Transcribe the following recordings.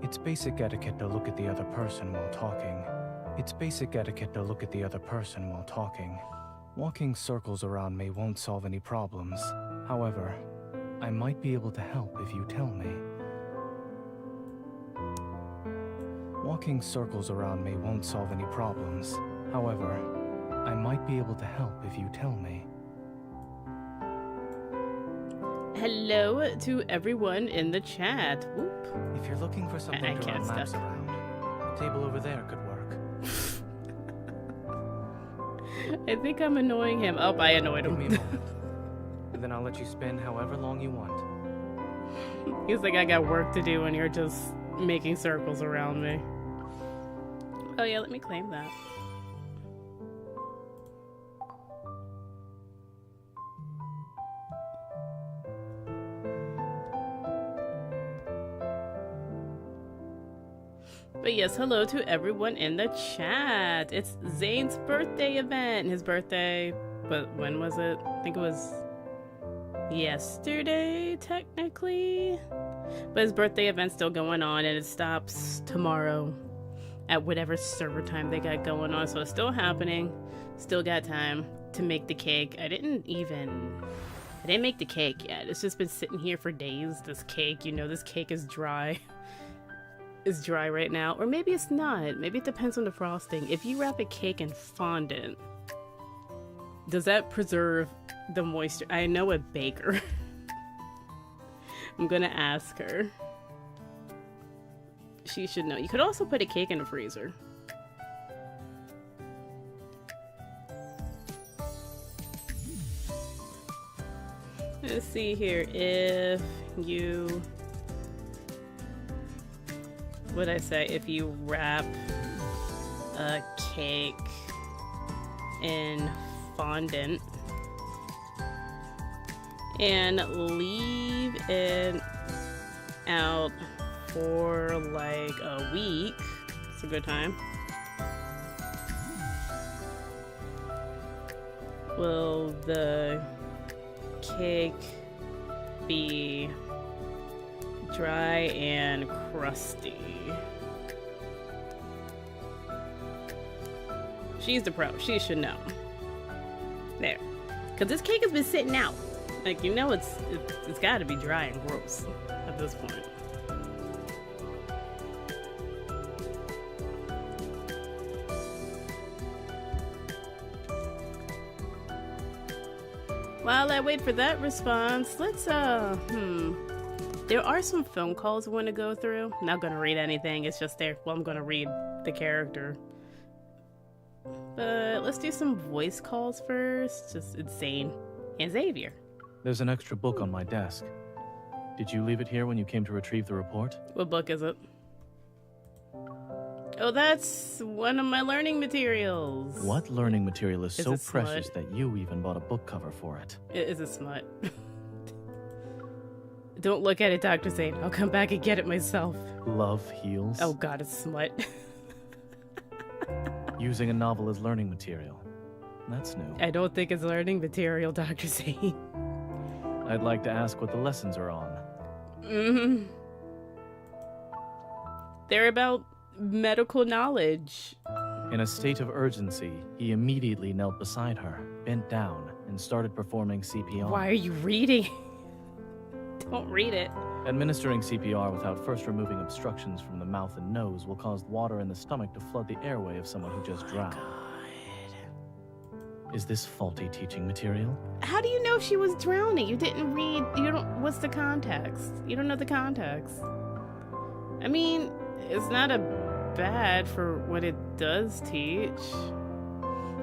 It's basic etiquette to look at the other person while talking. It's basic etiquette to look at the other person while talking. Walking circles around me won't solve any problems. However, I might be able to help if you tell me. Walking circles around me won't solve any problems. However, I might be able to help if you tell me. Hello to everyone in the chat. Whoop. If you're looking for something to run laps around, the table over there could work. I think I'm annoying him. Oh, I annoyed him. Give me a moment. And then I'll let you spin however long you want. He's like, I got work to do and you're just making circles around me. Oh yeah, let me claim that. But yes, hello to everyone in the chat. It's Zayne's birthday event. His birthday, but when was it? I think it was yesterday, technically. But his birthday event's still going on, and it stops tomorrow at whatever server time they got going on. So it's still happening. Still got time to make the cake. I didn't make the cake yet. It's just been sitting here for days. This cake, you know, this cake is dry. Is dry right now, or maybe it's not. Maybe it depends on the frosting. If you wrap a cake in fondant, does that preserve the moisture? I know a baker. I'm gonna ask her. She should know. You could also put a cake in the freezer. Let's see here. If you... What'd I say? If you wrap a cake in fondant and leave it out for like a week, it's a good time. Will the cake be dry and crusty? She's the pro. She should know. There. Because this cake has been sitting out. Like, you know, it's got to be dry and gross at this point. While I wait for that response, let's, there are some phone calls I want to go through. I'm not going to read anything. It's just there. Well, I'm going to read the character. But let's do some voice calls first. Just it's Zayne and Xavier. There's an extra book on my desk. Did you leave it here when you came to retrieve the report? What book is it? Oh, that's one of my learning materials. What learning material is so precious that you even bought a book cover for it? It is a smut. Don't look at it, Dr. Zayne. I'll come back and get it myself. Love heals? Oh god, it's smut. Using a novel as learning material. That's new. I don't think it's learning material, Dr. Zayne. I'd like to ask what the lessons are on. They're about medical knowledge. In a state of urgency, he immediately knelt beside her, bent down, and started performing CPR. Why are you reading? Don't read it. Administering CPR without first removing obstructions from the mouth and nose will cause water in the stomach to flood the airway of someone who just drowned. God. Is this faulty teaching material? How do you know she was drowning? You didn't read, what's the context? You don't know the context. I mean, it's not a bad for what it does teach.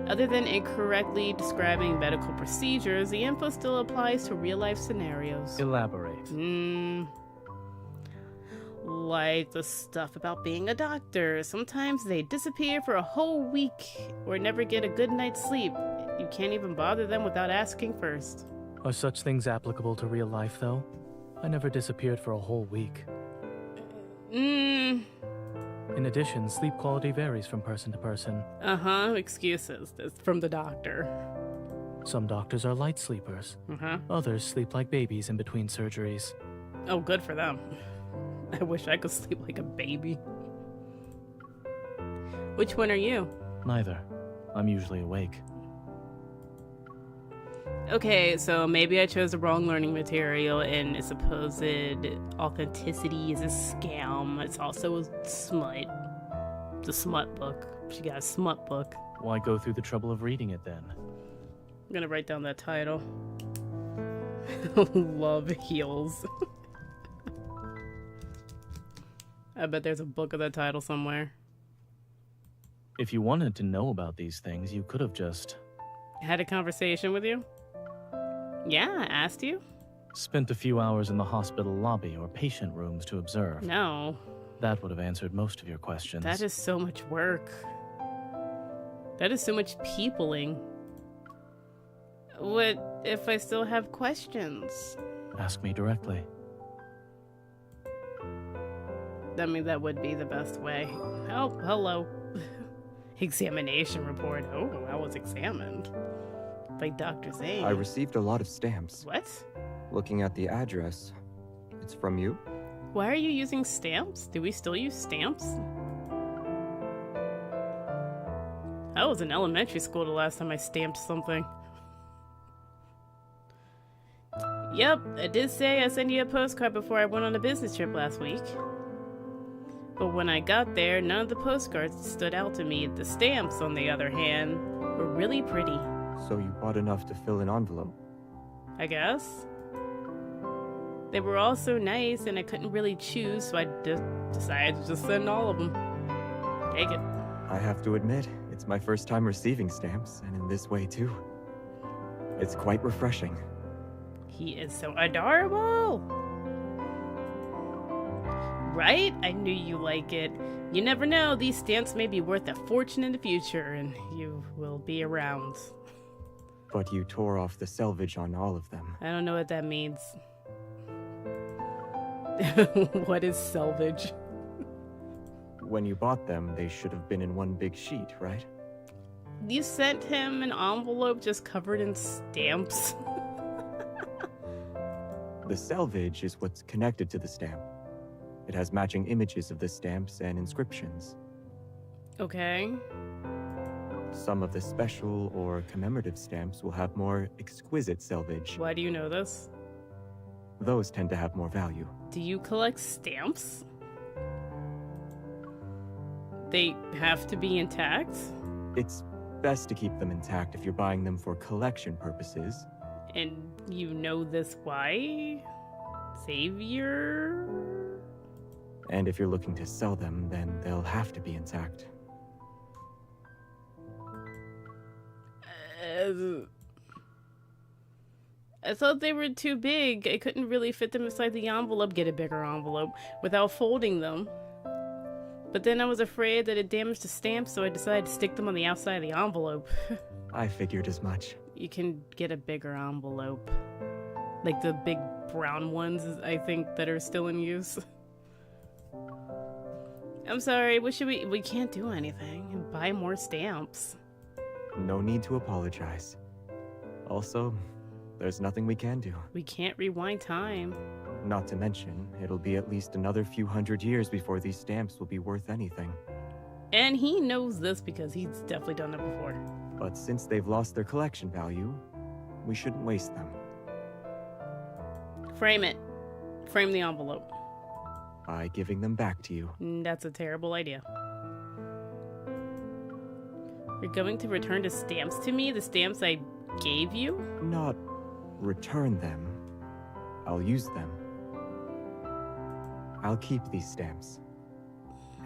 Other than incorrectly describing medical procedures, the info still applies to real-life scenarios. Elaborate. Like the stuff about being a doctor. Sometimes they disappear for a whole week or never get a good night's sleep. You can't even bother them without asking first. Are such things applicable to real life, though? I never disappeared for a whole week. In addition, sleep quality varies from person to person. Excuses. That's from the doctor. Some doctors are light sleepers. Others sleep like babies in between surgeries. Oh, good for them. I wish I could sleep like a baby. Which one are you? Neither. I'm usually awake. Okay, so maybe I chose the wrong learning material and its supposed authenticity is a scam. It's also a smut. It's a smut book. She got a smut book. Why go through the trouble of reading it then? I'm gonna write down that title. Love heals. I bet there's a book of that title somewhere. If you wanted to know about these things, you could have just... Had a conversation with you? Yeah, I asked you. spent a few hours in the hospital lobby or patient rooms to observe. No. That would have answered most of your questions. That is so much work. That is so much peopling. What if I still have questions? Ask me directly. I mean, that would be the best way. Oh, hello. Examination report. Oh, I was examined by Dr. Zayne. I received a lot of stamps. What? Looking at the address, it's from you? Why are you using stamps? Do we still use stamps? I was in elementary school the last time I stamped something. Yep, I did say I sent you a postcard before I went on a business trip last week. But when I got there, none of the postcards stood out to me. The stamps, on the other hand, were really pretty. So you bought enough to fill an envelope? I guess. They were all so nice, and I couldn't really choose, so I decided to just send all of them. Take it. I have to admit, it's my first time receiving stamps, and in this way too. It's quite refreshing. He is so adorable! Right? I knew you like it. You never know, these stamps may be worth a fortune in the future, and you will be around. But you tore off the selvage on all of them. I don't know what that means. What is selvage? When you bought them, they should have been in one big sheet, right? You sent him an envelope just covered in stamps? The selvage is what's connected to the stamp. It has matching images of the stamps and inscriptions. Okay. Some of the special or commemorative stamps will have more exquisite selvage. Why do you know this? Those tend to have more value. Do you collect stamps? They have to be intact? It's best to keep them intact if you're buying them for collection purposes. And you know this why? Savior? And if you're looking to sell them, then they'll have to be intact. I thought they were too big. I couldn't really fit them inside the envelope. Get a bigger envelope without folding them. But then I was afraid that it damaged the stamps, so I decided to stick them on the outside of the envelope. I figured as much. You can get a bigger envelope. Like the big brown ones, I think, that are still in use. I'm sorry, we can't do anything. Buy more stamps. No need to apologize. Also, there's nothing we can do. We can't rewind time. Not to mention, it'll be at least another few hundred years before these stamps will be worth anything. And he knows this because he's definitely done it before. But since they've lost their collection value, we shouldn't waste them. Frame it. Frame the envelope. By giving them back to you. That's a terrible idea. You're going to return the stamps to me? The stamps I gave you? Not return them. I'll use them. I'll keep these stamps.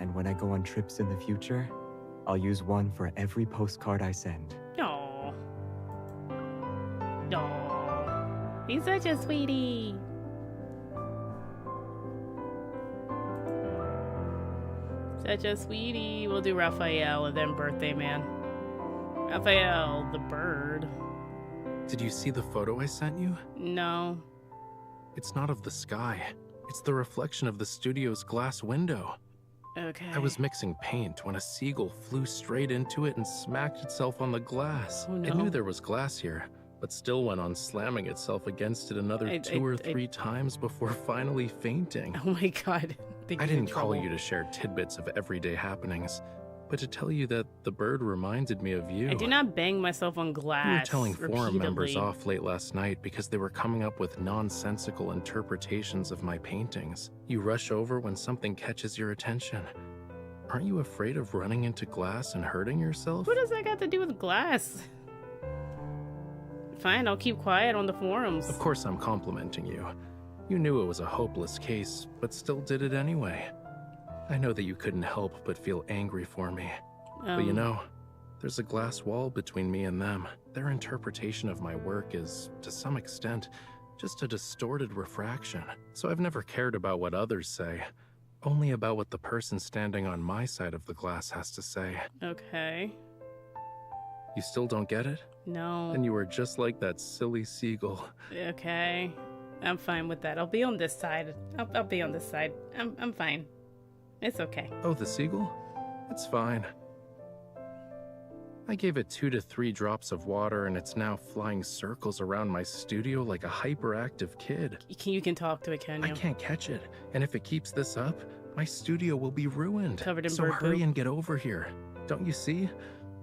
And when I go on trips in the future, I'll use one for every postcard I send. Aww. Aww. He's such a sweetie. Such a sweetie. We'll do Raphael and then Birthday Man. Raphael, the bird. Did you see the photo I sent you? No. It's not of the sky. It's the reflection of the studio's glass window. Okay. I was mixing paint when a seagull flew straight into it and smacked itself on the glass. Oh, no. It knew there was glass here, but still went on slamming itself against it another two or three times before finally fainting. Oh my god. think I he's in didn't call trouble. you to share tidbits of everyday happenings, but to tell you that the bird reminded me of you. I do not bang myself on glass. You were telling forum members repeatedly. off late last night because they were coming up with nonsensical interpretations of my paintings. You rush over when something catches your attention. Aren't you afraid of running into glass and hurting yourself? What does that got to do with glass? Fine, I'll keep quiet on the forums. Of course I'm complimenting you. You knew it was a hopeless case, but still did it anyway. I know that you couldn't help but feel angry for me. But you know, there's a glass wall between me and them. Their interpretation of my work is, to some extent, just a distorted refraction. So I've never cared about what others say, only about what the person standing on my side of the glass has to say. Okay. You still don't get it? No. Then you were just like that silly seagull. Okay. I'm fine with that. I'll be on this side. I'll be on this side. I'm fine. It's okay. Oh, the seagull? It's fine. I gave it 2 to 3 drops of water and it's now flying circles around my studio like a hyperactive kid. You can talk to it, can you? I can't catch it, and if it keeps this up, my studio will be ruined. Covered in so bird hurry poop. and get over here. Don't you see?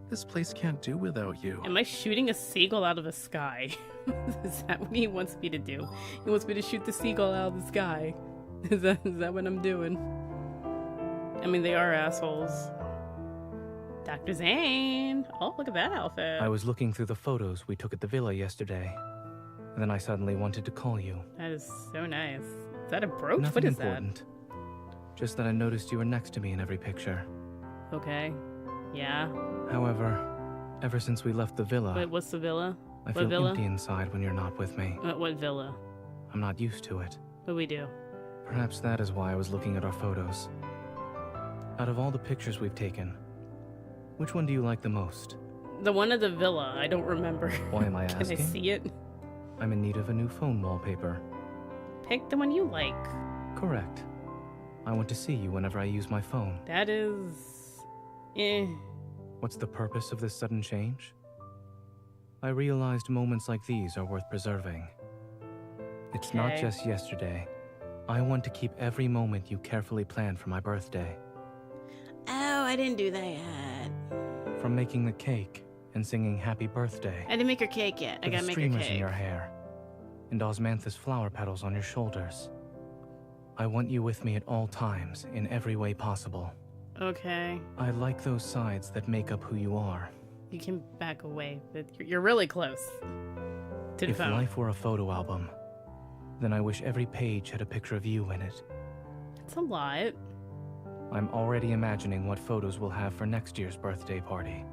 This place can't do without you. Am I shooting a seagull out of the sky? Is that what he wants me to do? He wants me to shoot the seagull out of the sky. Is that what I'm doing? I mean, they are assholes. Dr. Zayne! Oh, look at that outfit. I was looking through the photos we took at the villa yesterday. And then I suddenly wanted to call you. That is so nice. Is that a brooch? Nothing What is important. Just that I noticed you were next to me in every picture. that? Okay. Yeah. However, ever since we left the villa, Wait, what's the villa? I what feel villa? empty inside when you're not with me. What villa? I'm not used to it. What do we do? Perhaps that is why I was looking at our photos. Out of all the pictures we've taken, which one do you like the most? The one at the villa. I don't remember. Why am I Can asking? I see it? I'm in need of a new phone wallpaper. Pick the one you like. Correct. I want to see you whenever I use my phone. That is... Eh. What's the purpose of this sudden change? I realized moments like these are worth preserving. It's not Okay. just yesterday. I want to keep every moment you carefully planned for my birthday. Oh, I didn't do that yet. From making the cake and singing happy birthday. I didn't make your cake yet. I to gotta the make your streamers in cake. your hair. And osmanthus flower petals on your shoulders. I want you with me at all times, in every way possible. Okay. I like those sides that make up who you are. You can back away. You're really close to the If phone. life were a photo album, then I wish every page had a picture of you in it. It's a lot. I'm already imagining what photos we'll have for next year's birthday party.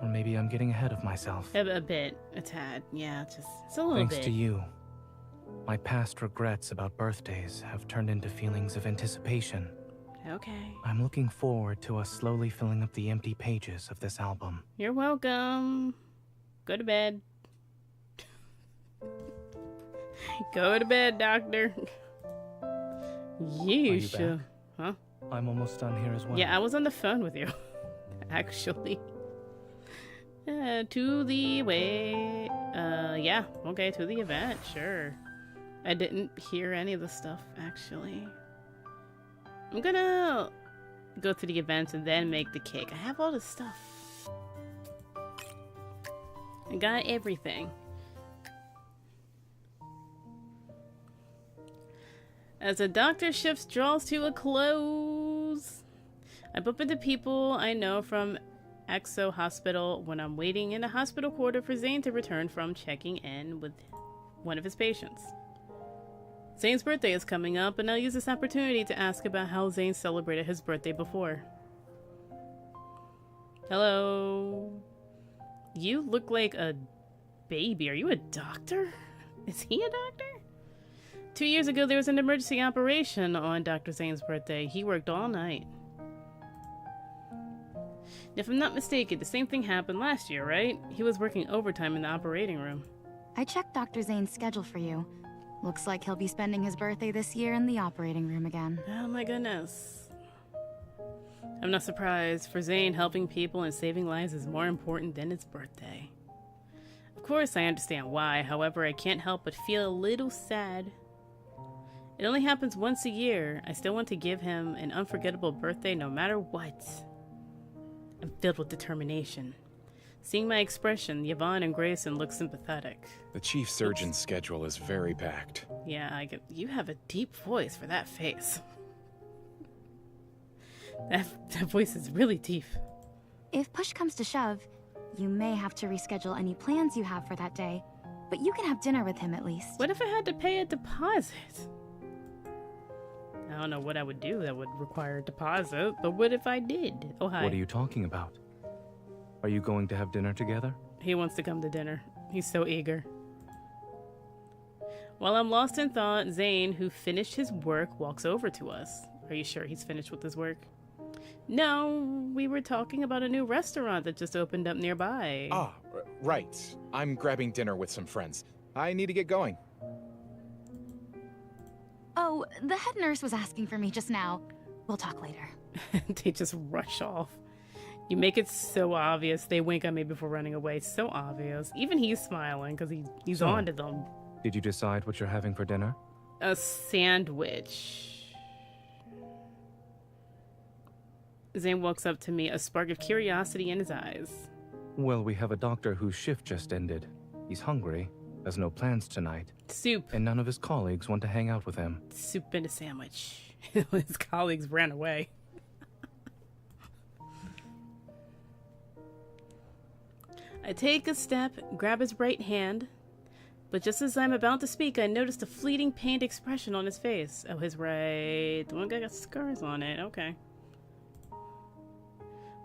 Or maybe I'm getting ahead of myself. A bit. A tad. Yeah, just it's a little Thanks bit. to you, my past regrets about birthdays have turned into feelings of anticipation. Okay. I'm looking forward to us slowly filling up the empty pages of this album. You're welcome. Go to bed. Go to bed, doctor. Yeesh. back? Huh? I'm almost done here as well. Yeah, I was on the phone with you, actually. To the way. Yeah, okay, to the event, sure. I didn't hear any of the stuff, actually. I'm gonna go to the event and then make the cake. I have all this stuff. I got everything. As the doctor shift draws to a close, I bump into people I know from Exo Hospital when I'm waiting in a hospital quarter for Zayne to return from checking in with one of his patients. Zayne's birthday is coming up, and I'll use this opportunity to ask about how Zayne celebrated his birthday before. Hello. You look like a baby. Are you a doctor? Is he a doctor? 2 years ago, there was an emergency operation on Dr. Zayne's birthday. He worked all night. If I'm not mistaken, the same thing happened last year, right? He was working overtime in the operating room. I checked Dr. Zayne's schedule for you. Looks like he'll be spending his birthday this year in the operating room again. Oh my goodness. I'm not surprised. For Zayne, helping people and saving lives is more important than his birthday. Of course, I understand why. However, I can't help but feel a little sad. It only happens once a year. I still want to give him an unforgettable birthday no matter what. I'm filled with determination. Seeing my expression, Yvonne and Grayson look sympathetic. The chief surgeon's schedule is very packed. Yeah, you have a deep voice for that face. That voice is really deep. If push comes to shove, you may have to reschedule any plans you have for that day, but you can have dinner with him at least. What if I had to pay a deposit? I don't know what I would do that would require a deposit, but what if I did? Oh, hi. What are you talking about? Are you going to have dinner together? He wants to come to dinner. He's so eager. While I'm lost in thought, Zayne, who finished his work, walks over to us. Are you sure he's finished with his work? No, we were talking about a new restaurant that just opened up nearby. Ah, right. I'm grabbing dinner with some friends. I need to get going. Oh, the head nurse was asking for me just now. We'll talk later. They just rush off. You make it so obvious. They wink at me before running away. So obvious. Even he's smiling because he's So, on to them. Did you decide what you're having for dinner? A sandwich. Zayne walks up to me, a spark of curiosity in his eyes. Well, we have a doctor whose shift just ended. He's hungry, has no plans tonight, Soup. and none of his colleagues want to hang out with him. Soup and a sandwich. His colleagues ran away. I take a step, grab his right hand, but just as I'm about to speak, I noticed a fleeting pained expression on his face. Oh, his right. The one guy got scars on it. Okay.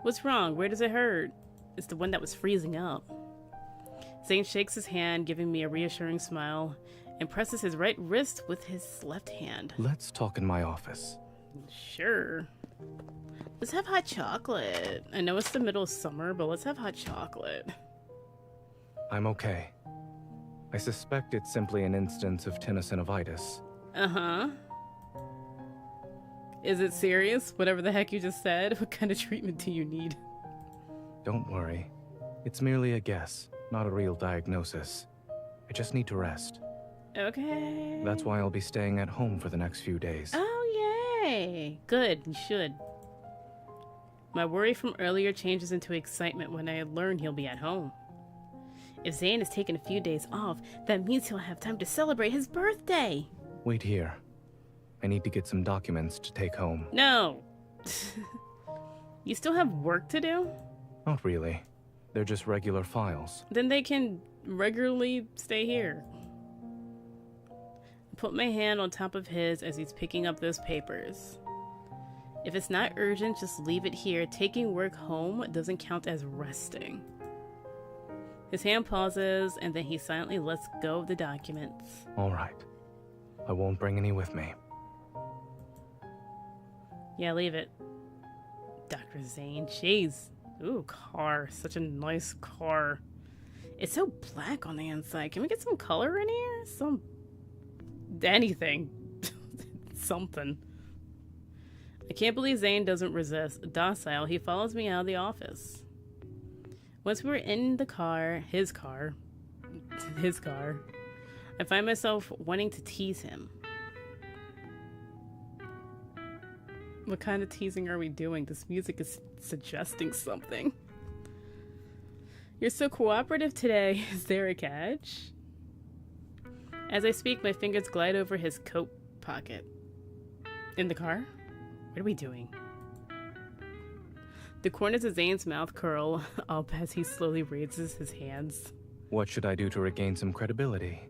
What's wrong? Where does it hurt? It's the one that was freezing up. Zayne shakes his hand, giving me a reassuring smile, and presses his right wrist with his left hand. Let's talk in my office. Sure. Let's have hot chocolate. I know it's the middle of summer, but let's have hot chocolate. I'm okay. I suspect it's simply an instance of tenosynovitis. Uh-huh. Is it serious? Whatever the heck you just said? What kind of treatment do you need? Don't worry. It's merely a guess, not a real diagnosis. I just need to rest. Okay. That's why I'll be staying at home for the next few days. Oh, yay. Good, you should. My worry from earlier changes into excitement when I learn he'll be at home. If Zayne has taken a few days off, that means he'll have time to celebrate his birthday. Wait here. I need to get some documents to take home. No. You still have work to do? Not really. They're just regular files. Then they can regularly stay here. I put my hand on top of his as he's picking up those papers. If it's not urgent, just leave it here. Taking work home doesn't count as resting. His hand pauses, and then he silently lets go of the documents. All right. I won't bring any with me. Yeah, leave it. Dr. Zayne, jeez. Ooh, car. Such a nice car. It's so black on the inside. Can we get some color in here? Anything. Something. I can't believe Zayne doesn't resist. Docile, he follows me out of the office. Once we were in the car, his car, I find myself wanting to tease him. What kind of teasing are we doing? This music is suggesting something. You're so cooperative today. Is there a catch? As I speak, my fingers glide over his coat pocket. In the car? What are we doing? The corners of Zayne's mouth curl up as he slowly raises his hands. What should I do to regain some credibility?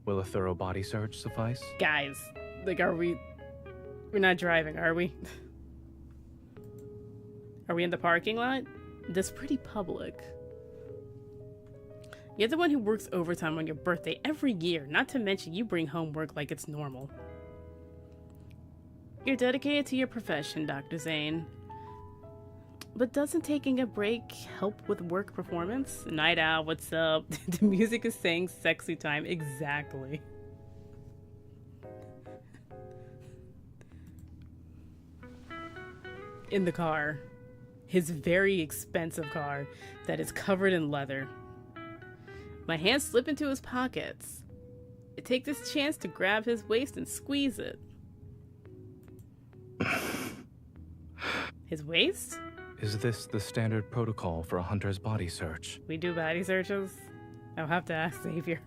Will a thorough body search suffice? Guys, like, we're not driving, are we? Are we in the parking lot? That's pretty public. You're the one who works overtime on your birthday every year, not to mention you bring home work like it's normal. You're dedicated to your profession, Dr. Zayne. But doesn't taking a break help with work performance? Night out, what's up? The music is saying sexy time. Exactly. In the car. His very expensive car that is covered in leather. My hands slip into his pockets. take this chance to grab his waist and squeeze it. His waist? Is this the standard protocol for a hunter's body search? We do body searches? I'll have to ask Xavier.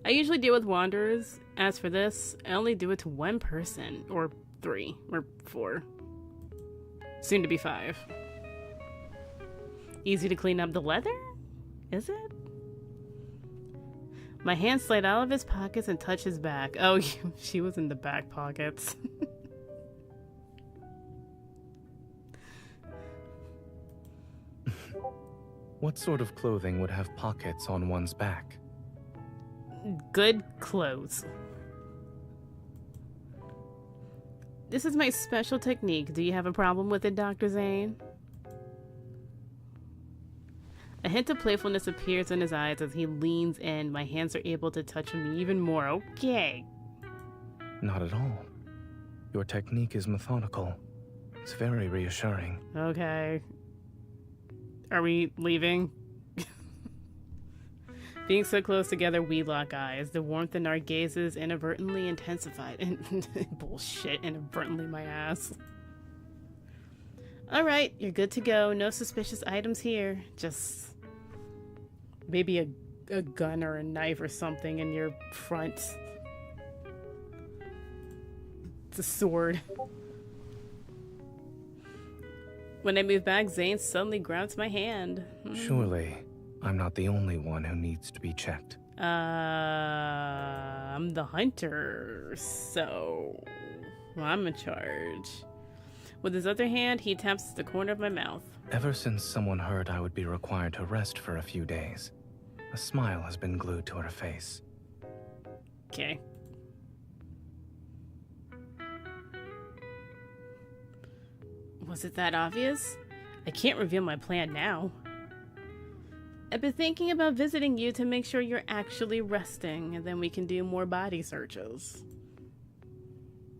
I usually deal with wanderers. As for this, I only do it to one person, or 3, or 4. Soon to be 5. Easy to clean up the leather? Is it? My hand slid out of his pockets and touched his back. Oh, she was in the back pockets. What sort of clothing would have pockets on one's back? Good clothes. This is my special technique. Do you have a problem with it, Dr. Zayne? A hint of playfulness appears in his eyes as he leans in. My hands are able to touch him even more. Okay. Not at all. Your technique is methodical. It's very reassuring. Okay. Are we leaving? Being so close together, we lock eyes. The warmth in our gazes inadvertently intensified. Bullshit, inadvertently my ass. Alright, you're good to go. No suspicious items here. Just maybe a gun or a knife or something in your front. It's a sword. When I move back, Zayne suddenly grabs my hand. Surely, I'm not the only one who needs to be checked. I'm the hunter, so I'm in charge. With his other hand, he taps the corner of my mouth. Ever since someone heard I would be required to rest for a few days, a smile has been glued to her face. Okay. Was it that obvious? I can't reveal my plan now. I've been thinking about visiting you to make sure you're actually resting, and then we can do more body searches.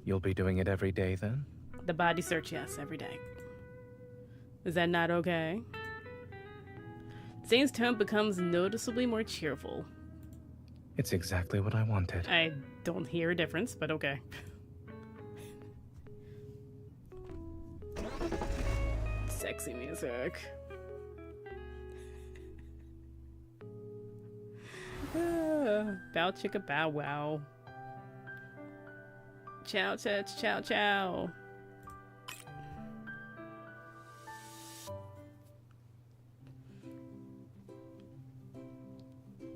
You'll be doing it every day then? The body search, yes, every day. Is that not okay? Zayne's tone becomes noticeably more cheerful. It's exactly what I wanted. I don't hear a difference, but okay. Sexy music. Bow chicka bow wow. Chow chow chow chow.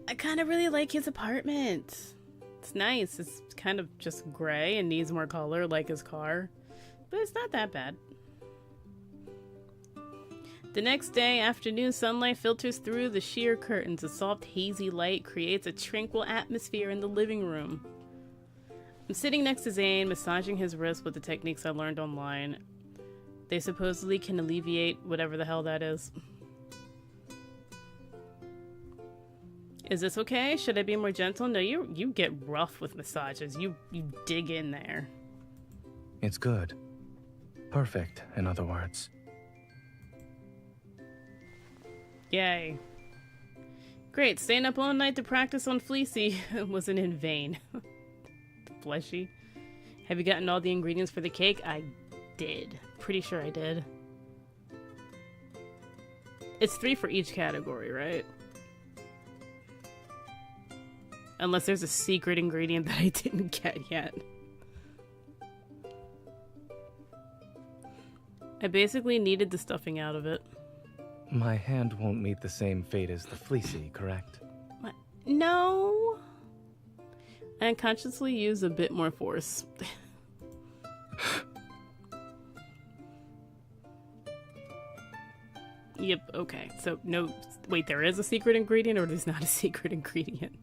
I kind of really like his apartment. It's nice. It's kind of just gray and needs more color like his car, but it's not that bad. The next day, afternoon sunlight filters through the sheer curtains. A soft, hazy light creates a tranquil atmosphere in the living room. I'm sitting next to Zayne, massaging his wrist with the techniques I learned online. They supposedly can alleviate whatever the hell that is. Is this okay? Should I be more gentle? No, you get rough with massages. You dig in there. It's good. Perfect, in other words. Yay. Great, staying up all night to practice on Fleecy wasn't in vain. Fleshy. Have you gotten all the ingredients for the cake? I did. Pretty sure I did. It's 3 for each category, right? Unless there's a secret ingredient that I didn't get yet. I basically needed the stuffing out of it. My hand won't meet the same fate as the fleecy, correct? What? No. I unconsciously use a bit more force. Yep, okay. So, no. Wait, there is a secret ingredient or there's not a secret ingredient?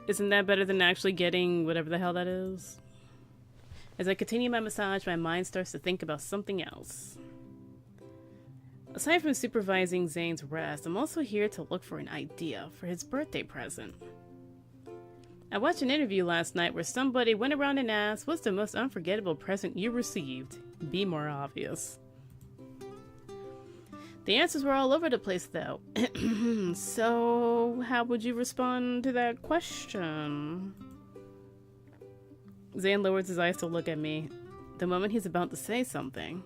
Isn't that better than actually getting whatever the hell that is? As I continue my massage, my mind starts to think about something else. Aside from supervising Zayne's rest, I'm also here to look for an idea for his birthday present. I watched an interview last night where somebody went around and asked, "What's the most unforgettable present you received?" Be more obvious. The answers were all over the place, though. So, how would you respond to that question? Zayne lowers his eyes to look at me. The moment he's about to say something.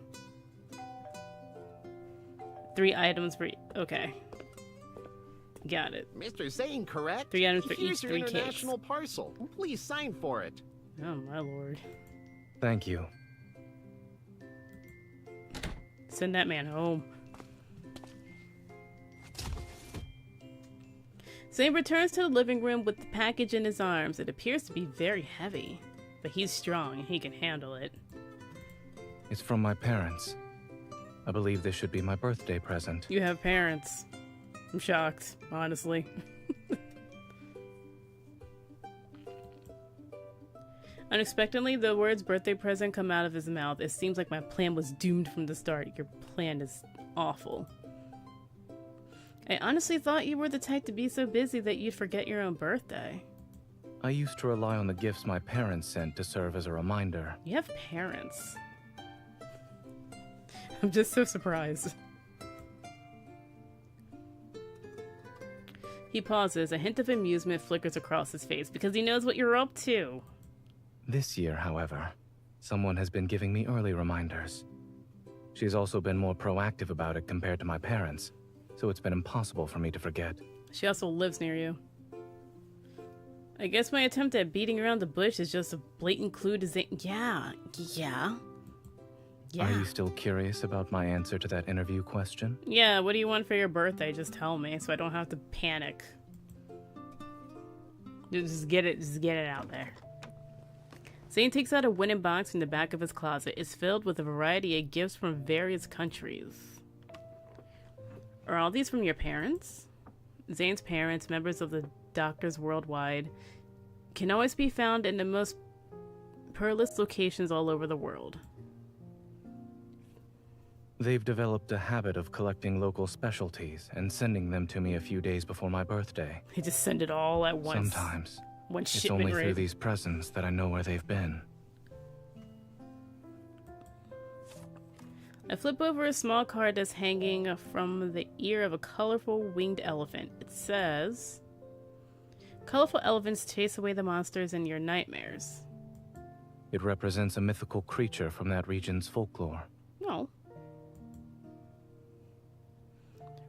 3 items for... Okay. Got it. Mr. Zayne, correct? 3 items for Here's each your 3 cakes. international parcel. Please sign for it. Oh, my lord. Thank you. Send that man home. Zayne returns to the living room with the package in his arms. It appears to be very heavy, but he's strong and he can handle it. It's from my parents. I believe this should be my birthday present. You have parents. I'm shocked, honestly. Unexpectedly, the words birthday present come out of his mouth. It seems like my plan was doomed from the start. Your plan is awful. I honestly thought you were the type to be so busy that you'd forget your own birthday. I used to rely on the gifts my parents sent to serve as a reminder. You have parents. I'm just so surprised. He pauses. A hint of amusement flickers across his face because he knows what you're up to. This year, however, someone has been giving me early reminders. She's also been more proactive about it compared to my parents, so it's been impossible for me to forget. She also lives near you. I guess my attempt at beating around the bush is just a blatant clue to Zayne. Yeah. Are you still curious about my answer to that interview question? Yeah, what do you want for your birthday? Just tell me so I don't have to panic. Just get it out there. Zayne takes out a wooden box from the back of his closet. It's filled with a variety of gifts from various countries. Are all these from your parents? Zayne's parents, members of the Doctors Worldwide, can always be found in the most perilous locations all over the world. They've developed a habit of collecting local specialties and sending them to me a few days before my birthday. They just send it all at once. Sometimes. One It's shipment only through rate. these presents that I know where they've been. I flip over a small card that's hanging from the ear of a colorful winged elephant. It says, colorful elephants chase away the monsters in your nightmares. It represents a mythical creature from that region's folklore. No.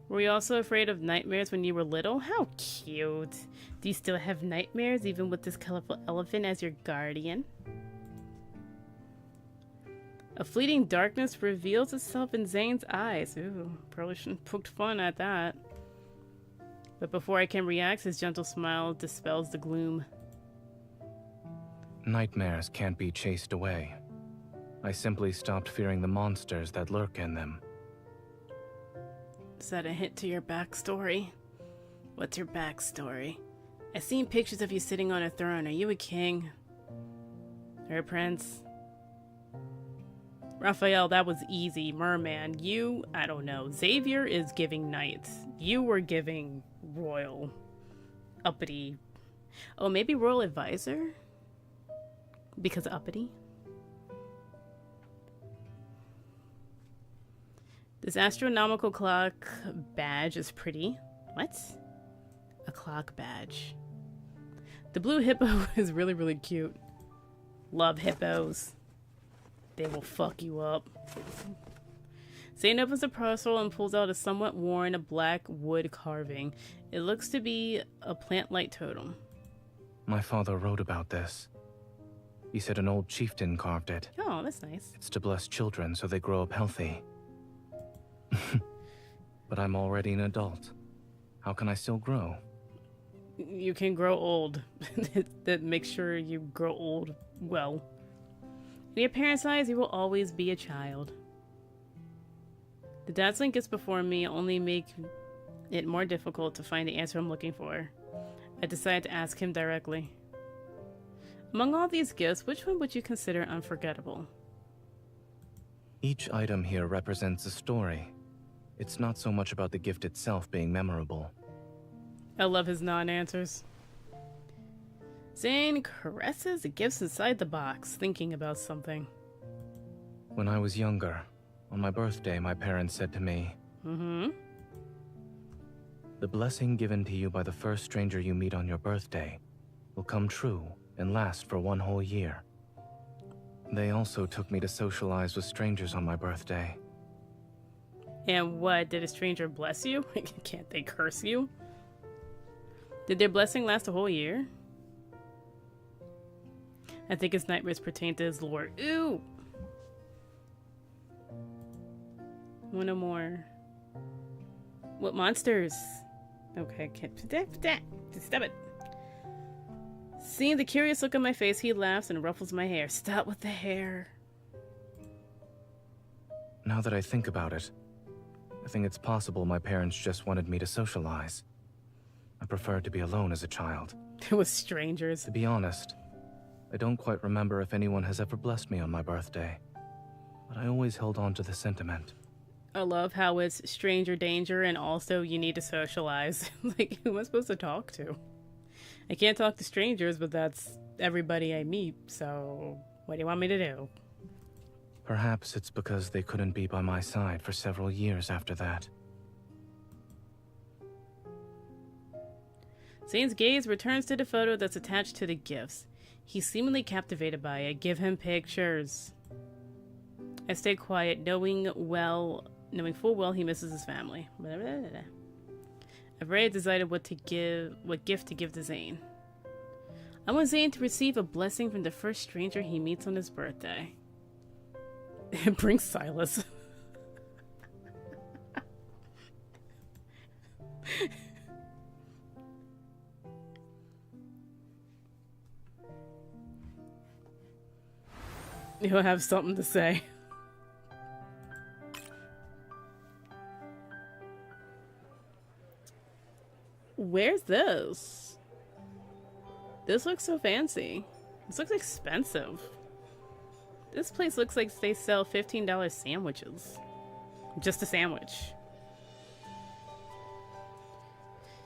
Were you also afraid of nightmares when you were little? How cute. Do you still have nightmares even with this colorful elephant as your guardian? A fleeting darkness reveals itself in Zayne's eyes. Ooh, probably shouldn't have poked fun at that. But before I can react, his gentle smile dispels the gloom. Nightmares can't be chased away. I simply stopped fearing the monsters that lurk in them. Is that a hint to your backstory? What's your backstory? I've seen pictures of you sitting on a throne. Are you a king? Or a prince? Raphael, that was easy. Merman, you, I don't know. Xavier is giving knight. You were giving royal. Uppity. Oh, maybe royal advisor? Because uppity? This astronomical clock badge is pretty. What? A clock badge. The blue hippo is really, really cute. Love hippos. They will fuck you up. Zayne opens the parcel and pulls out a somewhat worn black wood carving. It looks to be a plant-like totem. My father wrote about this. He said an old chieftain carved it. Oh, that's nice. It's to bless children so they grow up healthy. But I'm already an adult. How can I still grow? You can grow old. That makes sure you grow old well. In your parents' eyes, you will always be a child. The dazzling gifts before me only make it more difficult to find the answer I'm looking for. I decide to ask him directly. Among all these gifts, which one would you consider unforgettable? Each item here represents a story. It's not so much about the gift itself being memorable. I love his non-answers. Zayne caresses the gifts inside the box, thinking about something. When I was younger, on my birthday, my parents said to me, Mm-hmm. The blessing given to you by the first stranger you meet on your birthday will come true and last for 1 whole year. They also took me to socialize with strangers on my birthday. And what, did a stranger bless you? Can't they curse you? Did their blessing last a whole year? I think his nightmares pertain to his lore. Ooh! One or more. What monsters? Okay, can't. Stop it. Seeing the curious look on my face, he laughs and ruffles my hair. Stop with the hair. Now that I think about it, I think it's possible my parents just wanted me to socialize. I preferred to be alone as a child. With strangers. To be honest, I don't quite remember if anyone has ever blessed me on my birthday, but I always held on to the sentiment. I love how it's stranger danger and also you need to socialize. Like, who am I supposed to talk to? I can't talk to strangers, but that's everybody I meet, so what do you want me to do? Perhaps it's because they couldn't be by my side for several years after that. Zayne's gaze returns to the photo that's attached to the gifts. He's seemingly captivated by it. Give him pictures. I stay quiet, knowing full well he misses his family. I've already decided what gift to give to Zayne. I want Zayne to receive a blessing from the first stranger he meets on his birthday. Bring Silas. He'll have something to say. Where's this? This looks so fancy. This looks expensive. This place looks like they sell $15 sandwiches. Just a sandwich.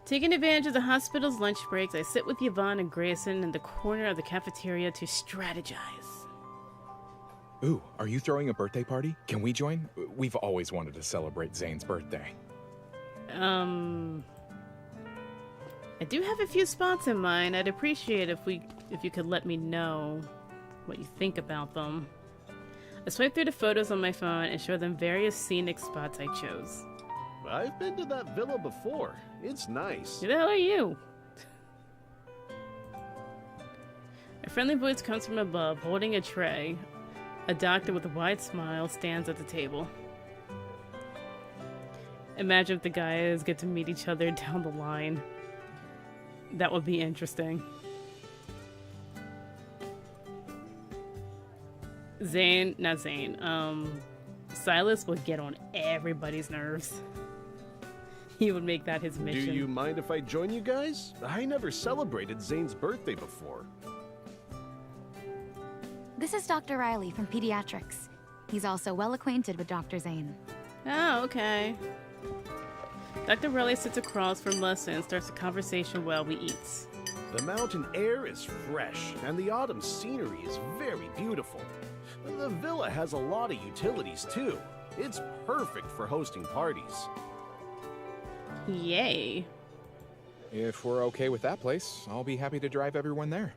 Taking advantage of the hospital's lunch breaks, I sit with Yvonne and Grayson in the corner of the cafeteria to strategize. Ooh, are you throwing a birthday party? Can we join? We've always wanted to celebrate Zayne's birthday. I do have a few spots in mind. I'd appreciate if you could let me know what you think about them. I swipe through the photos on my phone and show them various scenic spots I chose. I've been to that villa before. It's nice. Who the hell are you? A friendly voice comes from above, holding a tray. A doctor with a wide smile stands at the table. Imagine if the guys get to meet each other down the line. That would be interesting. Silas would get on everybody's nerves. He would make that his mission. Do you mind if I join you guys? I never celebrated Zayne's birthday before. This is Dr. Riley from Pediatrics. He's also well acquainted with Dr. Zayne. Oh, okay. Dr. Riley sits across from us and starts a conversation while we eat. The mountain air is fresh, and the autumn scenery is very beautiful. The villa has a lot of utilities, too. It's perfect for hosting parties. Yay. If we're okay with that place, I'll be happy to drive everyone there.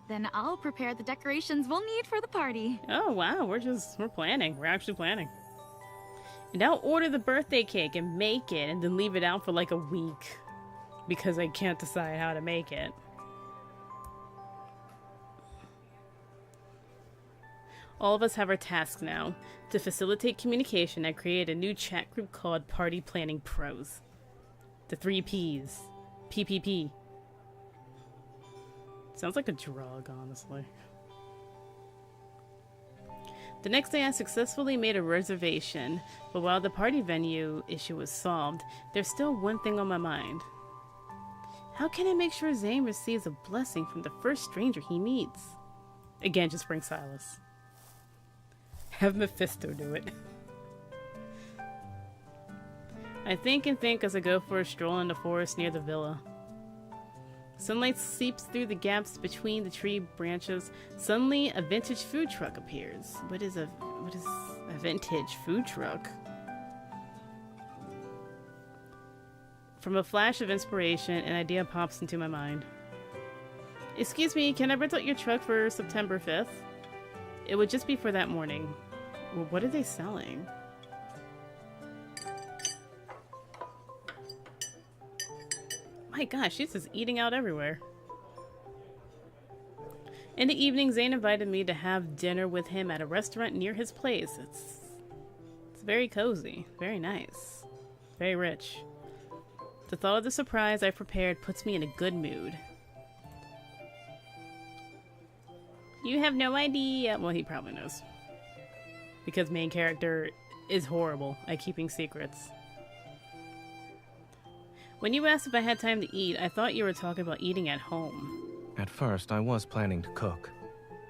Then I'll prepare the decorations we'll need for the party. Oh, wow. We're planning. We're actually planning. And I'll order the birthday cake and make it and then leave it out for like a week because I can't decide how to make it. All of us have our tasks now. To facilitate communication, I created a new chat group called Party Planning Pros. The 3 Ps. PPP. Sounds like a drug, honestly. The next day I successfully made a reservation, but while the party venue issue was solved, there's still one thing on my mind. How can I make sure Zayne receives a blessing from the first stranger he meets? Again, just bring Silas. Have Mephisto do it. I think and think as I go for a stroll in the forest near the villa. Sunlight seeps through the gaps between the tree branches. Suddenly, a vintage food truck appears. What is A vintage food truck. From a flash of inspiration, an idea pops into my mind. Excuse me, can I rent out your truck for September 5th? It would just be for that morning. Well, what are they selling? My gosh, she's just eating out everywhere. In the evening, Zayne invited me to have dinner with him at a restaurant near his place. It's very cozy, very nice, very rich. The thought of the surprise I prepared puts me in a good mood. You have no idea. Well, he probably knows. Because main character is horrible at keeping secrets. When you asked if I had time to eat, I thought you were talking about eating at home. At first, I was planning to cook,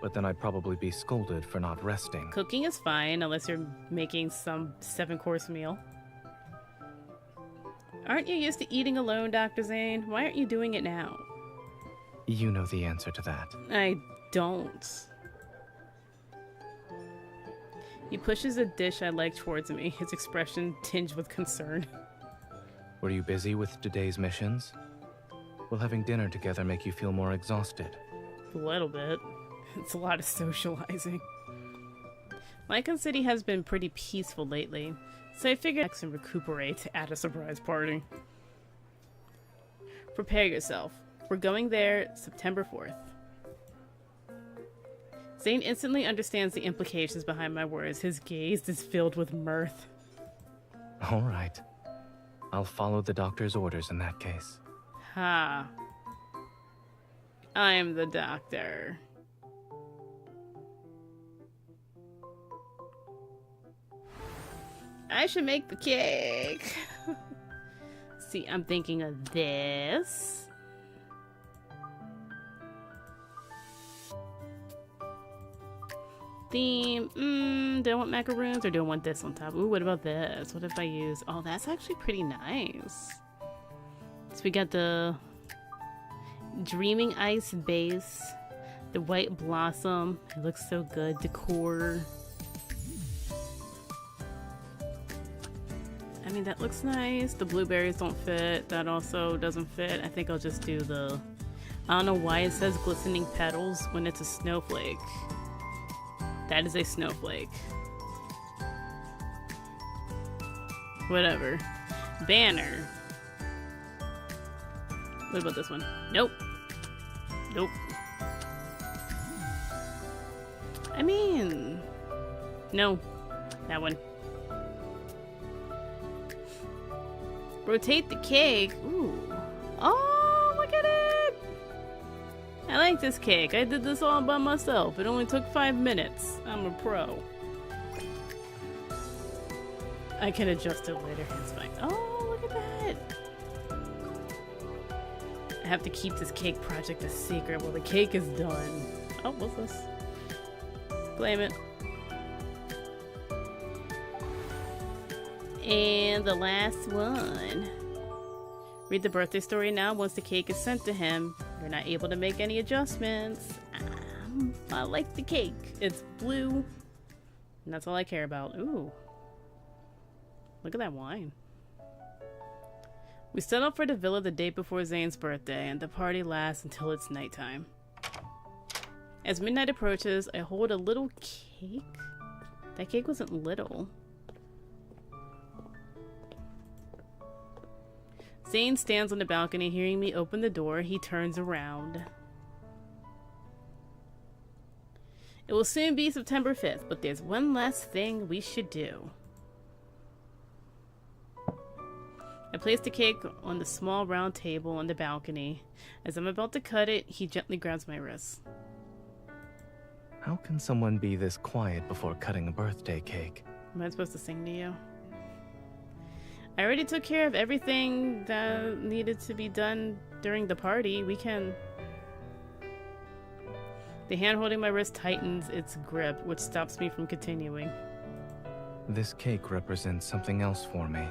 but then I'd probably be scolded for not resting. Cooking is fine, unless you're making some 7-course meal. Aren't you used to eating alone, Dr. Zayne? Why aren't you doing it now? You know the answer to that. I don't. He pushes a dish I like towards me, his expression tinged with concern. Were you busy with today's missions? Will having dinner together make you feel more exhausted? A little bit. It's a lot of socializing. Lycon City has been pretty peaceful lately, so I figured I can recuperate at a surprise party. Prepare yourself. We're going there September 4th. Zayne instantly understands the implications behind my words. His gaze is filled with mirth. All right. I'll follow the doctor's orders in that case. Ha. I'm the doctor. I should make the cake. See, I'm thinking of this. Theme. Do I want macaroons or do I want this on top? Ooh, what about this? What if I use... Oh, that's actually pretty nice. So we got the Dreaming Ice base. The white blossom. It looks so good. Decor. I mean, that looks nice. The blueberries don't fit. That also doesn't fit. I think I'll just do the... I don't know why it says glistening petals when it's a snowflake. That is a snowflake. Whatever. Banner. What about this one? Nope. Nope. I mean... No. That one. Rotate the cake. Ooh. Oh, look at it! I like this cake. I did this all by myself. It only took 5 minutes. I'm a pro. I can adjust it later. It's fine. Oh, look at that. I have to keep this cake project a secret while the cake is done. Oh, what's this? Claim it. And the last one. Read the birthday story now. Once the cake is sent to him, you're not able to make any adjustments. I like the cake. It's blue. And that's all I care about. Ooh. Look at that wine. We set up for the villa the day before Zayne's birthday, and the party lasts until it's nighttime. As midnight approaches, I hold a little cake. That cake wasn't little. Zayne stands on the balcony, hearing me open the door. He turns around. It will soon be September 5th, but there's one last thing we should do. I place the cake on the small round table on the balcony. As I'm about to cut it, he gently grabs my wrist. How can someone be this quiet before cutting a birthday cake? Am I supposed to sing to you? I already took care of everything that needed to be done during the party. We can... The hand holding my wrist tightens its grip, which stops me from continuing. This cake represents something else for me.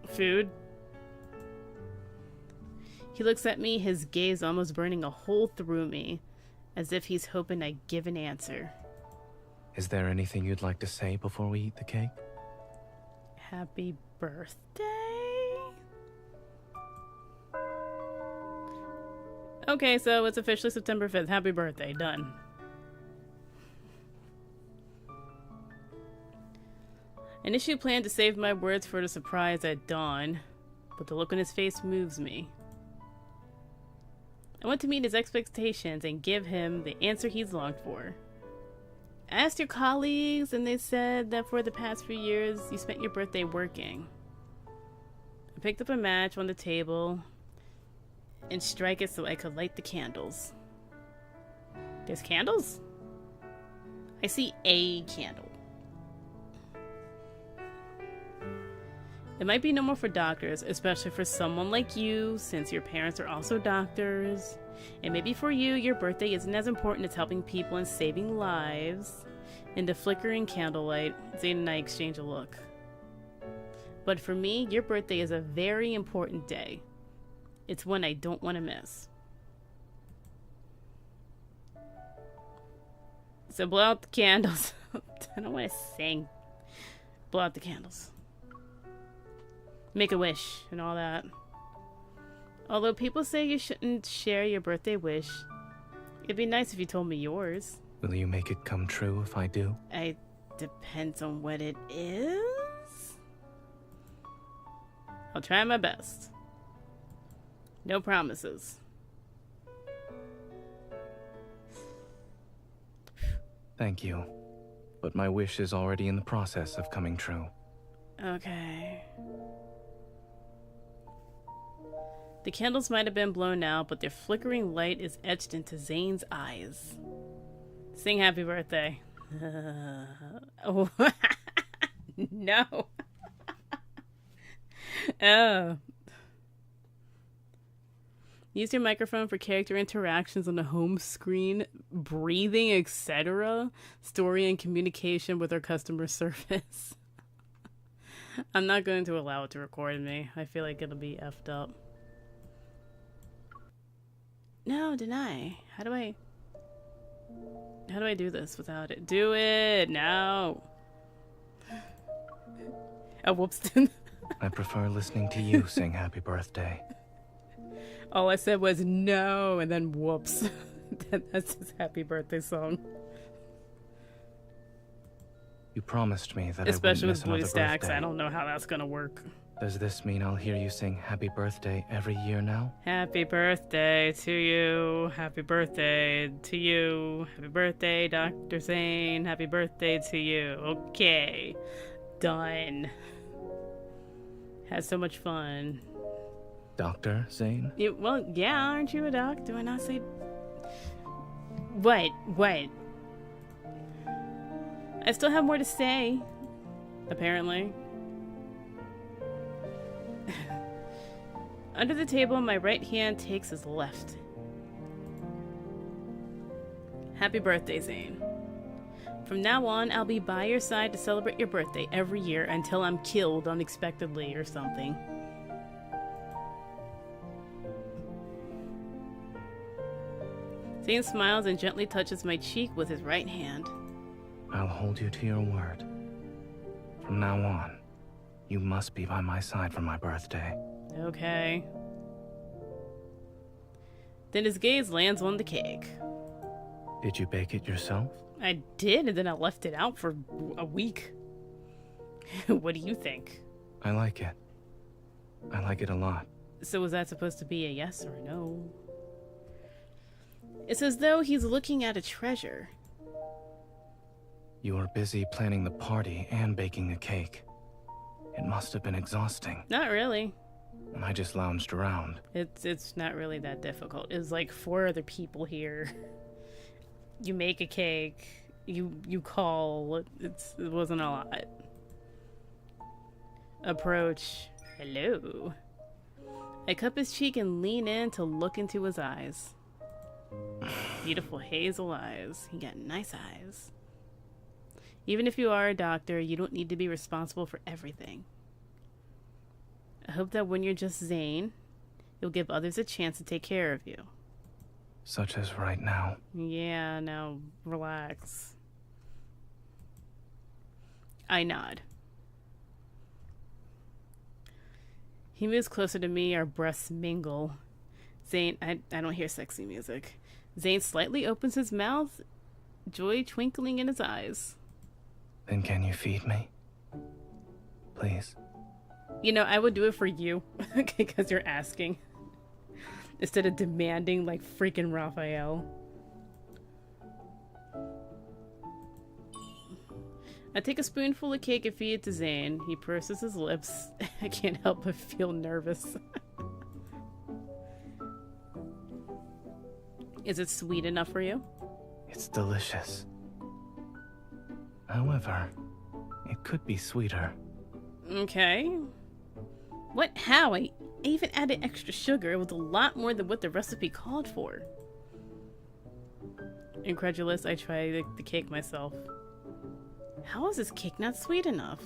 Food? He looks at me, his gaze almost burning a hole through me, as if he's hoping I give an answer. Is there anything you'd like to say before we eat the cake? Happy birthday? Okay, so it's officially September 5th. Happy birthday. Done. Initially planned to save my words for the surprise at dawn, but the look on his face moves me. I want to meet his expectations and give him the answer he's longed for. I asked your colleagues, and they said that for the past few years, you spent your birthday working. I picked up a match on the table and strike it so I could light the candles. There's candles? I see a candle. It might be normal for doctors, especially for someone like you, since your parents are also doctors. And maybe for you, your birthday isn't as important as helping people and saving lives. In the flickering candlelight, Zayne and I exchange a look. But for me, your birthday is a very important day. It's one I don't want to miss. So blow out the candles. I don't want to sing. Blow out the candles. Make a wish and all that. Although people say you shouldn't share your birthday wish, it'd be nice if you told me yours. Will you make it come true if I do? It depends on what it is. I'll try my best. No promises. Thank you. But my wish is already in the process of coming true. Okay. The candles might have been blown out, but their flickering light is etched into Zayne's eyes. Sing happy birthday. Oh. No. Oh. Use your microphone for character interactions on the home screen, breathing, etc. Story and communication with our customer service. I'm not going to allow it to record me. I feel like it'll be effed up. No, deny. How do I do this without it? Do it! No! Oh, whoops. I prefer listening to you sing happy birthday. All I said was no, and then whoops. That's his happy birthday song. You promised me that Especially I with wouldn't miss blue another stacks, birthday. I don't know how that's gonna work. Does this mean I'll hear you sing happy birthday every year now? Happy birthday to you. Happy birthday to you. Happy birthday, Dr. Zayne. Happy birthday to you. Okay. Done. Had so much fun. Dr. Zayne? Well, yeah, aren't you a doc? Do I not say... What? What? I still have more to say. Apparently. Under the table, my right hand takes his left. Happy birthday, Zayne. From now on, I'll be by your side to celebrate your birthday every year until I'm killed unexpectedly or something. Zayne smiles and gently touches my cheek with his right hand. I'll hold you to your word. From now on, you must be by my side for my birthday. Okay. Then his gaze lands on the cake. Did you bake it yourself? I did, and then I left it out for a week. What do you think? I like it. I like it a lot. So was that supposed to be a yes or a no? It's as though he's looking at a treasure. You were busy planning the party and baking the cake. It must have been exhausting. Not really. And I just lounged around. It's not really that difficult. It's like 4 other people here. You make a cake. You call. It wasn't a lot. Approach. Hello. I cup his cheek and lean in to look into his eyes. Beautiful hazel eyes. He got nice eyes. Even if you are a doctor, you don't need to be responsible for everything. I hope that when you're just Zayne, you'll give others a chance to take care of you. Such as right now. Yeah, now relax. I nod. He moves closer to me, our breaths mingle. Zayne, I don't hear sexy music. Zayne slightly opens his mouth, joy twinkling in his eyes. Then can you feed me? Please. You know, I would do it for you, because you're asking. Instead of demanding like freaking Raphael. I take a spoonful of cake and feed it to Zayne. He purses his lips. I can't help but feel nervous. Is it sweet enough for you? It's delicious. However, it could be sweeter. Okay. What? How? I even added extra sugar. It was a lot more than what the recipe called for. Incredulous, I try the cake myself. How is this cake not sweet enough?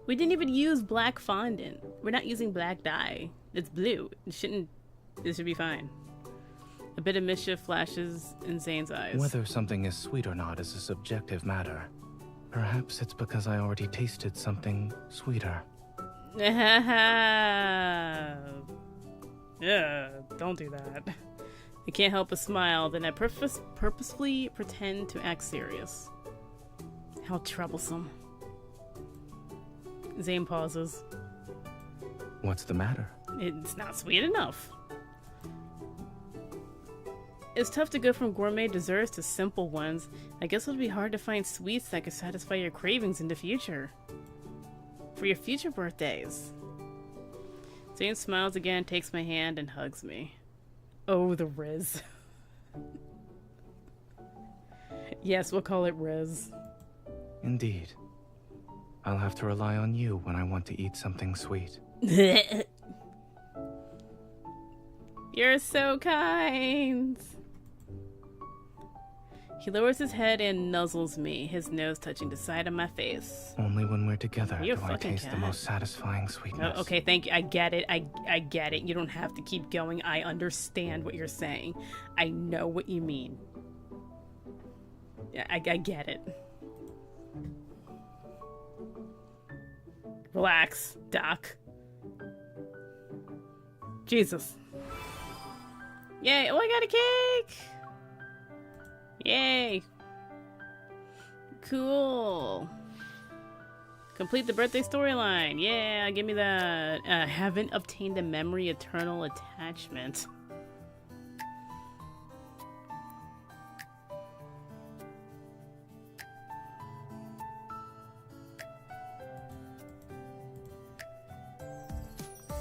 We didn't even use black fondant. We're not using black dye. It's blue. It should be fine. A bit of mischief flashes in Zayne's eyes. Whether something is sweet or not is a subjective matter. Perhaps it's because I already tasted something sweeter. Yeah, don't do that. I can't help but smile, then I purposefully pretend to act serious. How troublesome. Zayne pauses. What's the matter? It's not sweet enough. It's tough to go from gourmet desserts to simple ones. I guess it'll be hard to find sweets that could satisfy your cravings in the future. For your future birthdays. Zayne smiles again, takes my hand, and hugs me. Oh, the Riz. Yes, we'll call it Riz. Indeed. I'll have to rely on you when I want to eat something sweet. You're so kind. He lowers his head and nuzzles me, his nose touching the side of my face. Only when we're together You're do I fucking taste cat. the most satisfying sweetness. Oh, okay, thank you. I get it. I get it. You don't have to keep going. I understand what you're saying. I know what you mean. Yeah, I get it. Relax, Doc. Jesus. Yay. Oh, I got a cake. Yay. Cool. Complete the birthday storyline. Yeah, give me that. Haven't obtained the memory eternal attachment.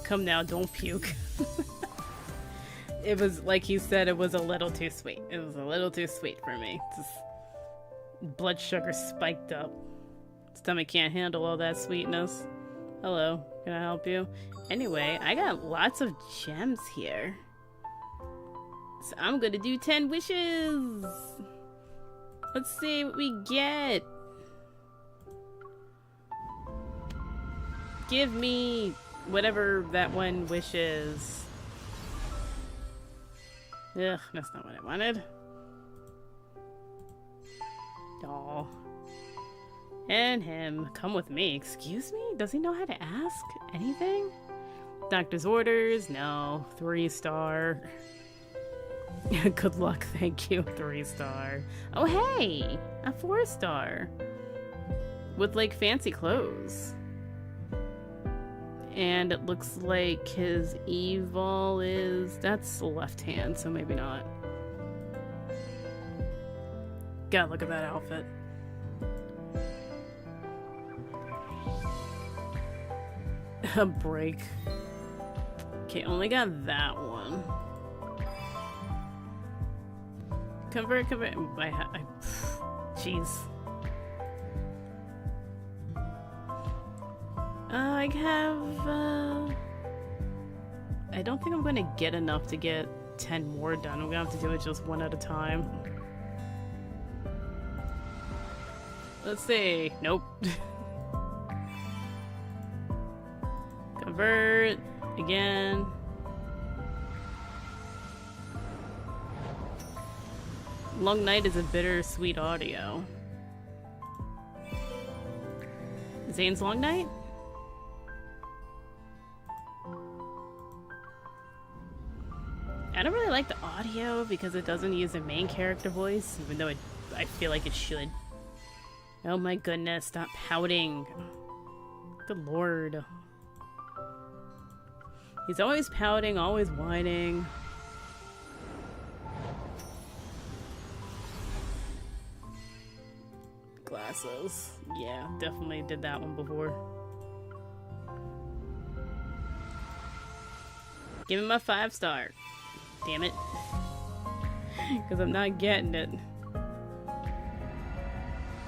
Come now, don't puke. It was, like he said, it was a little too sweet. It was a little too sweet for me. Just blood sugar spiked up. Stomach can't handle all that sweetness. Hello, can I help you? Anyway, I got lots of gems here. So I'm gonna do 10 wishes. Let's see what we get. Give me whatever that one wish is. Ugh, that's not what I wanted. Aw. And him. Come with me. Excuse me? Does he know how to ask anything? Doctor's orders? No. 3-star. Good luck, thank you. 3-star. Oh, hey! A 4-star. With, like, fancy clothes. And it looks like his evil is... That's the left hand, so maybe not. God, look at that outfit. A break. Okay, only got that one. Convert. Jeez. I have, I don't think I'm gonna get enough to get 10 more done. I'm gonna have to do it just one at a time. Let's see. Nope. Convert. Again. Long night is a bittersweet audio. Zayne's Long Night? I don't really like the audio because it doesn't use the main character voice, even though I feel like it should. Oh my goodness, stop pouting. Good lord. He's always pouting, always whining. Glasses. Yeah, definitely did that one before. Give him my 5-star. Damn it. Because I'm not getting it.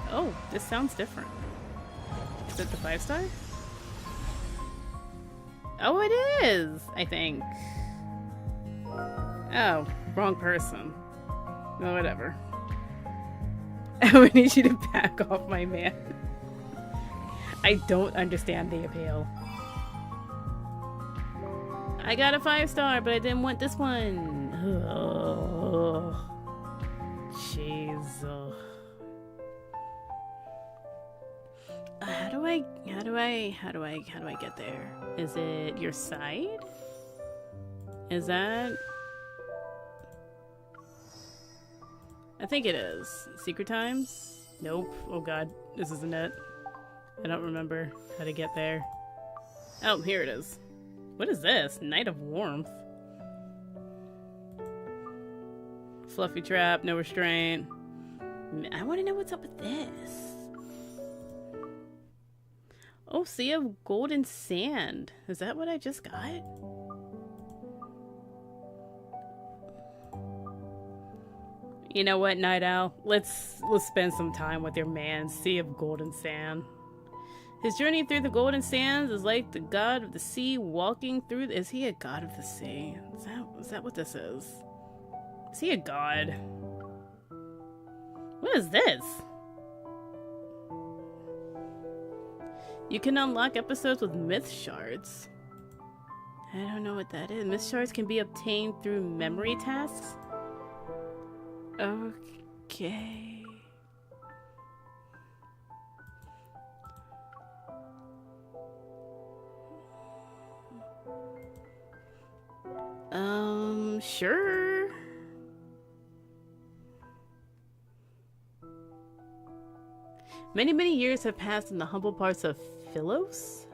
Oh, this sounds different. Is it the 5-star? Oh, it is, I think. Oh, wrong person. Oh, whatever. I need you to back off, my man. I don't understand the appeal. I got a 5-star, but I didn't want this one. Oh, jeez. How do I get there? Is it your side? Is that? I think it is. Secret times? Nope. Oh god, this isn't it. I don't remember how to get there. Oh, here it is. What is this? Night of Warmth. Fluffy trap, no restraint. I want to know what's up with this. Oh, Sea of Golden Sand. Is that what I just got? You know what, Night Owl? Let's spend some time with your man, Sea of Golden Sand. His journey through the Golden Sands is like the god of the sea walking through. Is he a god of the sea? Is that what this is? Is he a god? What is this? You can unlock episodes with myth shards. I don't know what that is. Myth shards can be obtained through memory tasks. Okay. Sure. Many, many years have passed in the humble parts of Philos,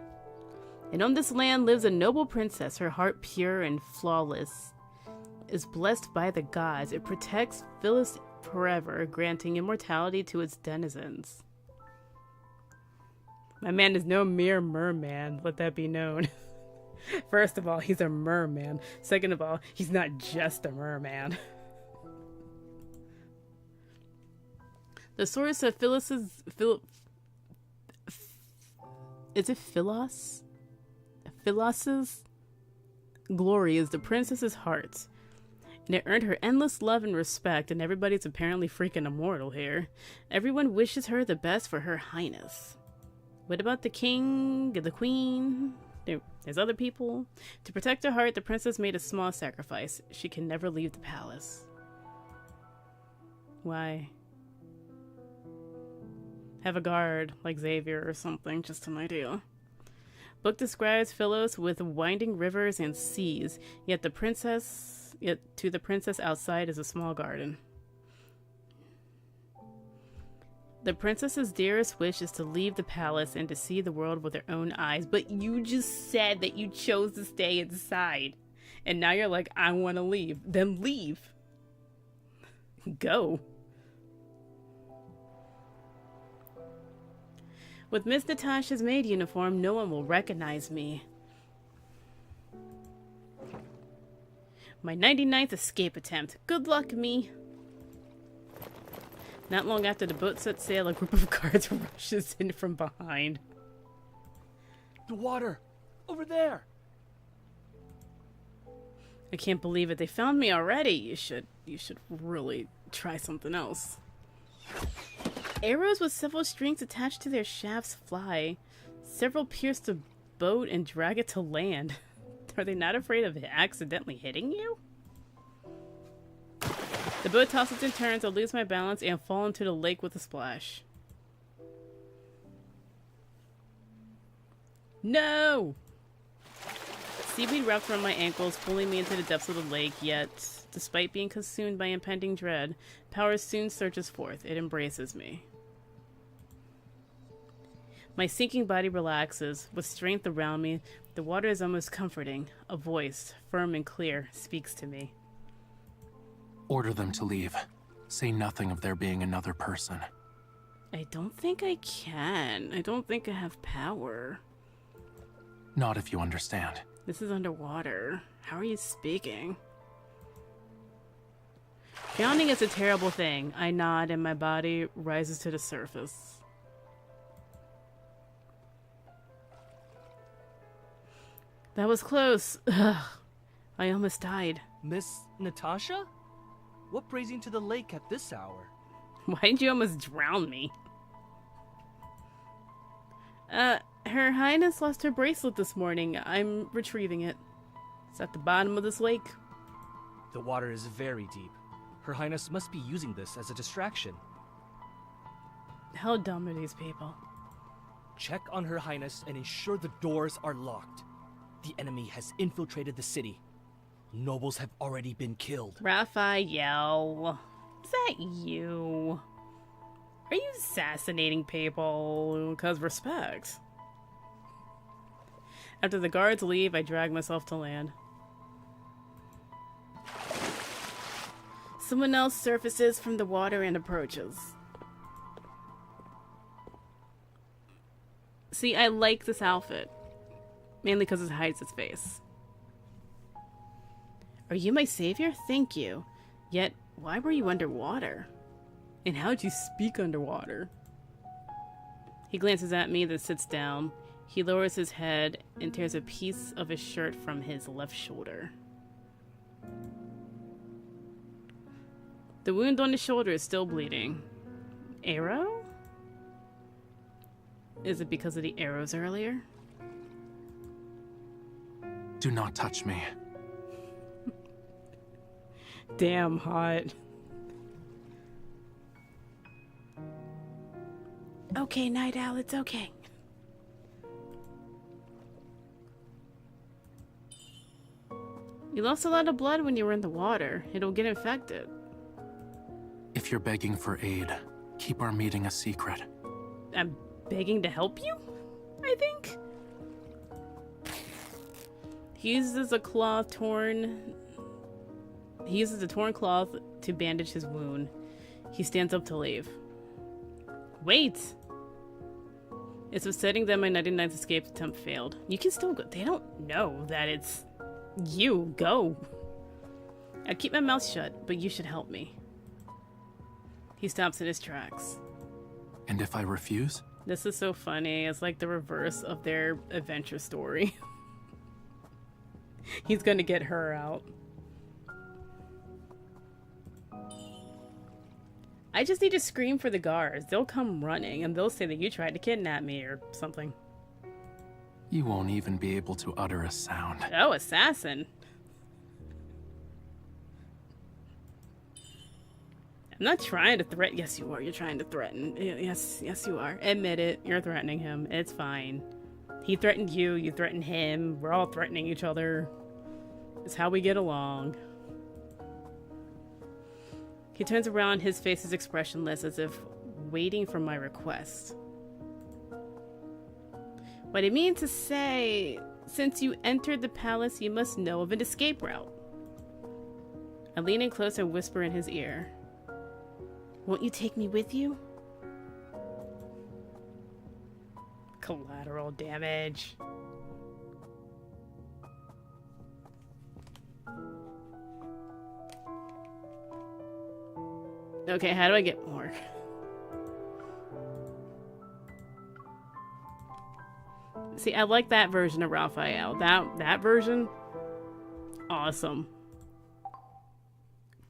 and on this land lives a noble princess, her heart pure and flawless, is blessed by the gods. It protects Philos forever, granting immortality to its denizens. My man is no mere merman, let that be known. First of all, he's a merman. Second of all, he's not just a merman. The source of Phyllis's... Is it Philos? Phyllis's glory is the princess's heart. And it earned her endless love and respect, and everybody's apparently freaking immortal here. Everyone wishes her the best for her highness. What about the king, the queen? There's other people. To protect her heart, the princess made a small sacrifice. She can never leave the palace. Why? Have a guard, like Xavier or something, just an idea. Book describes Philos with winding rivers and seas, yet to the princess outside is a small garden. The princess's dearest wish is to leave the palace and to see the world with her own eyes, but you just said that you chose to stay inside. And now you're like, I want to leave. Then leave. Go. With Miss Natasha's maid uniform, no one will recognize me. My 99th escape attempt. Good luck, me. Not long after the boat sets sail, a group of guards rushes in from behind. The water! Over there! I can't believe it. They found me already. You should really try something else. Arrows with several strings attached to their shafts fly. Several pierce the boat and drag it to land. Are they not afraid of it accidentally hitting you? The boat tosses and turns. I lose my balance and fall into the lake with a splash. No! Seaweed wrapped around my ankles, pulling me into the depths of the lake, yet, despite being consumed by impending dread, power soon surges forth. It embraces me. My sinking body relaxes. With strength around me, the water is almost comforting. A voice, firm and clear, speaks to me. Order them to leave. Say nothing of there being another person. I don't think I can. I don't think I have power. Not if you understand. This is underwater. How are you speaking? Drowning is a terrible thing. I nod and my body rises to the surface. That was close. Ugh. I almost died. Miss Natasha? What brings you to the lake at this hour? Why did you almost drown me? Her Highness lost her bracelet this morning. I'm retrieving it. It's at the bottom of this lake. The water is very deep. Her Highness must be using this as a distraction. How dumb are these people? Check on Her Highness and ensure the doors are locked. The enemy has infiltrated the city. Nobles have already been killed. Raphael, is that you? Are you assassinating people? Cause respect. After the guards leave, I drag myself to land. Someone else surfaces from the water and approaches. See, I like this outfit. Mainly because it hides its face. Are you my savior? Thank you. Yet, why were you underwater? And how'd you speak underwater? He glances at me, then sits down. He lowers his head and tears a piece of his shirt from his left shoulder. The wound on his shoulder is still bleeding. Arrow? Is it because of the arrows earlier? Do not touch me. Damn hot. Okay, Night Owl, it's okay. You lost a lot of blood when you were in the water. It'll get infected. If you're begging for aid, keep our meeting a secret. I'm begging to help you? I think. He uses a torn cloth to bandage his wound. He stands up to leave. Wait! It's upsetting that my 99th escape attempt failed. You can still go. They don't know that it's you. Go. I keep my mouth shut, but you should help me. He stops in his tracks. And if I refuse? This is so funny. It's like the reverse of their adventure story. He's gonna get her out. I just need to scream for the guards. They'll come running and they'll say that you tried to kidnap me or something. You won't even be able to utter a sound. Oh, assassin. I'm not trying to threaten. Yes, you are. You're trying to threaten. Yes, you are. Admit it. You're threatening him. It's fine. He threatened you. You threatened him. We're all threatening each other. It's how we get along. He turns around. His face is expressionless, as if waiting for my request. What I mean to say, since you entered the palace, you must know of an escape route. I lean in close and whisper in his ear. Won't you take me with you? Collateral damage. Okay, how do I get more? See, I like that version of Raphael. That version, awesome.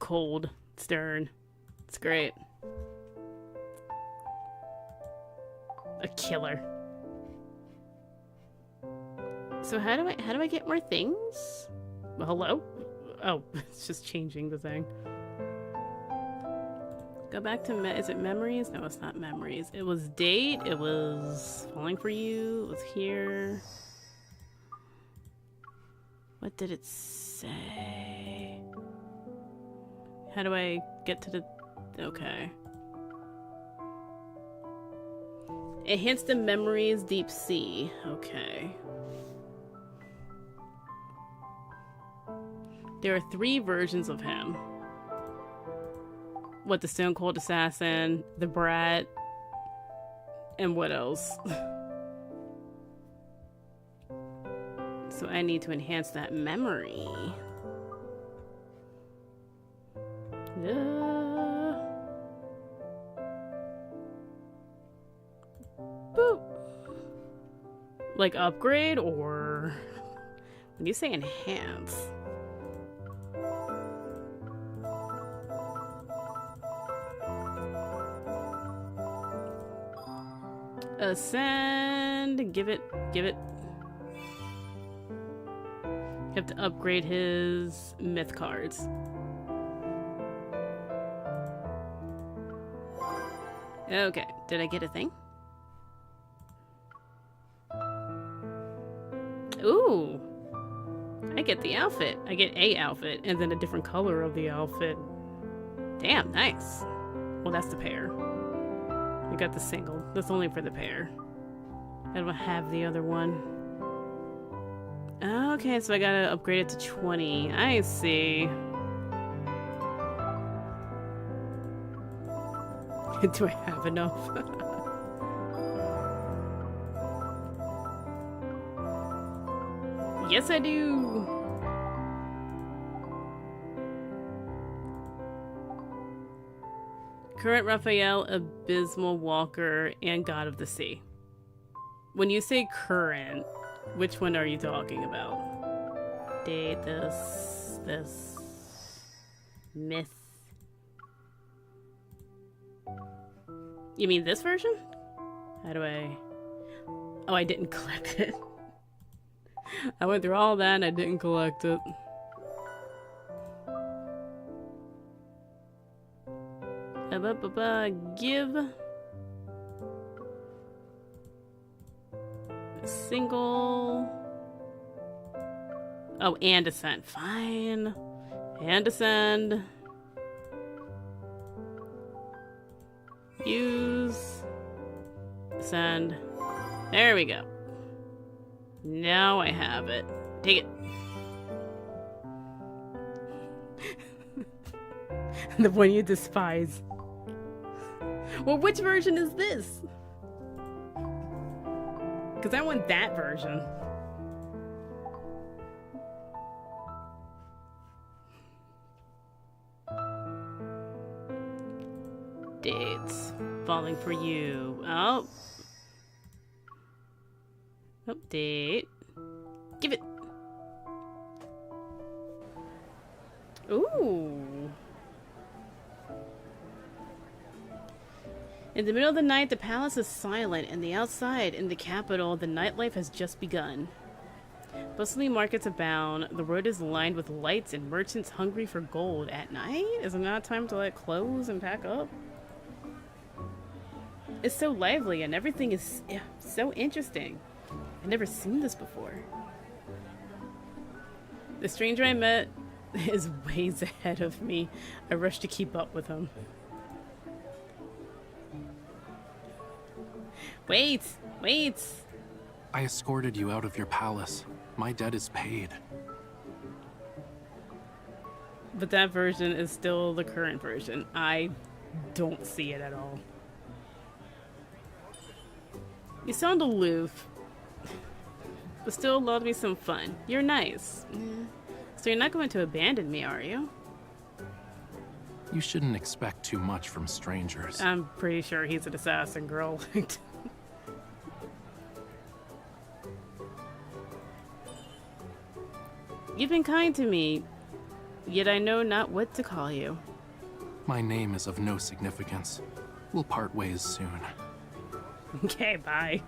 Cold, stern. It's great. A killer. So how do I get more things? Well, hello? Oh, it's just changing the thing. Go back to, is it memories? No, it's not memories. It was date, it was falling for you, it was here. What did it say? How do I get to the... Okay. Enhance the memories deep sea. Okay. There are 3 versions of him. What, the Stone Cold Assassin, the Brat, and what else? So I need to enhance that memory. Boop. Like upgrade or when you say enhance? Ascend. Give it. You have to upgrade his myth cards. Okay, did I get a thing? Ooh, I get the outfit. I get a outfit and then a different color of the outfit. Damn, nice. Well, that's the pair. I got the single. That's only for the pair. I don't have the other one. Okay, so I gotta upgrade it to 20. I see. Do I have enough? Yes, I do. Current Raphael, Abysmal Walker, and God of the Sea. When you say current, which one are you talking about? Date, this, myth. You mean this version? How do I... Oh, I didn't collect it. I went through all that and I didn't collect it. Give. Single. Oh, and ascend. Fine. And ascend. Use. Ascend. There we go. Now I have it. Take it. The one you despise. Well, which version is this? Because I want that version. Dates. Falling for you. Oh. Update. Give it. Ooh. In the middle of the night, the palace is silent, and the outside, in the capital, the nightlife has just begun. Bustling markets abound. The road is lined with lights and merchants hungry for gold. At night? Is it not time to like close and pack up? It's so lively, and everything is so interesting. I've never seen this before. The stranger I met is ways ahead of me. I rush to keep up with him. Wait! Wait! I escorted you out of your palace. My debt is paid. But that version is still the current version. I don't see it at all. You sound aloof, but still allowed me some fun. You're nice. So you're not going to abandon me, are you? You shouldn't expect too much from strangers. I'm pretty sure he's an assassin, girl. You've been kind to me, yet I know not what to call you. My name is of no significance. We'll part ways soon. Okay, bye.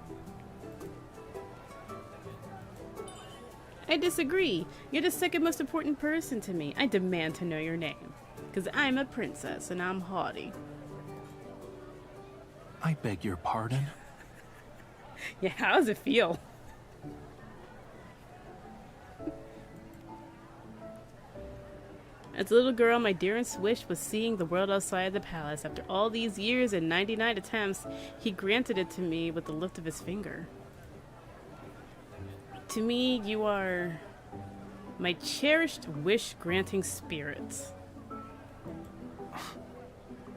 I disagree. You're the second most important person to me. I demand to know your name. Because I'm a princess and I'm haughty. I beg your pardon? Yeah, how does it feel? As a little girl, my dearest wish was seeing the world outside the palace. After all these years and 99 attempts, he granted it to me with the lift of his finger. To me, you are my cherished wish-granting spirit.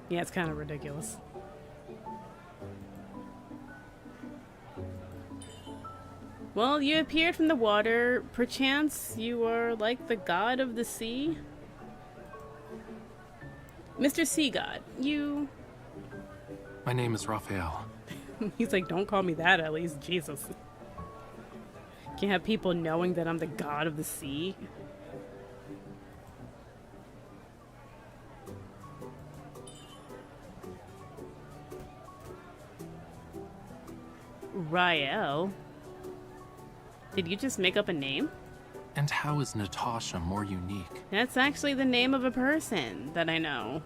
Yeah, it's kind of ridiculous. Well, you appeared from the water. Perchance you are like the god of the sea? Mr. Sea God, you... My name is Raphael. He's like, don't call me that at least. Jesus. Can't have people knowing that I'm the god of the sea. Rael? Did you just make up a name? And how is Natasha more unique? That's actually the name of a person that I know.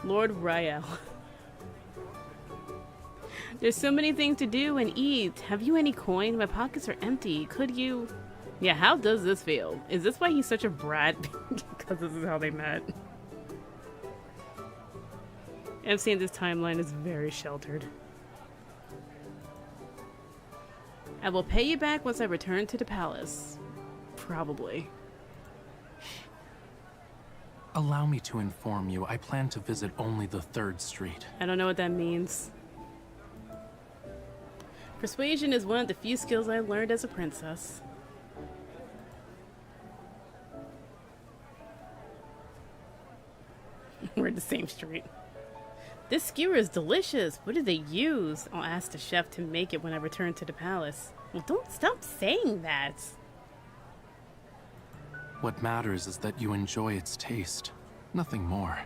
Lord Rael. There's so many things to do and eat. Have you any coin? My pockets are empty. Could you... Yeah, how does this feel? Is this why he's such a brat? Because this is how they met. I've seen this timeline is very sheltered. I will pay you back once I return to the palace. Probably. Allow me to inform you, I plan to visit only the 3rd Street. I don't know what that means. Persuasion is one of the few skills I learned as a princess. We're in the same street. This skewer is delicious. What do they use? I'll ask the chef to make it when I return to the palace. Well, don't stop saying that. What matters is that you enjoy its taste. Nothing more.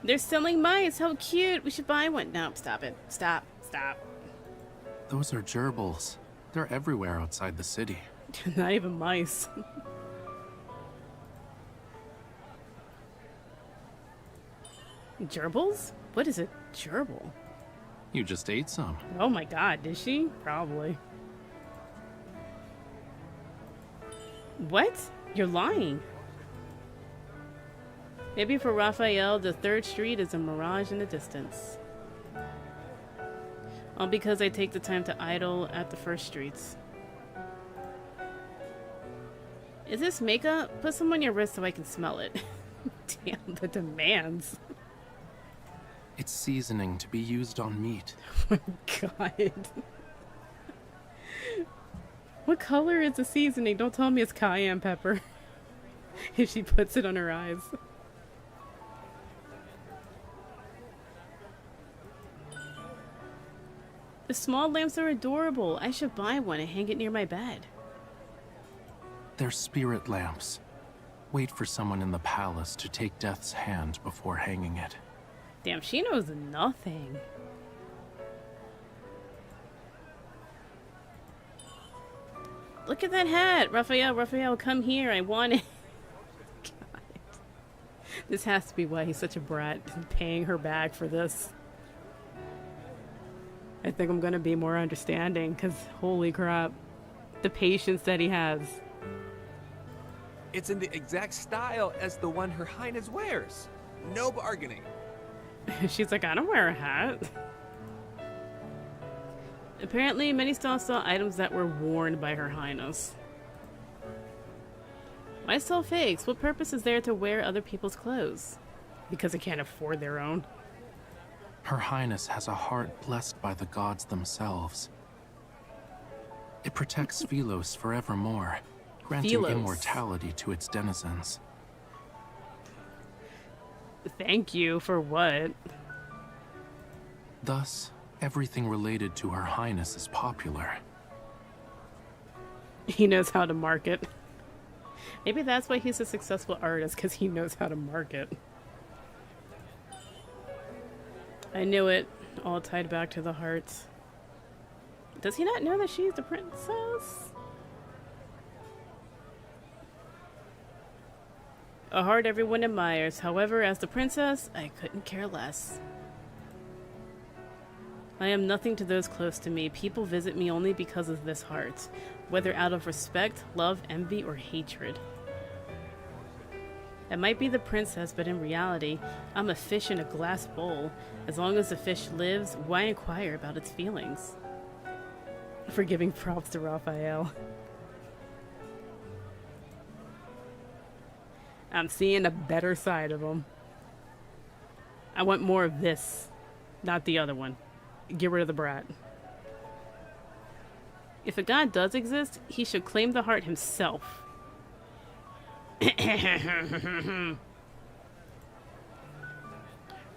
They're selling mice. How cute. We should buy one. No, stop it. Stop. Stop. Those are gerbils. They're everywhere outside the city. Not even mice. Gerbils? What is a gerbil? You just ate some. Oh my god, did she? Probably. What? You're lying. Maybe for Raphael, the 3rd Street is a mirage in the distance. All because I take the time to idle at the 1st Streets. Is this makeup? Put some on your wrist so I can smell it. Damn, the demands. It's seasoning to be used on meat. Oh my god. What color is the seasoning? Don't tell me it's cayenne pepper. If she puts it on her eyes. The small lamps are adorable. I should buy one and hang it near my bed. They're spirit lamps. Wait for someone in the palace to take Death's hand before hanging it. Damn, she knows nothing. Look at that hat! Raphael, come here. I want it. God. This has to be why he's such a brat, paying her back for this. I think I'm gonna be more understanding, because holy crap. The patience that he has. It's in the exact style as the one Her Highness wears. No bargaining. She's like, I don't wear a hat. Apparently, many stalls sell items that were worn by Her Highness. Why sell fakes? What purpose is there to wear other people's clothes? Because they can't afford their own. Her Highness has a heart blessed by the gods themselves. It protects Philos forevermore, granting Philos. immortality to its denizens. Thank you for what? Thus, everything related to Her Highness is popular. He knows how to market. Maybe that's why he's a successful artist, because he knows how to market. I knew it. All tied back to the hearts. Does he not know that she's the princess? A heart everyone admires. However, as the princess, I couldn't care less. I am nothing to those close to me. People visit me only because of this heart, whether out of respect, love, envy, or hatred. I might be the princess, but in reality, I'm a fish in a glass bowl. As long as the fish lives, why inquire about its feelings? For giving props to Raphael. I'm seeing a better side of him. I want more of this, not the other one. Get rid of the brat. If a god does exist, he should claim the heart himself.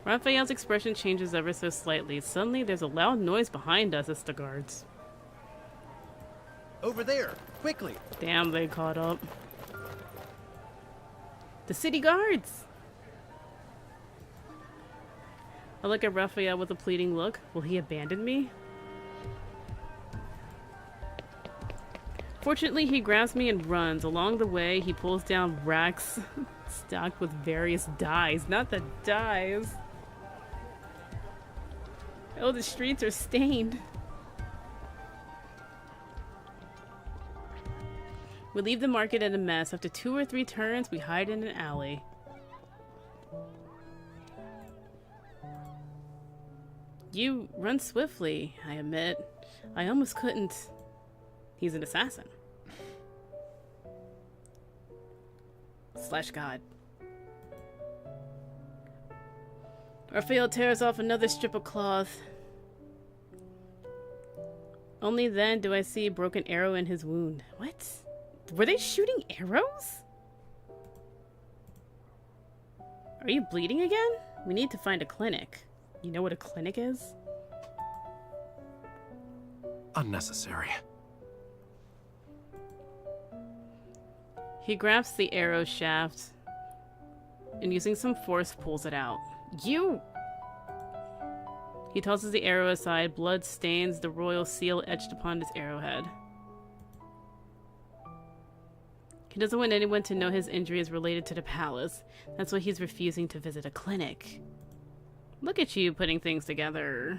Raphael's expression changes ever so slightly. Suddenly, there's a loud noise behind us. It's the guards. Over there, quickly! Damn, they caught up. The city guards! I look at Raphael with a pleading look. Will he abandon me? Fortunately, he grabs me and runs. Along the way, he pulls down racks stocked with various dyes. Not the dyes. Oh, the streets are stained. We leave the market in a mess. After 2 or 3 turns, we hide in an alley. You run swiftly, I admit. I almost couldn't. He's an assassin. / god. Raphael tears off another strip of cloth. Only then do I see a broken arrow in his wound. What? Were they shooting arrows? Are you bleeding again? We need to find a clinic. You know what a clinic is? Unnecessary. He grabs the arrow shaft and using some force pulls it out. You! He tosses the arrow aside. Blood stains the royal seal etched upon his arrowhead. He doesn't want anyone to know his injury is related to the palace. That's why he's refusing to visit a clinic. Look at you putting things together.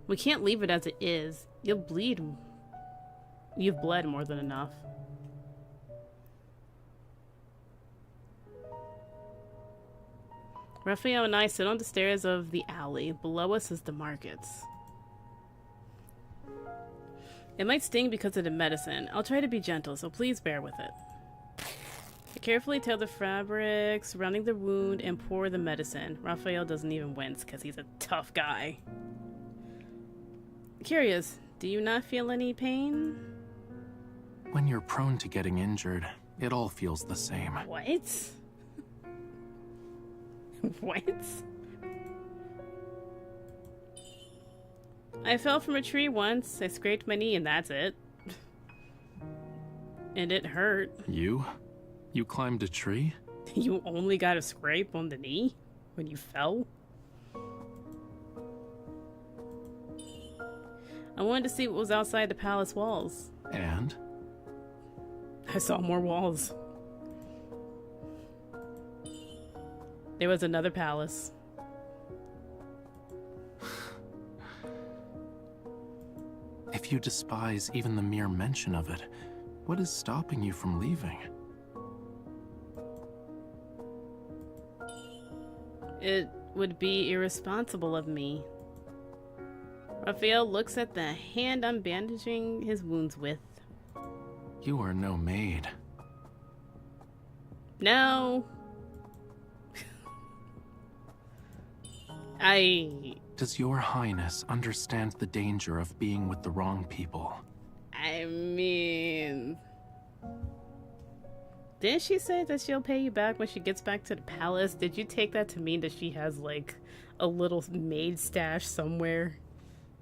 We can't leave it as it is. You'll bleed. You've bled more than enough. Raphael and I sit on the stairs of the alley. Below us is the markets. It might sting because of the medicine. I'll try to be gentle, so please bear with it. I carefully tear the fabric surrounding the wound and pour the medicine. Raphael doesn't even wince because he's a tough guy. Curious, do you not feel any pain? When you're prone to getting injured, it all feels the same. What? What? I fell from a tree once. I scraped my knee and that's it. And it hurt. You? You climbed a tree? You only got a scrape on the knee when you fell? I wanted to see what was outside the palace walls. And? I saw more walls. There was another palace. If you despise even the mere mention of it, what is stopping you from leaving? It would be irresponsible of me. Raphael looks at the hand I'm bandaging his wounds with. You are no maid. No. Does your highness understand the danger of being with the wrong people? I mean... Didn't she say that she'll pay you back when she gets back to the palace? Did you take that to mean that she has, like, a little maid stash somewhere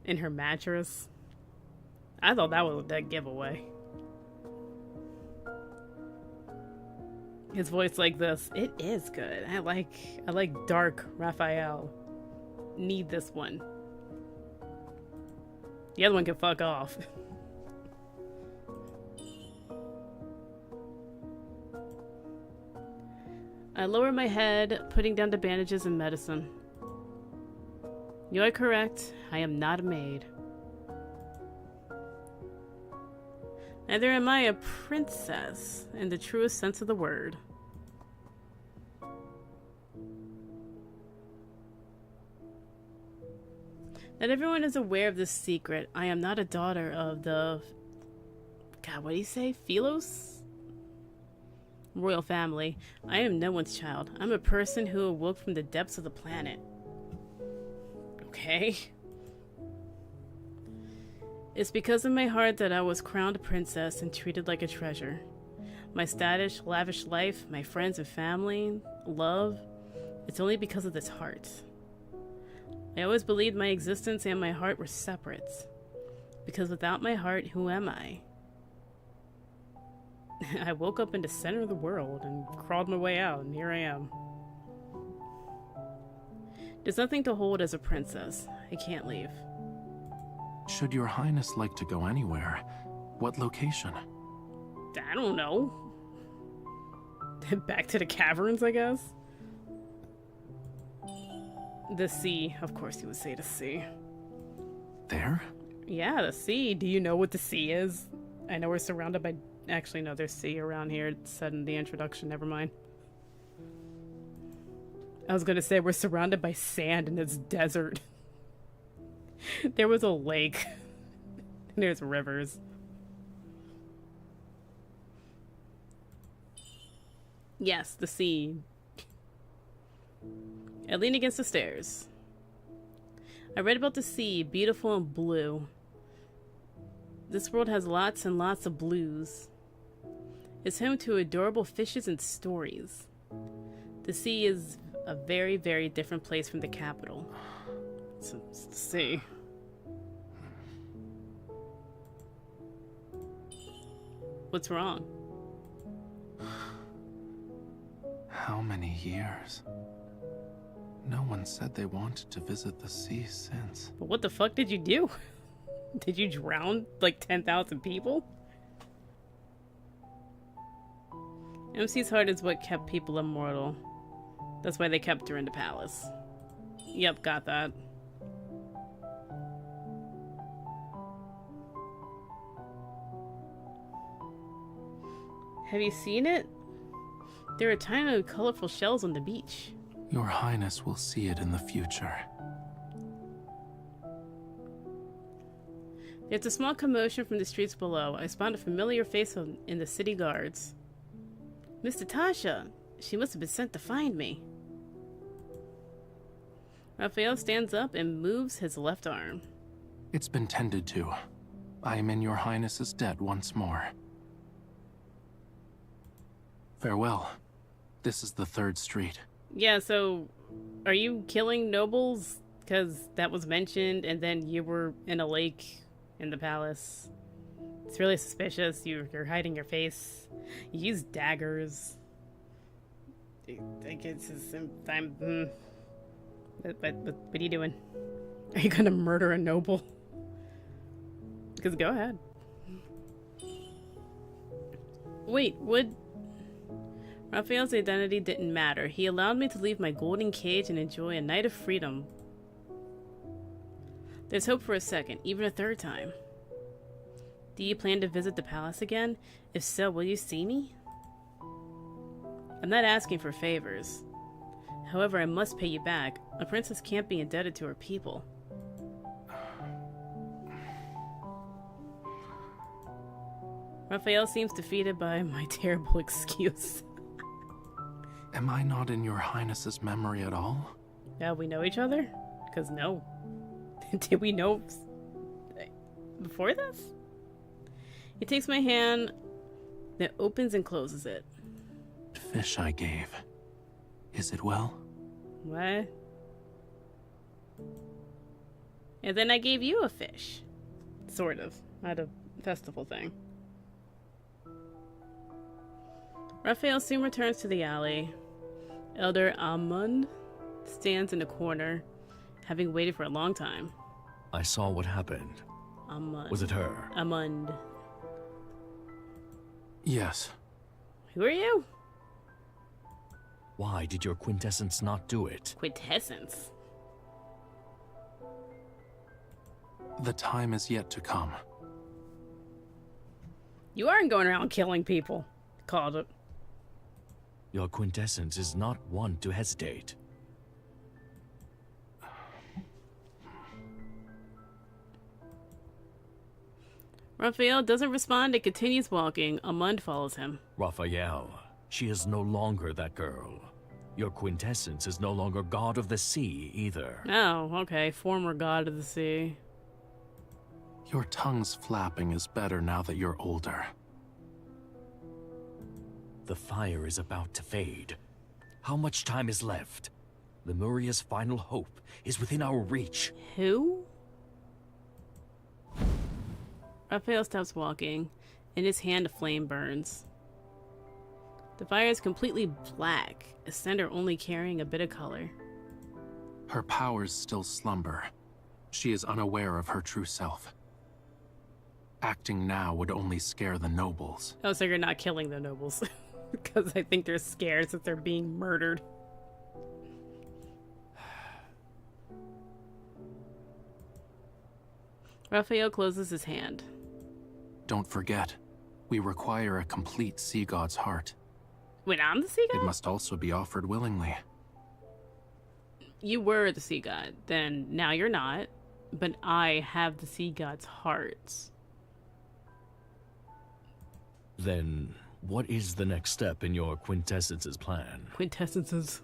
in her mattress? I thought that was a dead giveaway. His voice like this. It is good. I like dark Raphael. Need this one. The other one can fuck off. I lower my head, putting down the bandages and medicine. You are correct. I am not a maid. Neither am I a princess in the truest sense of the word. Not everyone is aware of this secret. I am not a daughter of the... God, what do you say? Philos? Royal family. I am no one's child. I'm a person who awoke from the depths of the planet. Okay. It's because of my heart that I was crowned a princess and treated like a treasure. My status, lavish life, my friends and family, love, it's only because of this heart. I always believed my existence and my heart were separate. Because without my heart, who am I? I woke up in the center of the world and crawled my way out, and here I am. There's nothing to hold as a princess. I can't leave. Should your highness like to go anywhere, what location? I don't know. Back to the caverns, I guess? The sea. Of course you would say the sea. There? Yeah, the sea. Do you know what the sea is? I know we're surrounded by... Actually, no, there's sea around here. It said in the introduction. Never mind. I was gonna say we're surrounded by sand and it's desert. There was a lake. There's rivers. Yes, the sea. I lean against the stairs. I read about the sea, beautiful and blue. This world has lots and lots of blues. It's home to adorable fishes and stories. The sea is a very, very different place from the capital. It's the sea. What's wrong? How many years? No one said they wanted to visit the sea since. But what the fuck did you do? Did you drown like 10,000 people? MC's heart is what kept people immortal. That's why they kept her in the palace. Yep, got that. Have you seen it? There are tiny, colorful shells on the beach. Your highness will see it in the future. There's a small commotion from the streets below. I spot a familiar face in the city guards. Miss Natasha! She must have been sent to find me. Raphael stands up and moves his left arm. It's been tended to. I am in your highness's debt once more. Farewell. This is the 3rd street. Yeah, so are you killing nobles? Because that was mentioned, and then you were in a lake in the palace. It's really suspicious. You're hiding your face. You use daggers. I guess what are you doing? Are you gonna murder a noble? Because go ahead. Wait, would... Raphael's identity didn't matter. He allowed me to leave my golden cage and enjoy a night of freedom. There's hope for a second, even a 3rd time. Do you plan to visit the palace again? If so, will you see me? I'm not asking for favors. However, I must pay you back. A princess can't be indebted to her people. Raphael seems defeated by my terrible excuse. Am I not in your highness's memory at all? Yeah, we know each other? Because no. Did we know before this? He takes my hand, then opens and closes it. Fish I gave. Is it well? What? And then I gave you a fish. Sort of. At a festival thing. Raphael soon returns to the alley. Elder Amund stands in the corner, having waited for a long time. I saw what happened. Amund. Was it her? Amund. Yes. Who are you? Why did your quintessence not do it? Quintessence? The time is yet to come. You aren't going around killing people. Called it. Your quintessence is not one to hesitate. Raphael doesn't respond and continues walking. Amund follows him. Raphael, she is no longer that girl. Your quintessence is no longer god of the sea either. Oh, okay. Former god of the sea. Your tongue's flapping is better now that you're older. The fire is about to fade. How much time is left? Lemuria's final hope is within our reach. Who? Raphael stops walking. In his hand, a flame burns. The fire is completely black, a center only carrying a bit of color. Her powers still slumber. She is unaware of her true self. Acting now would only scare the nobles. Oh, so you're not killing the nobles. Because I think they're scared since they're being murdered. Raphael closes his hand. Don't forget, we require a complete sea god's heart. Wait, I'm the sea god? It must also be offered willingly. You were the sea god, then now you're not. But I have the sea god's heart. Then, what is the next step in your quintessence's plan? Quintessences.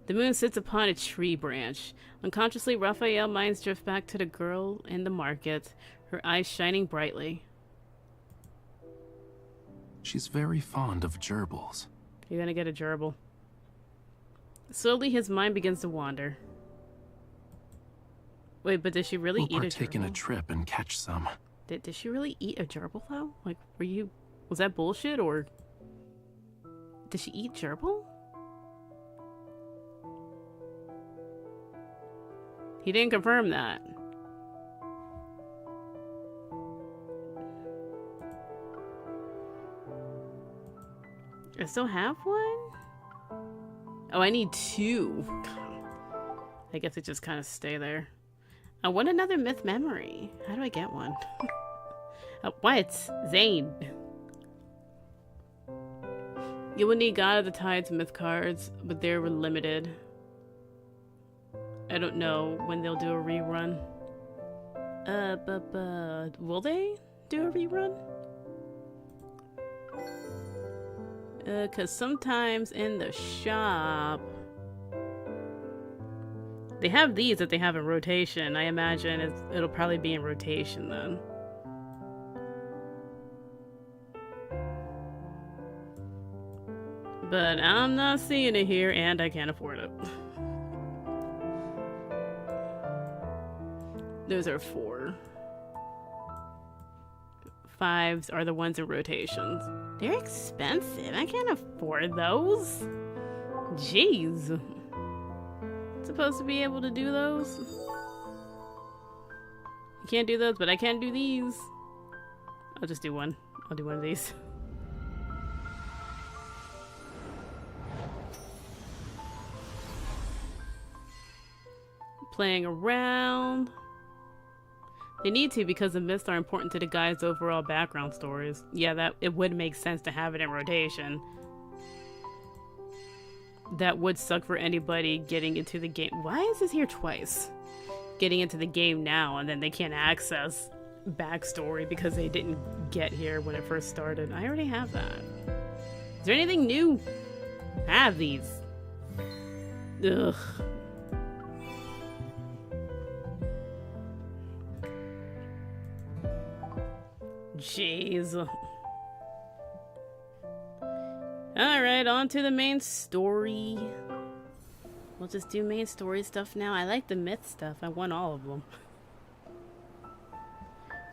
The moon sits upon a tree branch. Unconsciously, Raphael minds drift back to the girl in the market, her eyes shining brightly. She's very fond of gerbils. You're gonna get a gerbil. Slowly, his mind begins to wander. Wait, but did she really We'll eat a partake in gerbil? a trip and catch some. Did she really eat a gerbil, though? Like, was that bullshit, or... Did she eat gerbil? He didn't confirm that. I still have one? Oh, I need 2. I guess it just kind of stay there. I want another myth memory. How do I get one? Oh, what? Zayne. You will need God of the Tides myth cards, but they're limited. I don't know when they'll do a rerun. Will they do a rerun? Cause sometimes in the shop they have these that they have in rotation. I imagine it'll probably be in rotation then. But I'm not seeing it here, and I can't afford it. Those are 4. 5s are the ones in rotations. They're expensive. I can't afford those. Jeez. Supposed to be able to do those? You can't do those, but I can do these. I'll just do one. I'll do one of these. Playing around. They need to because the myths are important to the guy's overall background stories. Yeah, that it would make sense to have it in rotation. That would suck for anybody getting into the game. Why is this here twice? Getting into the game now and then they can't access backstory because they didn't get here when it first started. I already have that. Is there anything new? I have these. Ugh. Jeez. Alright, on to the main story. We'll just do main story stuff now. I like the myth stuff. I want all of them.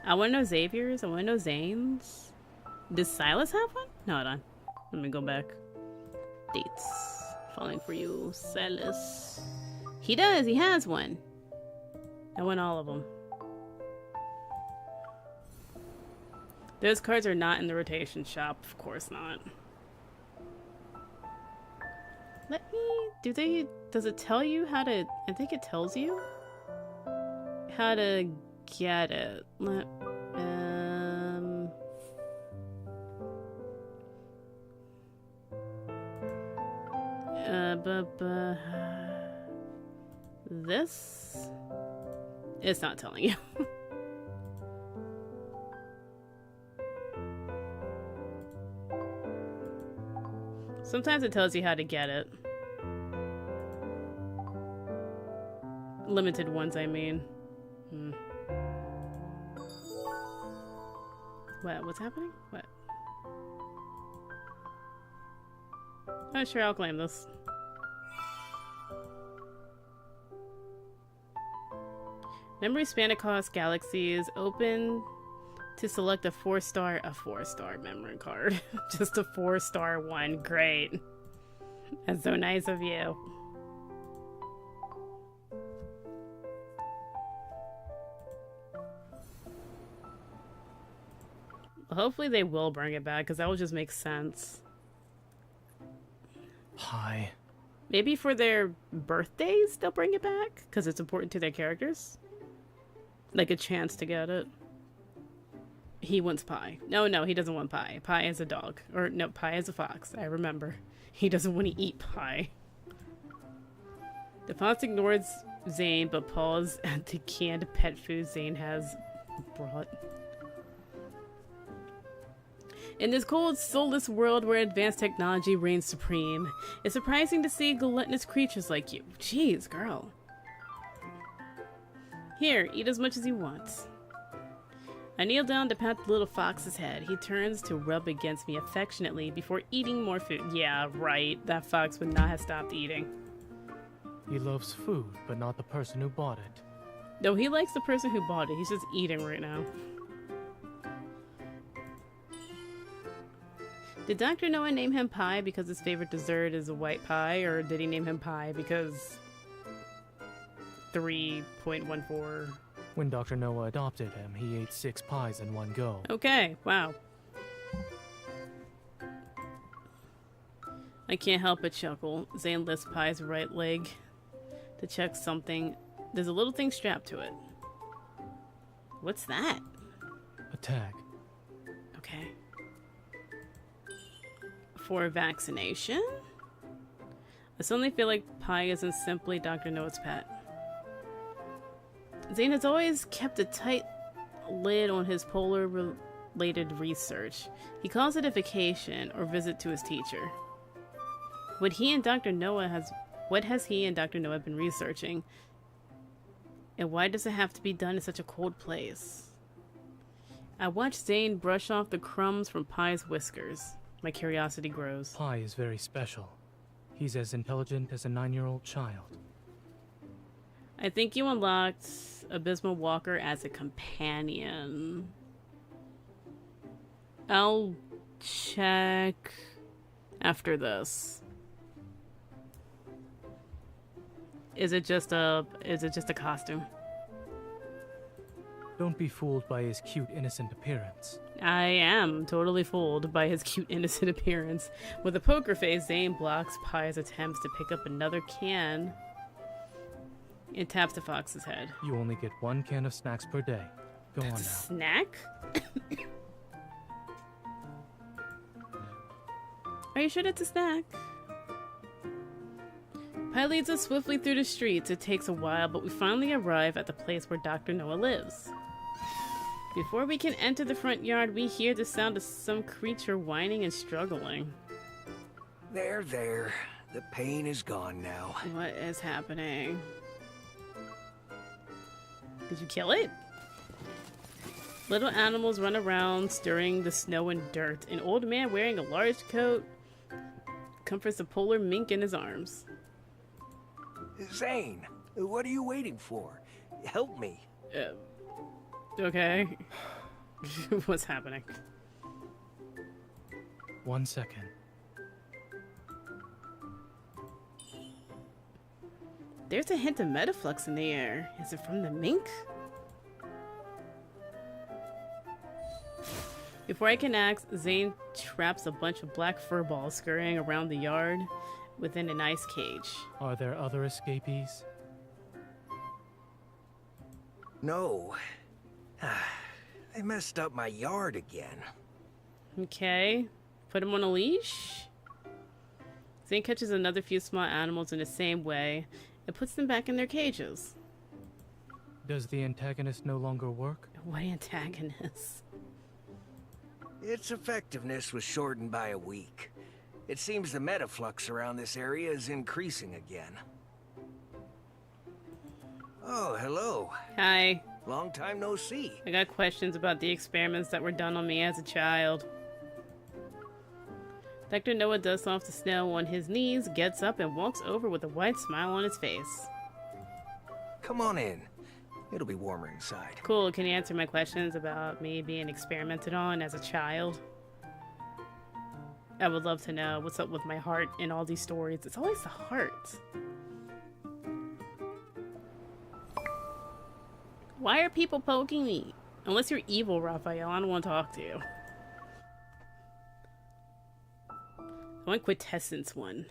I want to know Xavier's. I want to know Zayne's. Does Silas have one? No, hold on. Let me go back. Dates. Falling for you. Silas. He does. He has one. I want all of them. Those cards are not in the rotation shop. Of course not. Let me... does it tell you how to... I think it tells you. how to get it. This? It's not telling you. Sometimes it tells you how to get it. Limited ones, I mean. What? What's happening? What? Oh, sure, I'll claim this. Memory span across galaxies. Open to select a 4-star memory card. Just a 4-star one. Great. That's so nice of you. Hopefully they will bring it back, because that will just make sense. Hi. Maybe for their birthdays they'll bring it back, because it's important to their characters. Like a chance to get it. He wants pie. No, he doesn't want pie. Pie is a dog. Or no, pie is a fox. I remember. He doesn't want to eat pie. The fox ignores Zayne, but paws at the canned pet food Zayne has brought. In this cold, soulless world where advanced technology reigns supreme, it's surprising to see gluttonous creatures like you. Jeez, girl. Here, eat as much as you want. I kneel down to pat the little fox's head. He turns to rub against me affectionately before eating more food. Yeah, right. That fox would not have stopped eating. He loves food, but not the person who bought it. No, he likes the person who bought it. He's just eating right now. Did Dr. Noah name him Pie because his favorite dessert is a white pie, or did he name him Pie because 3.14? When Dr. Noah adopted him, he ate 6 pies in one go. Okay, wow. I can't help but chuckle. Zayne lifts Pie's right leg to check something. There's a little thing strapped to it. What's that? A tag. Okay. For vaccination? I suddenly feel like Pie isn't simply Dr. Noah's pet. Zayne has always kept a tight lid on his polar-related research. He calls it a vacation or visit to his teacher. What has he and Dr. Noah been researching? And why does it have to be done in such a cold place? I watch Zayne brush off the crumbs from Pie's whiskers. My curiosity grows. Pie is very special. He's as intelligent as a 9-year-old child. I think you unlocked Abysmal Walker as a companion. I'll check after this. Is it just a costume? Don't be fooled by his cute, innocent appearance. I am totally fooled by his cute, innocent appearance. With a poker face, Zayne blocks Pie's attempts to pick up another can. It taps the fox's head. You only get 1 can of snacks per day. Go on now. Snack? Are you sure it's a snack? Pie leads us swiftly through the streets. It takes a while, but we finally arrive at the place where Dr. Noah lives. Before we can enter the front yard, we hear the sound of some creature whining and struggling. There. The pain is gone now. What is happening? Did you kill it? Little animals run around, stirring the snow and dirt. An old man wearing a large coat comforts a polar mink in his arms. Zayne, what are you waiting for? Help me. Okay. What's happening? 1 second. There's a hint of metaflux in the air. Is it from the mink? Before I can ask, Zayne traps a bunch of black fur balls scurrying around the yard within an ice cage. Are there other escapees? No. I messed up my yard again. Okay. Put him on a leash? Zayne catches another few small animals in the same way and puts them back in their cages. Does the antagonist no longer work? What antagonist? Its effectiveness was shortened by a week. It seems the metaflux around this area is increasing again. Oh, hello. Hi. Long time no see. I got questions about the experiments that were done on me as a child. Dr. Noah dusts off the snow on his knees, gets up, and walks over with a wide smile on his face. Come on in. It'll be warmer inside. Cool, can you answer my questions about me being experimented on as a child? I would love to know what's up with my heart in all these stories. It's always the heart. Why are people poking me? Unless you're evil, Raphael, I don't want to talk to you. I want quintessence one.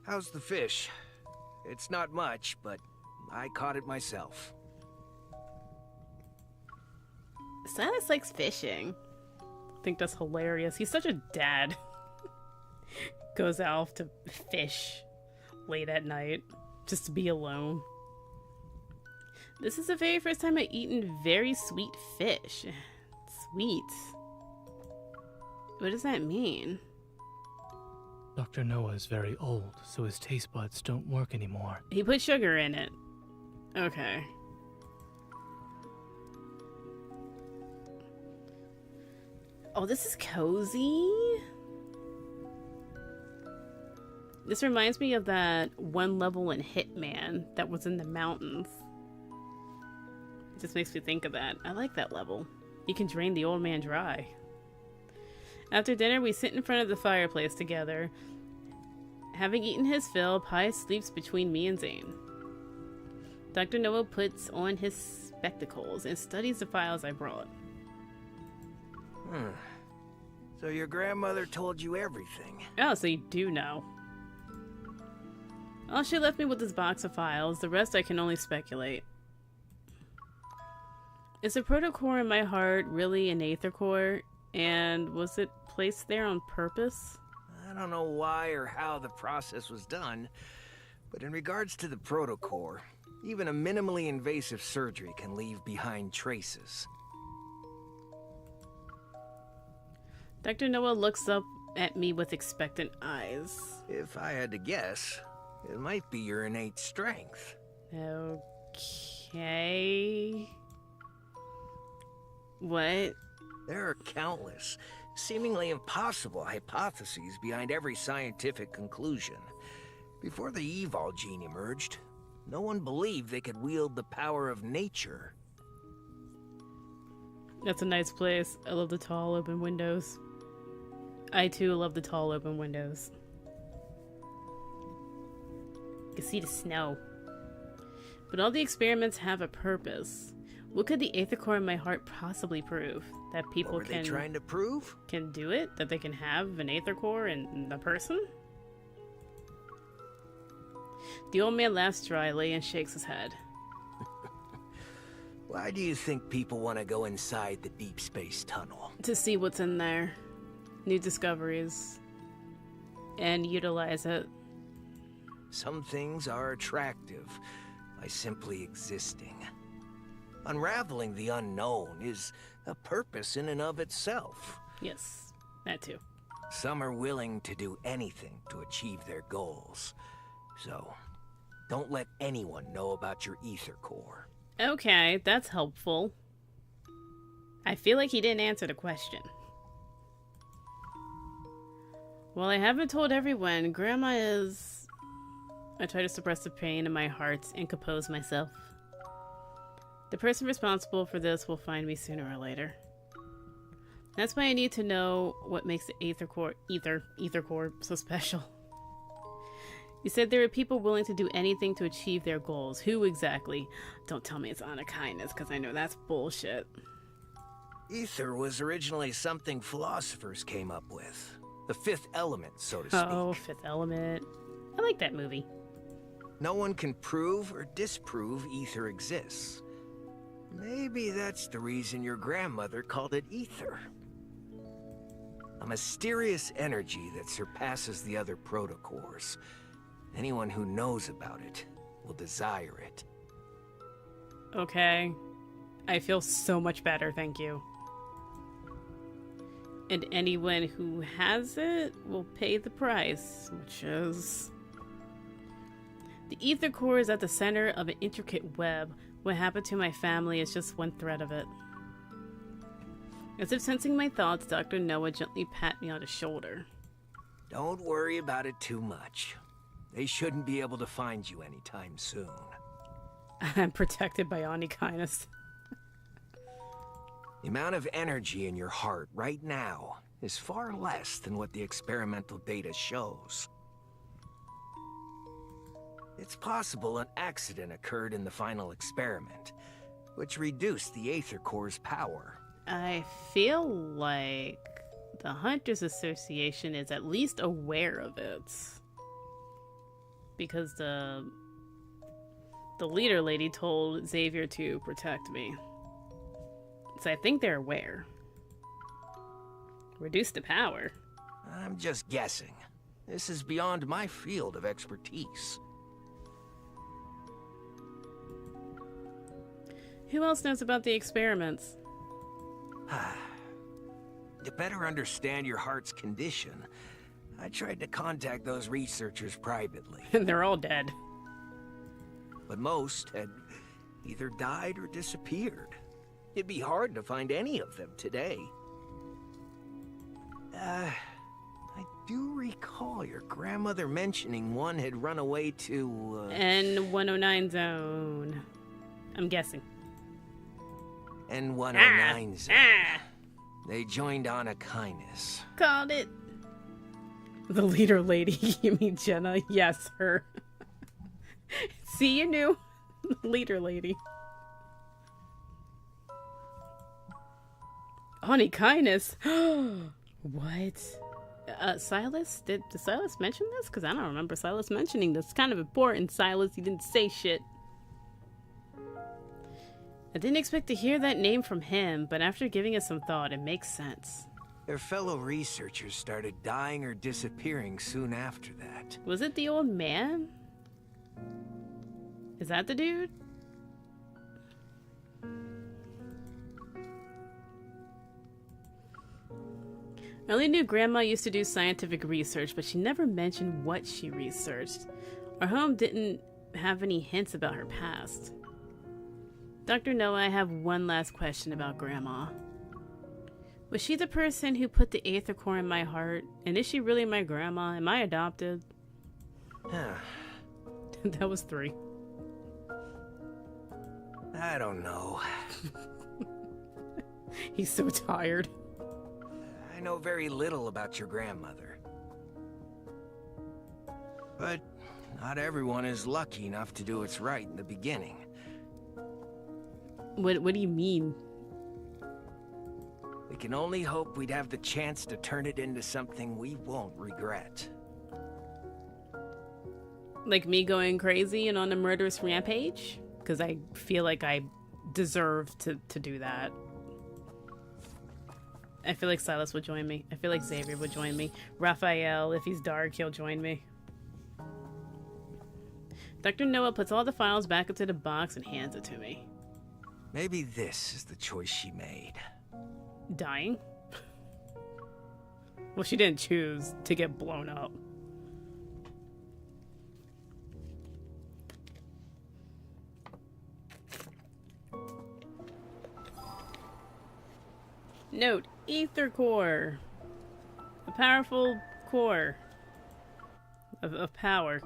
How's the fish? It's not much, but I caught it myself. Silas likes fishing. I think that's hilarious. He's such a dad. Goes out to fish late at night just to be alone. This is the very first time I've eaten very sweet fish. Sweet. What does that mean? Dr. Noah is very old, so his taste buds don't work anymore. He put sugar in it. Okay. Oh, this is cozy. This reminds me of that one level in Hitman that was in the mountains. It just makes me think of that. I like that level. You can drain the old man dry. After dinner, we sit in front of the fireplace together. Having eaten his fill, Pi sleeps between me and Zayne. Dr. Noah puts on his spectacles and studies the files I brought. So your grandmother told you everything? Oh, so you do know. All she left me with this box of files. The rest I can only speculate. Is the protocore in my heart really an aether core? And was it placed there on purpose? I don't know why or how the process was done, but in regards to the protocore, even a minimally invasive surgery can leave behind traces. Dr. Noah looks up at me with expectant eyes. If I had to guess, it might be your innate strength. Okay. What? There are countless, seemingly impossible hypotheses behind every scientific conclusion. Before the Evol gene emerged, no one believed they could wield the power of nature. That's a nice place. I love the tall open windows. I too love the tall open windows. You can see the snow. But all the experiments have a purpose. What could the aether core in my heart possibly prove? That people What were they trying to prove? Can do it? That they can have an aether core in the person? The old man laughs dryly and shakes his head. Why do you think people want to go inside the deep space tunnel? To see what's in there. New discoveries. And utilize it. Some things are attractive by simply existing. Unraveling the unknown is a purpose in and of itself. Yes, that too. Some are willing to do anything to achieve their goals. So, don't let anyone know about your ether core. Okay, that's helpful. I feel like he didn't answer the question. Well, I haven't told everyone. Grandma is... I try to suppress the pain in my heart and compose myself. The person responsible for this will find me sooner or later. That's why I need to know what makes the ether core so special. You said there are people willing to do anything to achieve their goals. Who exactly? Don't tell me it's honor kindness, because I know that's bullshit. Ether was originally something philosophers came up with. The fifth element, so to speak. Oh, Fifth Element. I like that movie. No one can prove or disprove ether exists. Maybe that's the reason your grandmother called it ether. A mysterious energy that surpasses the other protocores. Anyone who knows about it will desire it. Okay. I feel so much better, thank you. And anyone who has it will pay the price, which is... The ether core is at the center of an intricate web. What happened to my family is just one thread of it. As if sensing my thoughts, Dr. Noah gently pat me on the shoulder. Don't worry about it too much. They shouldn't be able to find you anytime soon. I'm protected by Oni-kindness. The amount of energy in your heart right now is far less than what the experimental data shows. It's possible an accident occurred in the final experiment, which reduced the Aether Core's power. I feel like the Hunters Association is at least aware of it. Because the leader lady told Xavier to protect me. So I think they're aware. Reduce the power. I'm just guessing. This is beyond my field of expertise. Who else knows about the experiments? To better understand your heart's condition, I tried to contact those researchers privately. They're all dead. But most had either died or disappeared. It'd be hard to find any of them today. I do recall your grandmother mentioning one had run away to, N109 zone. I'm guessing. N109 zone. They joined Oni-kindness. Called it. The leader lady. You mean Jenna? Yes, her. See, you knew. Leader lady. Oni-kindness. What? Silas? Did Silas mention this? Because I don't remember Silas mentioning this. It's kind of important, Silas. You didn't say shit. I didn't expect to hear that name from him, but after giving it some thought, it makes sense. Their fellow researchers started dying or disappearing soon after that. Was it the old man? Is that the dude? I only knew Grandma used to do scientific research, but she never mentioned what she researched. Our home didn't have any hints about her past. Dr. Noah, I have one last question about Grandma. Was she the person who put the Aether Core in my heart? And is she really my grandma? Am I adopted? That was 3. I don't know. He's so tired. I know very little about your grandmother. But not everyone is lucky enough to do what's right in the beginning. What do you mean? We can only hope we'd have the chance to turn it into something we won't regret. Like me going crazy and on a murderous rampage? Because I feel like I deserve to do that. I feel like Silas would join me. I feel like Xavier would join me. Raphael, if he's dark, he'll join me. Dr. Noah puts all the files back into the box and hands it to me. Maybe this is the choice she made. Dying? Well, she didn't choose to get blown up. Note, Aether Core. A powerful core of power.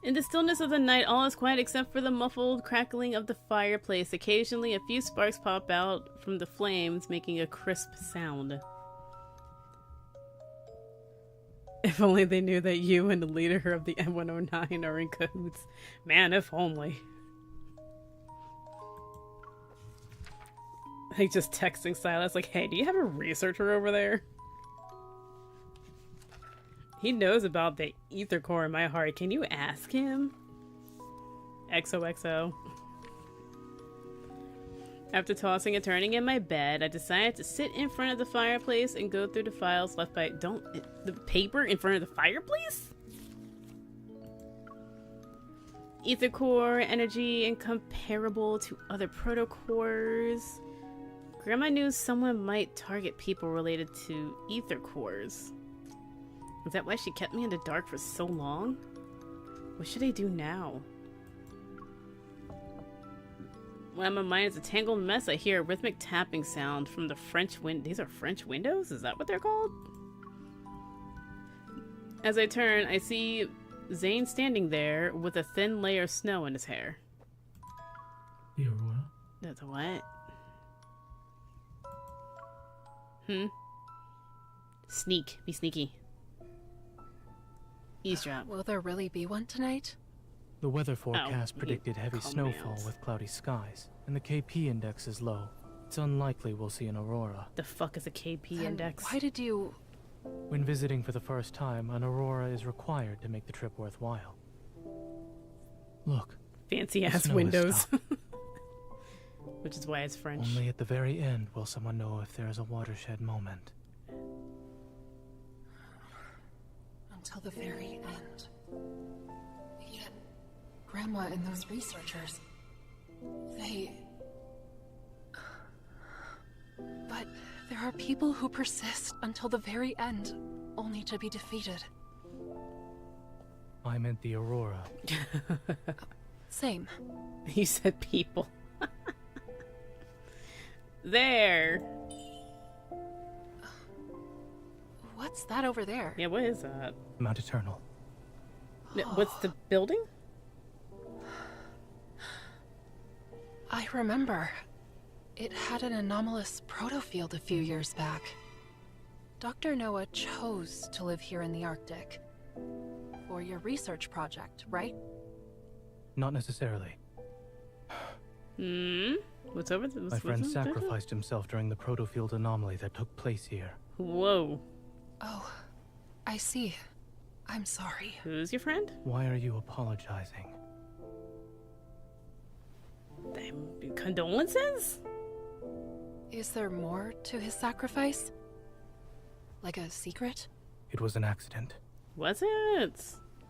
In the stillness of the night, all is quiet except for the muffled crackling of the fireplace. Occasionally, a few sparks pop out from the flames, making a crisp sound. If only they knew that you and the leader of the N109 are in cahoots. Man, if only. Like, just texting Silas, like, hey, do you have a researcher over there? He knows about the ether core in my heart. Can you ask him? XOXO. After tossing and turning in my bed, I decided to sit in front of the fireplace and go through the files left by... the paper in front of the fireplace? Ether core energy incomparable to other protocores. Grandma knew someone might target people related to ether cores. Is that why she kept me in the dark for so long? What should I do now? When my mind is a tangled mess, I hear a rhythmic tapping sound from the French window. These are French windows? Is that what they're called? As I turn, I see Zayne standing there with a thin layer of snow in his hair. The Aurora? That's a what? Sneak. Be sneaky. Eavesdrop. Will there really be one tonight? The weather forecast predicted heavy snowfall with cloudy skies, and the KP index is low. It's unlikely we'll see an aurora. The fuck is a KP index? Why did you... When visiting for the first time, an aurora is required to make the trip worthwhile. Look. Fancy ass windows. Which is why it's French. Only at the very end will someone know if there is a watershed moment. Until the very end. Yet, Grandma and those researchers, they... But there are people who persist until the very end, only to be defeated. I meant the aurora. Same. You said people. There. What's that over there? Yeah, what is that? Mount Eternal. What's the building? I remember. It had an anomalous protofield a few years back. Dr. Noah chose to live here in the Arctic. For your research project, right? Not necessarily. What's over there? My friend sacrificed himself during the protofield anomaly that took place here. Whoa. Oh, I see. I'm sorry. Who's your friend? Why are you apologizing? Condolences? Is there more to his sacrifice? Like a secret? It was an accident. Was it?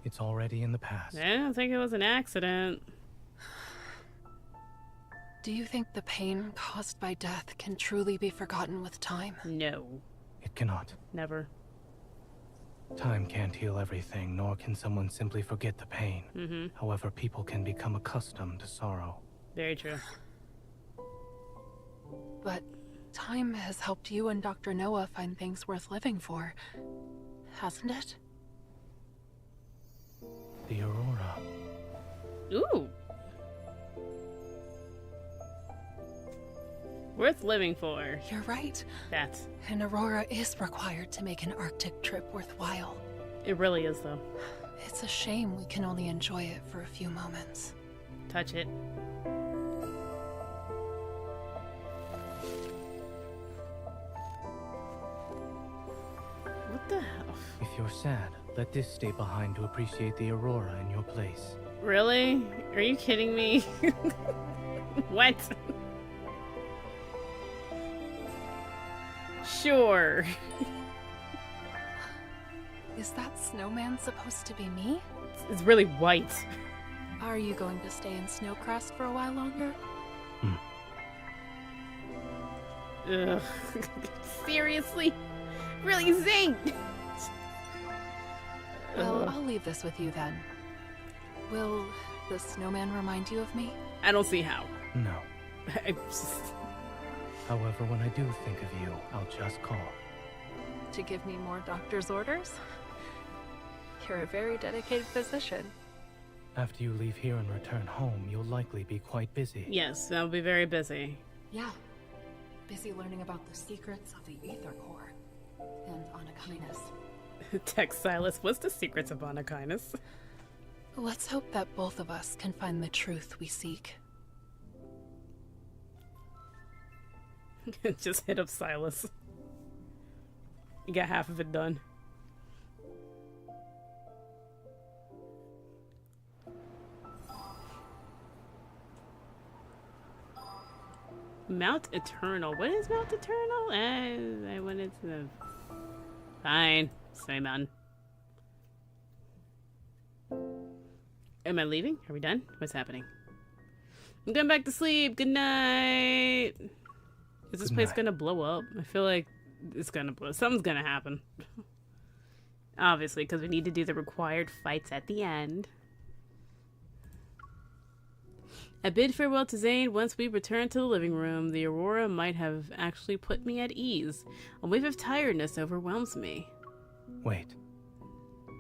It's already in the past. I don't think it was an accident. Do you think the pain caused by death can truly be forgotten with time? No. It cannot. Never. Time can't heal everything, nor can someone simply forget the pain. However, people can become accustomed to sorrow. Very true. But time has helped you and Dr. Noah find things worth living for, hasn't it? The aurora. Ooh. Worth living for. You're right. That's. An aurora is required to make an Arctic trip worthwhile. It really is, though. It's a shame we can only enjoy it for a few moments. Touch it. What the hell? If you're sad, let this stay behind to appreciate the aurora in your place. Really? Are you kidding me? What? Sure. Is that snowman supposed to be me? It's really white. Are you going to stay in Snowcrest for a while longer? Ugh. Seriously? Really, Zayne? Well, I'll leave this with you then. Will the snowman remind you of me? I don't see how. No. I just... However, when I do think of you, I'll just call. To give me more doctor's orders? You're a very dedicated physician. After you leave here and return home, you'll likely be quite busy. Yes, I'll be very busy. Yeah. Busy learning about the secrets of the Ether Core. And Anakinus. Text Silas, what's the secrets of Anakinus? Let's hope that both of us can find the truth we seek. Just hit up Silas. You got half of it done. Mount Eternal. What is Mount Eternal? I wanted to... Fine. Snowy Mountain. Am I leaving? Are we done? What's happening? I'm going back to sleep. Good night. Is this place gonna blow up? I feel like it's gonna blow. Something's gonna happen. Obviously, because we need to do the required fights at the end. I bid farewell to Zayne. Once we return to the living room, the aurora might have actually put me at ease. A wave of tiredness overwhelms me. Wait.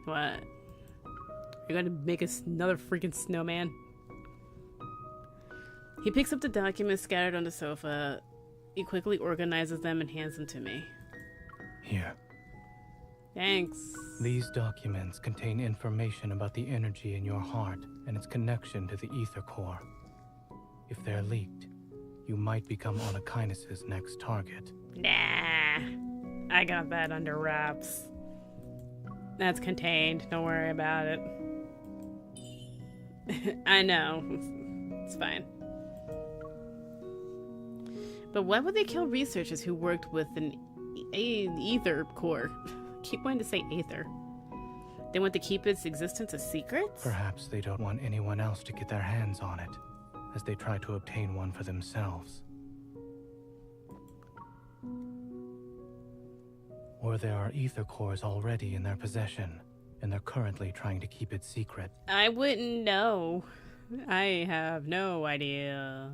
What? You're gonna make us another freaking snowman? He picks up the documents scattered on the sofa. He quickly organizes them and hands them to me. Here. Thanks. These documents contain information about the energy in your heart and its connection to the ether core. If they're leaked, you might become Onakainis' next target. Nah. I got that under wraps. That's contained. Don't worry about it. I know. It's fine. But why would they kill researchers who worked with an ether core? Keep wanting to say aether. They want to keep its existence a secret? Perhaps they don't want anyone else to get their hands on it, as they try to obtain one for themselves. Or there are ether cores already in their possession, and they're currently trying to keep it secret. I wouldn't know. I have no idea.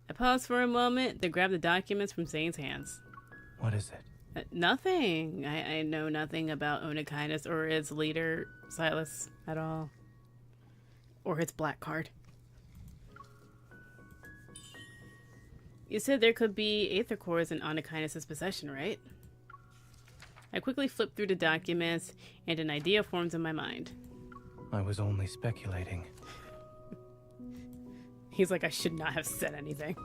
I pause for a moment, then grab the documents from Zayne's hands. What is it? Nothing. I know nothing about Onakainis or its leader, Silas, at all. Or its black card. You said there could be aether cores in Onakainis' possession, right? I quickly flip through the documents, and an idea forms in my mind. I was only speculating. He's like, I should not have said anything.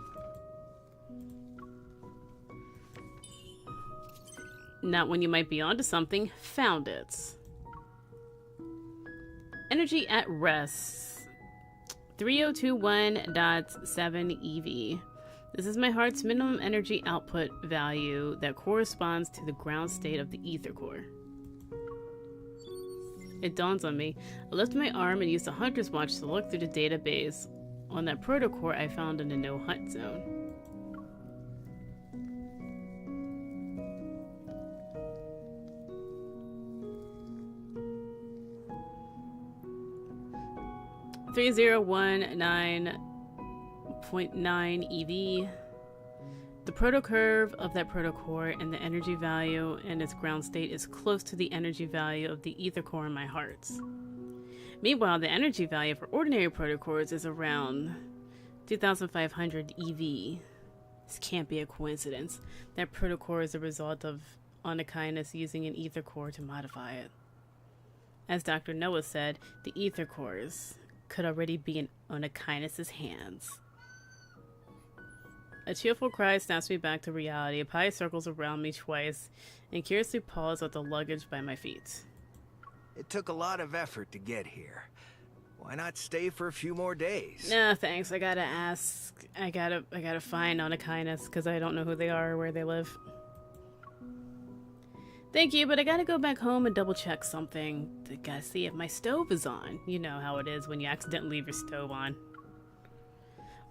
Not when you might be onto something. Found it. Energy at rest. 3021.7 EV. This is my heart's minimum energy output value that corresponds to the ground state of the ether core. It dawns on me. I lift my arm and use the hunter's watch to look through the database on that protocore I found in the no-hunt zone. .9 EV. The protocurve of that protocore and the energy value in its ground state is close to the energy value of the ether core in my heart. Meanwhile, the energy value for ordinary protocores is around 2,500 EV. This can't be a coincidence. That protocore is a result of Onakainis using an ether core to modify it. As Dr. Noah said, the ether cores could already be in Onakainis' hands. A cheerful cry snaps me back to reality. A pie circles around me twice and curiously paws at the luggage by my feet. It took a lot of effort to get here. Why not stay for a few more days? No, thanks. I gotta ask. I gotta find Onakainis because I don't know who they are or where they live. Thank you, but I gotta go back home and double check something. I gotta see if my stove is on. You know how it is when you accidentally leave your stove on.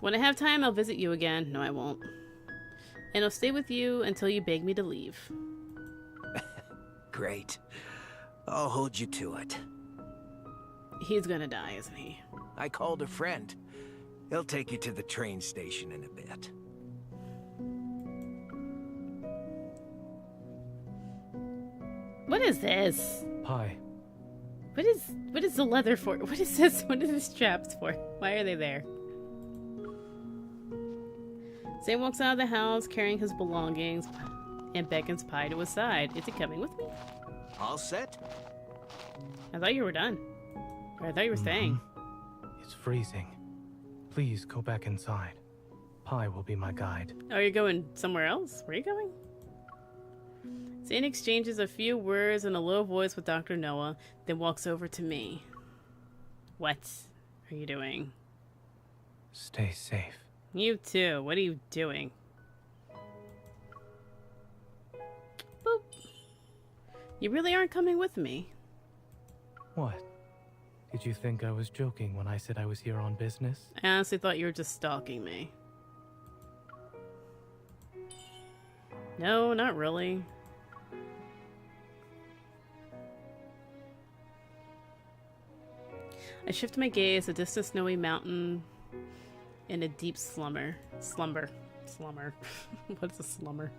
When I have time, I'll visit you again. No, I won't. And I'll stay with you until you beg me to leave. Great. I'll hold you to it. He's gonna die, isn't he? I called a friend. He'll take you to the train station in a bit. What is this? Pie. What is the leather for? What is this? What are the straps for? Why are they there? Zayne walks out of the house carrying his belongings and beckons Pie to his side. Is he coming with me? All set? I thought you were done. Or I thought you were staying. It's freezing. Please go back inside. Pie will be my guide. Oh, you're going somewhere else? Where are you going? Zayne exchanges a few words in a low voice with Dr. Noah, then walks over to me. What are you doing? Stay safe. You too. What are you doing? Boop. You really aren't coming with me. What? Did you think I was joking when I said I was here on business? I honestly thought you were just stalking me. No, not really. I shift my gaze, a distant snowy mountain in a deep slumber. Slumber. What's a slumber?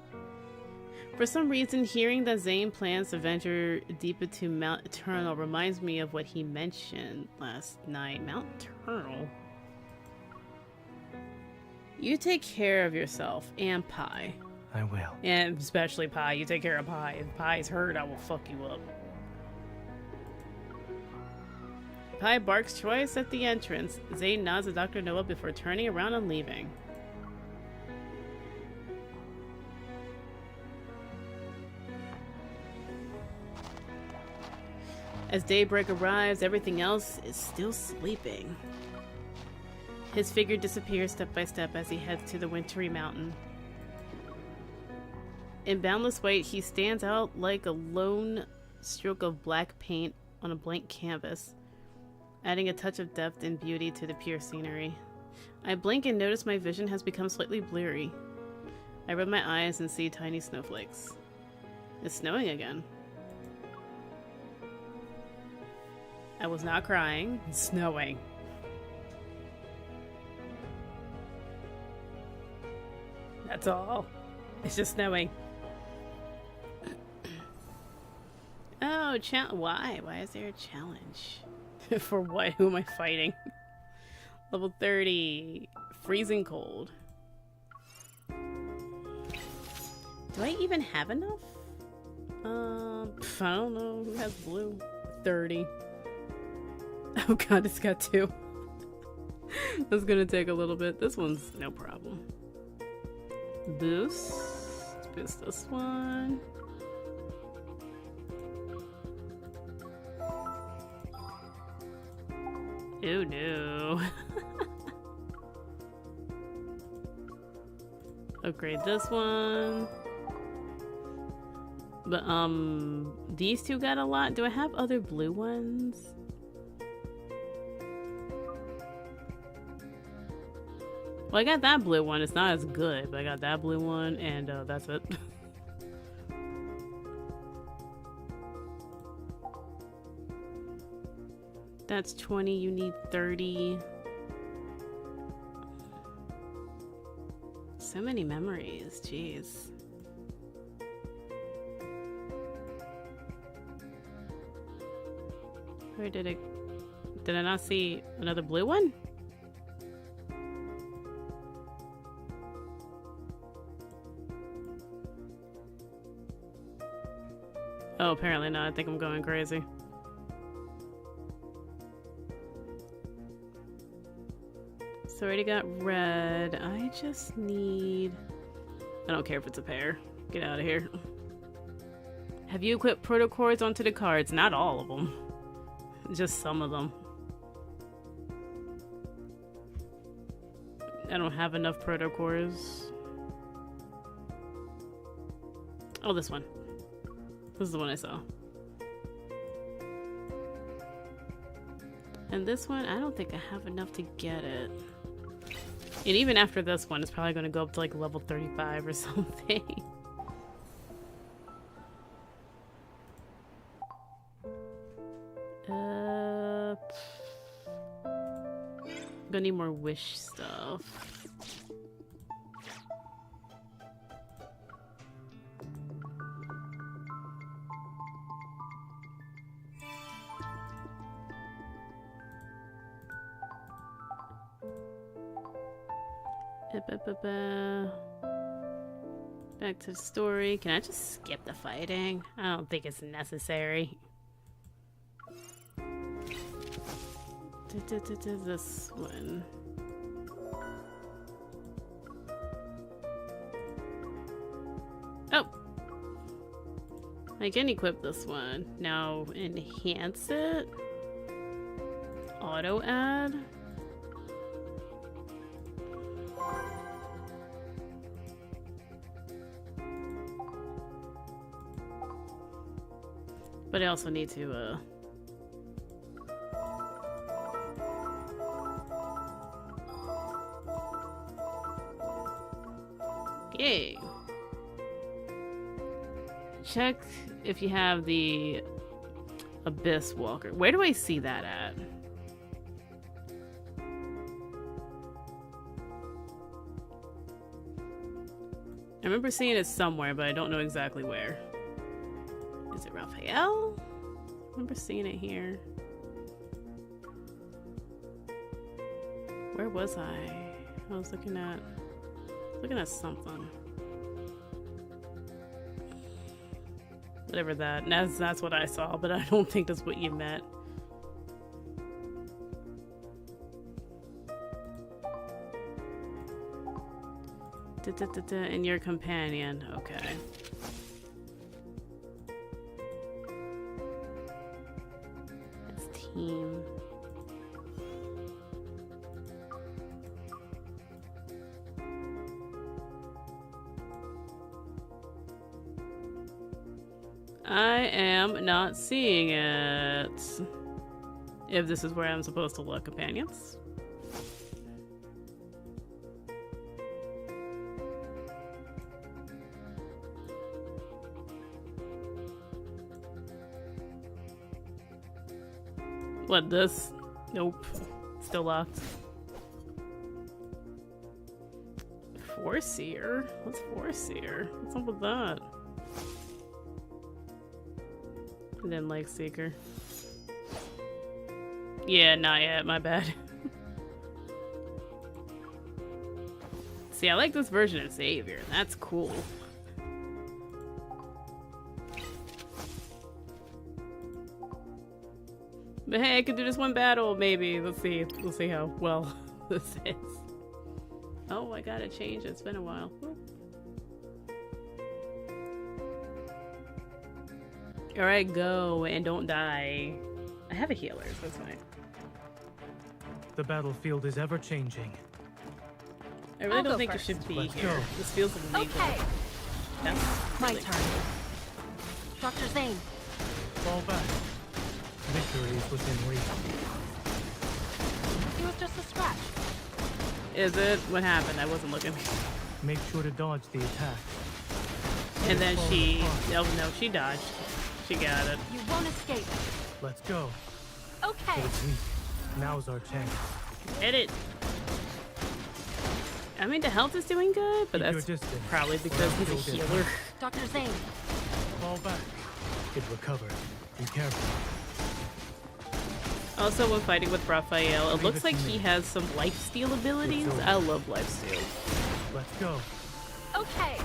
For some reason, hearing that Zayne plans to venture deep into Mount Eternal reminds me of what he mentioned last night. Mount Eternal? You take care of yourself and Pi. I will. And especially Pi. You take care of Pi. If Pi's hurt, I will fuck you up. Pi barks twice at the entrance. Zayne nods at Dr. Noah before turning around and leaving. As daybreak arrives, everything else is still sleeping. His figure disappears step by step as he heads to the wintry mountain. In boundless white, he stands out like a lone stroke of black paint on a blank canvas, adding a touch of depth and beauty to the pure scenery. I blink and notice my vision has become slightly blurry. I rub my eyes and see tiny snowflakes. It's snowing again. I was not crying. It's snowing. That's all. It's just snowing. Oh, why? Why is there a challenge? For what? Who am I fighting? Level 30. Freezing cold. Do I even have enough? I don't know. Who has blue? 30. Oh god, it's got 2. That's gonna take a little bit. This one's no problem. Boost. Let's boost this one. Oh no. Upgrade this one. But these two got a lot. Do I have other blue ones? Well, I got that blue one. It's not as good, but I got that blue one, and that's it. That's 20. You need 30. So many memories. Jeez. Where did it... Did I not see another blue one? Oh, apparently not. I think I'm going crazy. So I already got red. I just need... I don't care if it's a pair. Get out of here. Have you equipped protocords onto the cards? Not all of them. Just some of them. I don't have enough protocores. Oh, this one. This is the one I saw. And this one, I don't think I have enough to get it. And even after this one, it's probably going to go up to like level 35 or something. Gonna need more wish stuff. Back to the story. Can I just skip the fighting? I don't think it's necessary. This one. Oh! I can equip this one. Now enhance it. Auto add. But I also need to, Yay! Check if you have the Abyss Walker. Where do I see that at? I remember seeing it somewhere, but I don't know exactly where. Is it Raphael? I remember seeing it here. Where was I? I was looking at something. Whatever that. That's what I saw, but I don't think that's what you meant. And your companion. Okay. That's team. I am not seeing it. If this is where I'm supposed to look, companions. What, this? Nope. Still locked. Foreseer? What's Foreseer? What's up with that? And then Lake Seeker. Yeah, not yet, my bad. See, I like this version of Xavier. That's cool. But hey, I could do this one battle, maybe. Let's see. We'll see how well this is. Oh, I gotta change. It's been a while. Alright, go and don't die. I have a healer, so that's fine. The battlefield is ever changing. I really don't think you should be Let's here. go. This feels illegal. Okay. That's My really turn. Dr. Zayne. Fall back. Victory is within reach. It was just a scratch. Is it? What happened? I wasn't looking. Make sure to dodge the attack. And then she... Oh no, she dodged. She got it. You won't escape. Let's go. Okay. It's weak. Now's our chance. Hit it. I mean, the health is doing good, but Keep your that's distance, probably because he's a else you'll get healer. hurt. Dr. Zayne. Fall back. It recovered. Be careful. Also, when fighting with Raphael, it Leave looks it like to he me. has some lifesteal abilities. over. I love lifesteal. Let's go. Okay.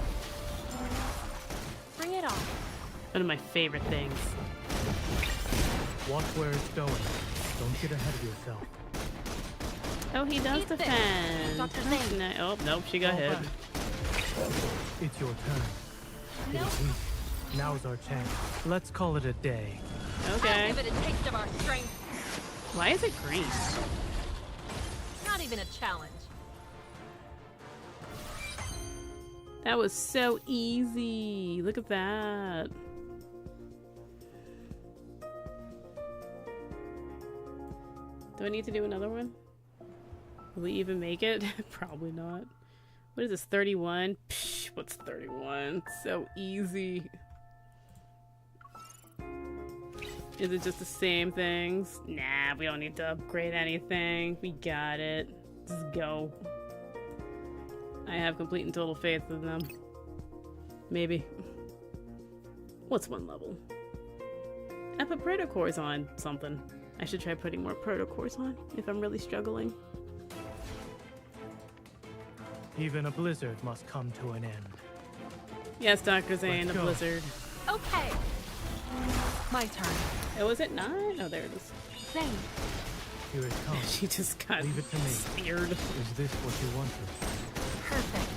Bring it on. One of my favorite things. Watch where it's going. Don't get ahead of yourself. Oh, he does Eat this, defend. Dr. That's Zayne. ni- Oh, nope, she got Fall hit. back. It's your turn. It is weak. Now's our chance. Let's call it a day. Okay. I'll give it a taste of our strength. Why is it green? Not even a challenge. That was so easy. Look at that. Do I need to do another one? Will we even make it? Probably not. What is this, 31? Psh, what's 31? So easy. Is it just the same things? Nah, we don't need to upgrade anything. We got it. Just go. I have complete and total faith in them. Maybe. What's one level? I put protocores on something. I should try putting more protocores on if I'm really struggling. Even a blizzard must come to an end. Yes, Dr. Zayne, the Let's go. blizzard. Okay. My turn. Oh, was it 9? Oh, there it is. Zayne. Here it comes. She just got Leave it to me. speared. Is this what you wanted? Perfect.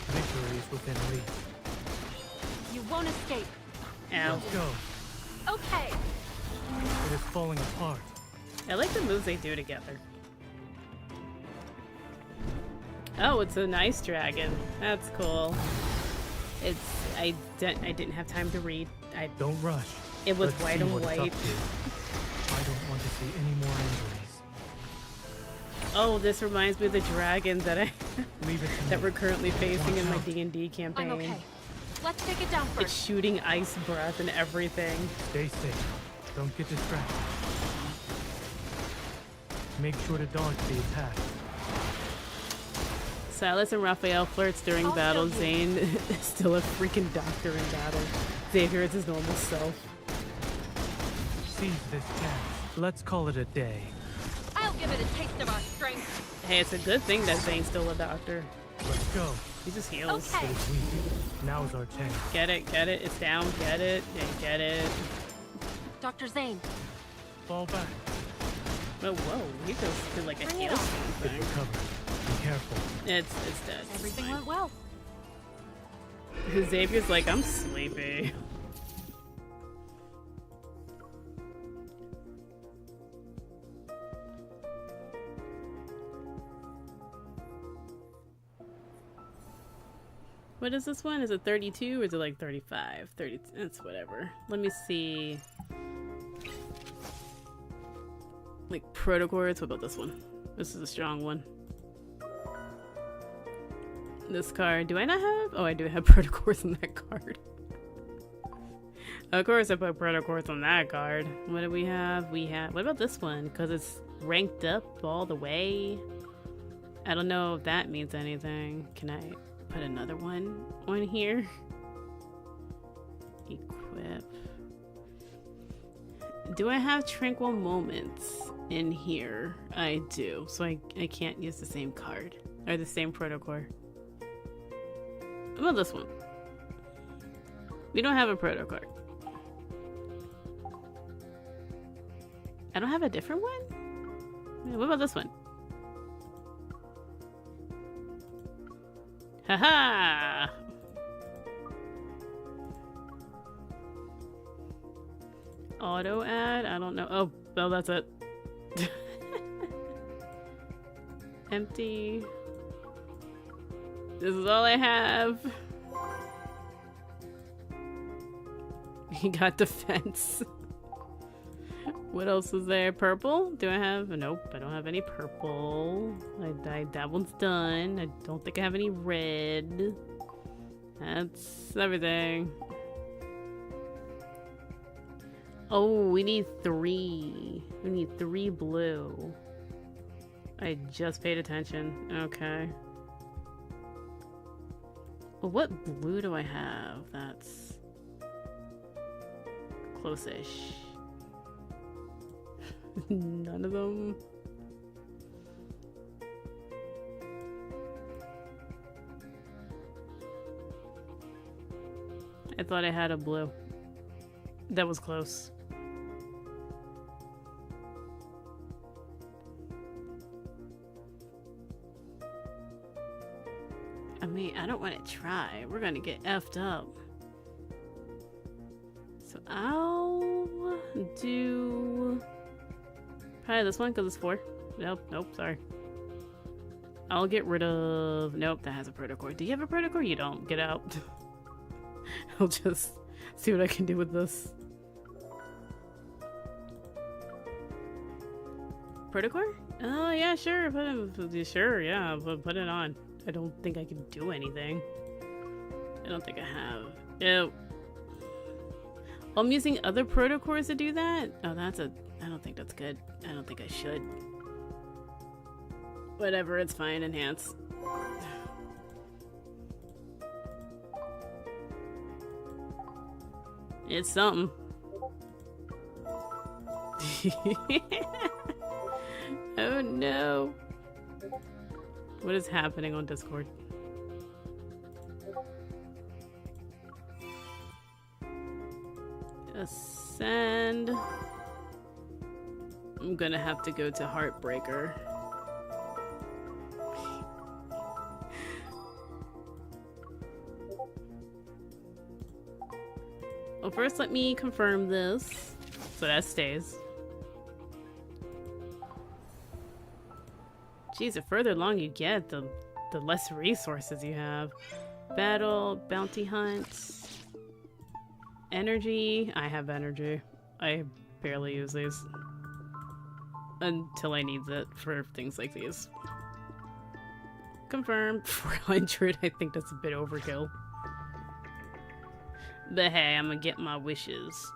Victory is within reach. You won't escape. Ow. Let's go. Okay. It is falling apart. I like the moves they do together. Oh, it's a nice dragon. That's cool. I didn't have time to read. Don't rush. It was Let's white see and what it's white. up to. I don't want to see any more injuries. Oh, this reminds me of the dragons that Leave it to that me. we're currently facing in my Watch out. D&D campaign. I'm okay. Let's take it down It's first. shooting ice breath and everything. Stay safe. Don't get distracted. Make sure to dodge the attack. Silas and Raphael flirts during I'll battle. show you. Zayne is still a freaking doctor in battle. Xavier is his normal self. Seize this chance. Let's call it a day. I'll give it a taste of our strength. Hey, it's a good thing that Zane's still a doctor. Let's go. He just heals. Okay. It's weak. Now's our chance. Get it, it's down, get it, yeah, get it. Dr. Zayne, Fall back. Whoa, he just did like a Bring it heel on. thing. It recovered. Be careful. It's dead. It's everything fine. went well. Xavier's like, I'm sleepy. What is this one? Is it 32 or is it like 35? 30, it's whatever. Let me see. Like protocols, what about this one? This is a strong one. This card, do I not have? Oh, I do have protocols on that card. Of course I put protocols on that card. What do we have? What about this one? Because it's ranked up all the way. I don't know if that means anything. Can I put another one on here? Equip. Do I have tranquil moments in here? I do. So I can't use the same card. Or the same protocol. What about this one? We don't have a protocol. I don't have a different one? Yeah, what about this one? Haha! Auto ad? I don't know. Oh, well, that's it. Empty. This is all I have. He got defense. What else is there? Purple? Do I have? Nope, I don't have any purple. That one's done. I don't think I have any red. That's everything. Oh, we need 3. We need 3 blue. I just paid attention. Okay. Well, what blue do I have? That's close-ish. None of them. I thought I had a blue. That was close. I mean, I don't want to try. We're gonna get effed up. So I'll do probably this one because it's 4. Nope, sorry. I'll get rid of... Nope, that has a protocol. Do you have a protocol? You don't. Get out. I'll just see what I can do with this. Protocol? Oh, yeah, sure. Sure, yeah. Put it on. I don't think I can do anything. I don't think I have. Ew. I'm using other protocols to do that? Oh, that's a... I don't think that's good. I don't think I should. Whatever, it's fine. Enhance. It's something. Oh no. What is happening on Discord? Ascend. I'm gonna have to go to Heartbreaker. Well, first let me confirm this. So that stays. Geez, the further along you get, the less resources you have. Battle, bounty hunts. energy. I have energy. I barely use these. Until I need it for things like these. Confirm. 400. I think that's a bit overkill. But hey, I'm gonna get my wishes.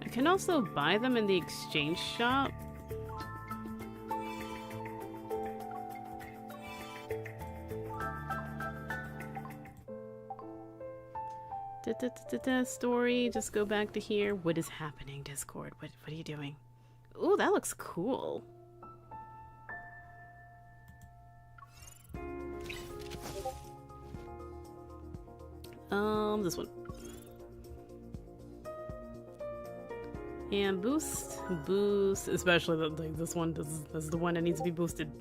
I can also buy them in the exchange shop. Story, just go back to here. What is happening, Discord? What are you doing? Ooh, that looks cool. This one. And boost, especially like this one. This is the one that needs to be boosted.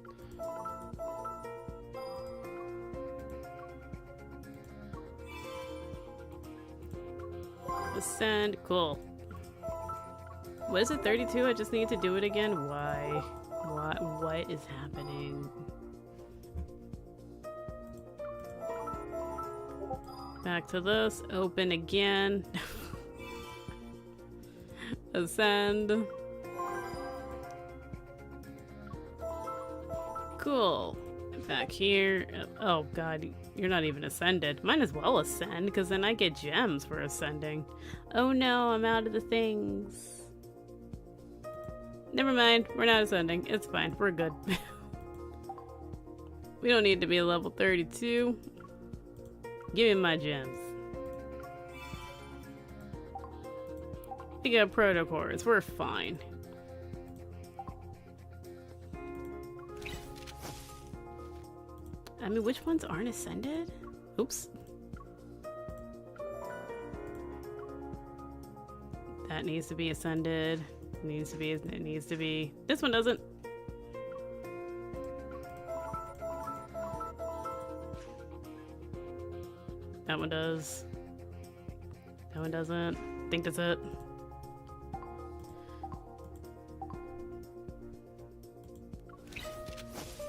Ascend, cool. What is it, 32? I just need to do it again? Why? What is happening? Back to this, open again. Ascend. Cool. Back here. Oh god, you're not even ascended. Might as well ascend, because then I get gems for ascending. Oh no, I'm out of the things. Never mind, we're not ascending. It's fine, we're good. We don't need to be level 32. Give me my gems. We got protocores, we're fine. I mean, which ones aren't ascended? Oops. That needs to be ascended. It needs to be. This one doesn't. That one does. That one doesn't. I think that's it.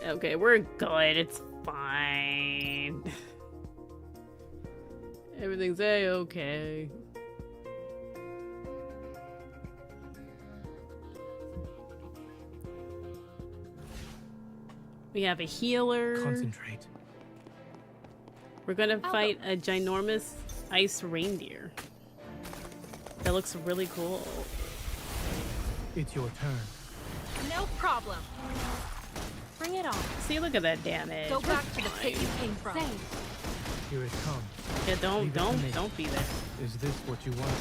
Okay, we're good. It's fine. Everything's a-okay. We have a healer. Concentrate. We're gonna fight a ginormous ice reindeer. That looks really cool. It's your turn. No problem. Bring it on. See, look at that damage. Go back to the pit you came from. Zayne. Here it comes. Yeah, don't be there. Is this what you wanted?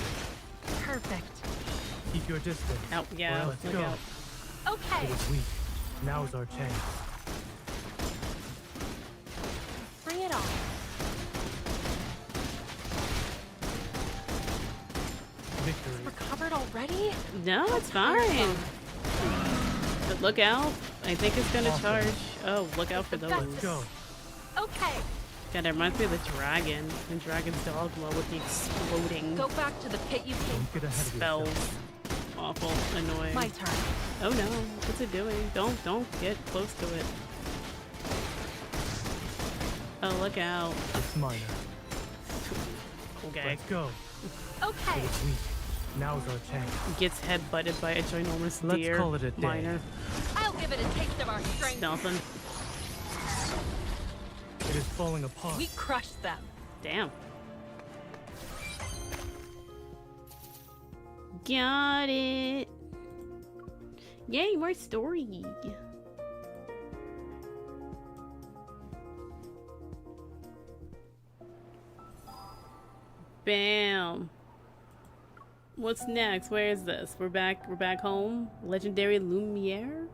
Perfect. Keep your distance. Oh, yeah, let's look go. out. Okay. It is weak. Now's our chance. Bring it on. Victory. Recovered already? No, it's fine. But look out. I think it's gonna charge. Oh, look out for those. Let's go. Okay. God, it reminds me of the dragon. The dragon's dogma with the exploding Go back to the pit you came Don't get ahead of spells. yourself. Awful, annoying. My turn. Oh no, what's it doing? Don't get close to it. Oh, look out. It's minor. Okay. Let's go. Okay. It is weak. Now's our chance. Gets head-butted by a ginormous Let's deer. call it a day. Minor. I'll give it a taste of our strength. Nothing. It is falling apart. We crushed them. Damn. Got it. Yay, more story. Bam. What's next? Where is this? We're back home. Legendary Lumiere?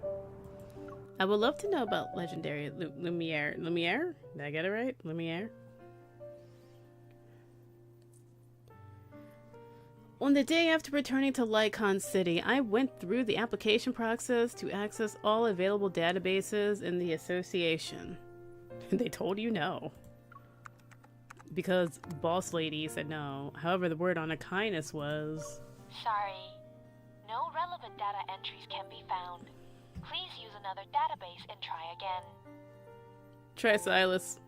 I would love to know about Legendary Lumiere. Lumiere? Did I get it right? Lumiere? On the day after returning to Lycon City, I went through the application process to access all available databases in the association. They told you no. Because Boss Lady said no. However, the word on a kindness was... Sorry. No relevant data entries can be found. Please use another database and try again. Try Silas.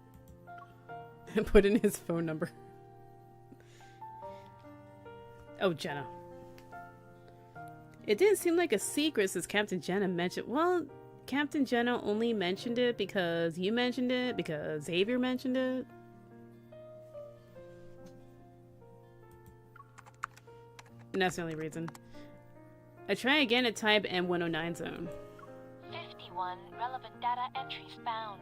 And put in his phone number. Oh, Jenna. It didn't seem like a secret since Captain Jenna mentioned... Well, Captain Jenna only mentioned it because you mentioned it, because Xavier mentioned it. And that's the only reason. I try again to type M109 zone. 51 relevant data entries found.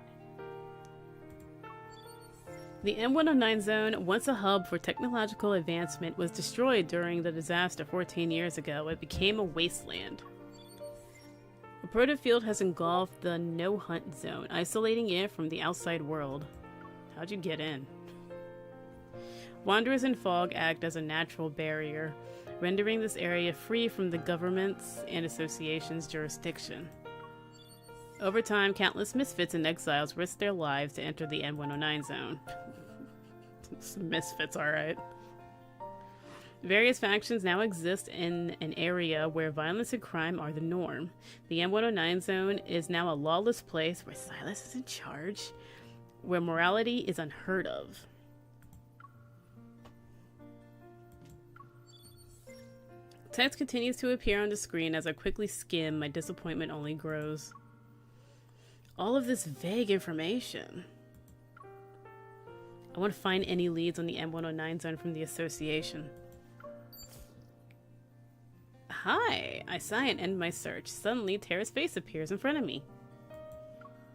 The M109 zone, once a hub for technological advancement, was destroyed during the disaster 14 years ago. It became a wasteland. A protofield has engulfed the no-hunt zone, isolating it from the outside world. How'd you get in? Wanderers and fog act as a natural barrier, rendering this area free from the government's and association's jurisdiction. Over time, countless misfits and exiles risked their lives to enter the M109 zone. Some misfits, alright. Various factions now exist in an area where violence and crime are the norm. The M109 zone is now a lawless place where Silas is in charge, where morality is unheard of. Text continues to appear on the screen as I quickly skim. My disappointment only grows. All of this vague information. I want to find any leads on the M109 zone from the association. Hi! I sigh and end my search. Suddenly, Tara's face appears in front of me.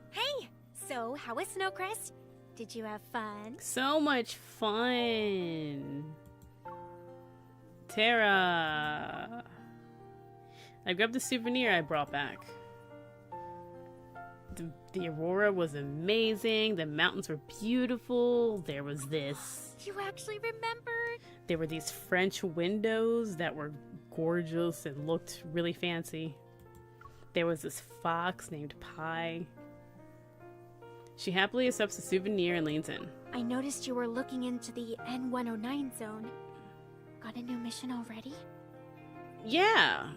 Hey! So, how was Snowcrest? Did you have fun? So much fun! Tara! I grabbed the souvenir I brought back. The aurora was amazing. The mountains were beautiful. There was this. You actually remembered? There were these French windows that were gorgeous and looked really fancy. There was this fox named Pi. She happily accepts the souvenir and leans in. I noticed you were looking into the N109 zone. Got a new mission already? Yeah.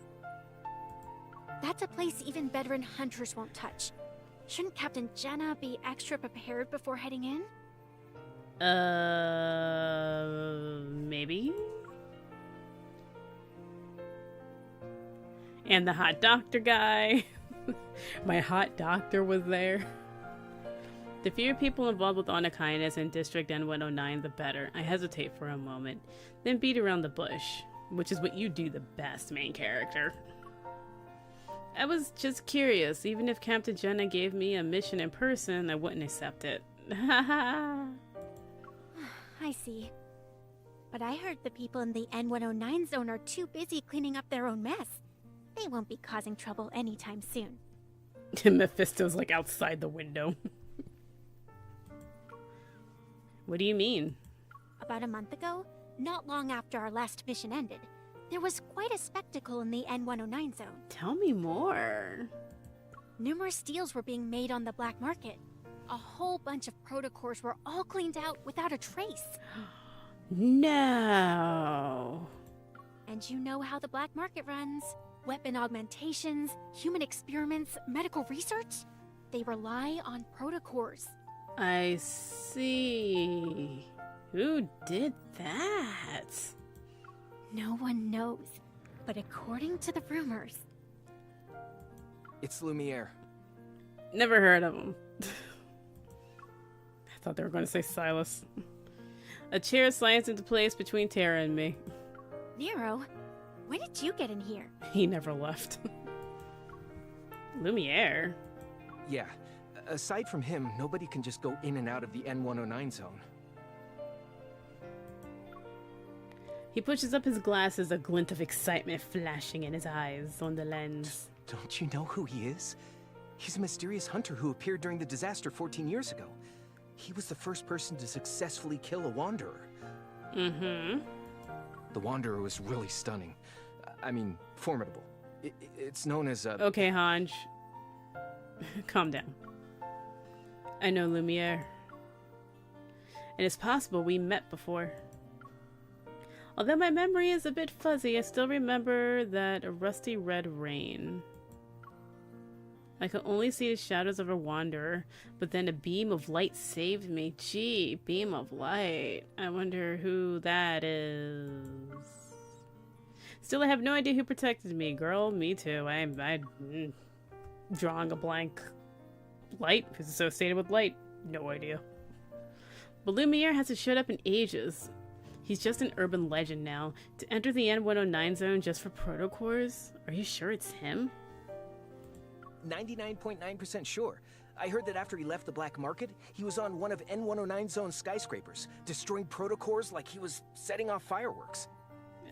That's a place even veteran hunters won't touch. Shouldn't Captain Jenna be extra prepared before heading in? Maybe? And the hot doctor guy. My hot doctor was there. The fewer people involved with honor kindness in District N109, the better. I hesitate for a moment, then beat around the bush, which is what you do the best, main character. I was just curious. Even if Captain Jenna gave me a mission in person, I wouldn't accept it. I see. But I heard the people in the N109 zone are too busy cleaning up their own mess. They won't be causing trouble anytime soon. Mephisto's like outside the window. What do you mean? About a month ago, not long after our last mission ended, there was quite a spectacle in the N109 zone. Tell me more. Numerous deals were being made on the black market. A whole bunch of protocors were all cleaned out without a trace. No. And you know how the black market runs. Weapon augmentations, human experiments, medical research. They rely on protocors. I see. Who did that? No one knows. But according to the rumors... It's Lumiere. Never heard of him. I thought they were going to say Silas. A chair slides into place between Tara and me. Nero, when did you get in here? He never left. Lumiere? Yeah. Aside from him, nobody can just go in and out of the N109 zone. He pushes up his glasses, a glint of excitement flashing in his eyes on the lens. Don't you know who he is? He's a mysterious hunter who appeared during the disaster 14 years ago. He was the first person to successfully kill a Wanderer. Mm-hmm. The Wanderer was really stunning. I mean, formidable. It's known as a... Okay, Hanj. Calm down. I know Lumiere. And it's possible we met before. Although my memory is a bit fuzzy, I still remember that rusty red rain. I could only see the shadows of a wanderer, but then a beam of light saved me. Gee, beam of light. I wonder who that is. Still, I have no idea who protected me. Girl, me too. I'm drawing a blank. Light is associated with light. No idea. But Lumiere hasn't showed up in ages. He's just an urban legend now. To enter the N109 zone just for protocores? Are you sure it's him? 99.9% sure. I heard that after he left the black market, he was on one of N109 zone's skyscrapers, destroying protocores like he was setting off fireworks.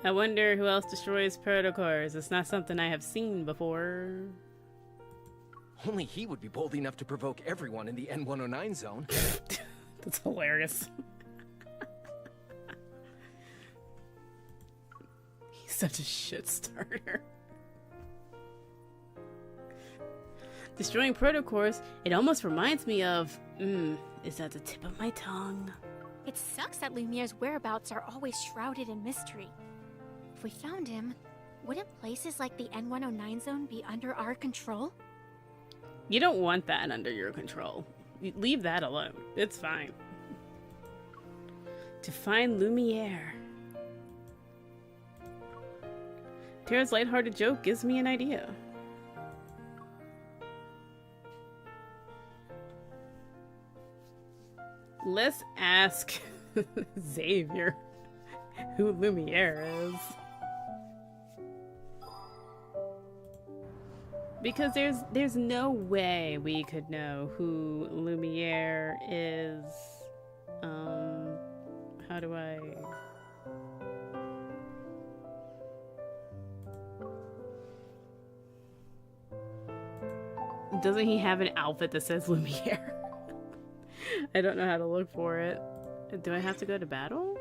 I wonder who else destroys protocores. It's not something I have seen before. Only he would be bold enough to provoke everyone in the N109 zone. That's hilarious. He's such a shit starter. Destroying protocores, it almost reminds me of, is at the tip of my tongue. It sucks that Lumiere's whereabouts are always shrouded in mystery. If we found him, wouldn't places like the N109 zone be under our control? You don't want that under your control. You leave that alone. It's fine. To find Lumiere. Tara's lighthearted joke gives me an idea. Let's ask Xavier who Lumiere is. Because there's no way we could know who Lumiere is. How do I... Doesn't he have an outfit that says Lumiere? I don't know how to look for it. Do I have to go to battle?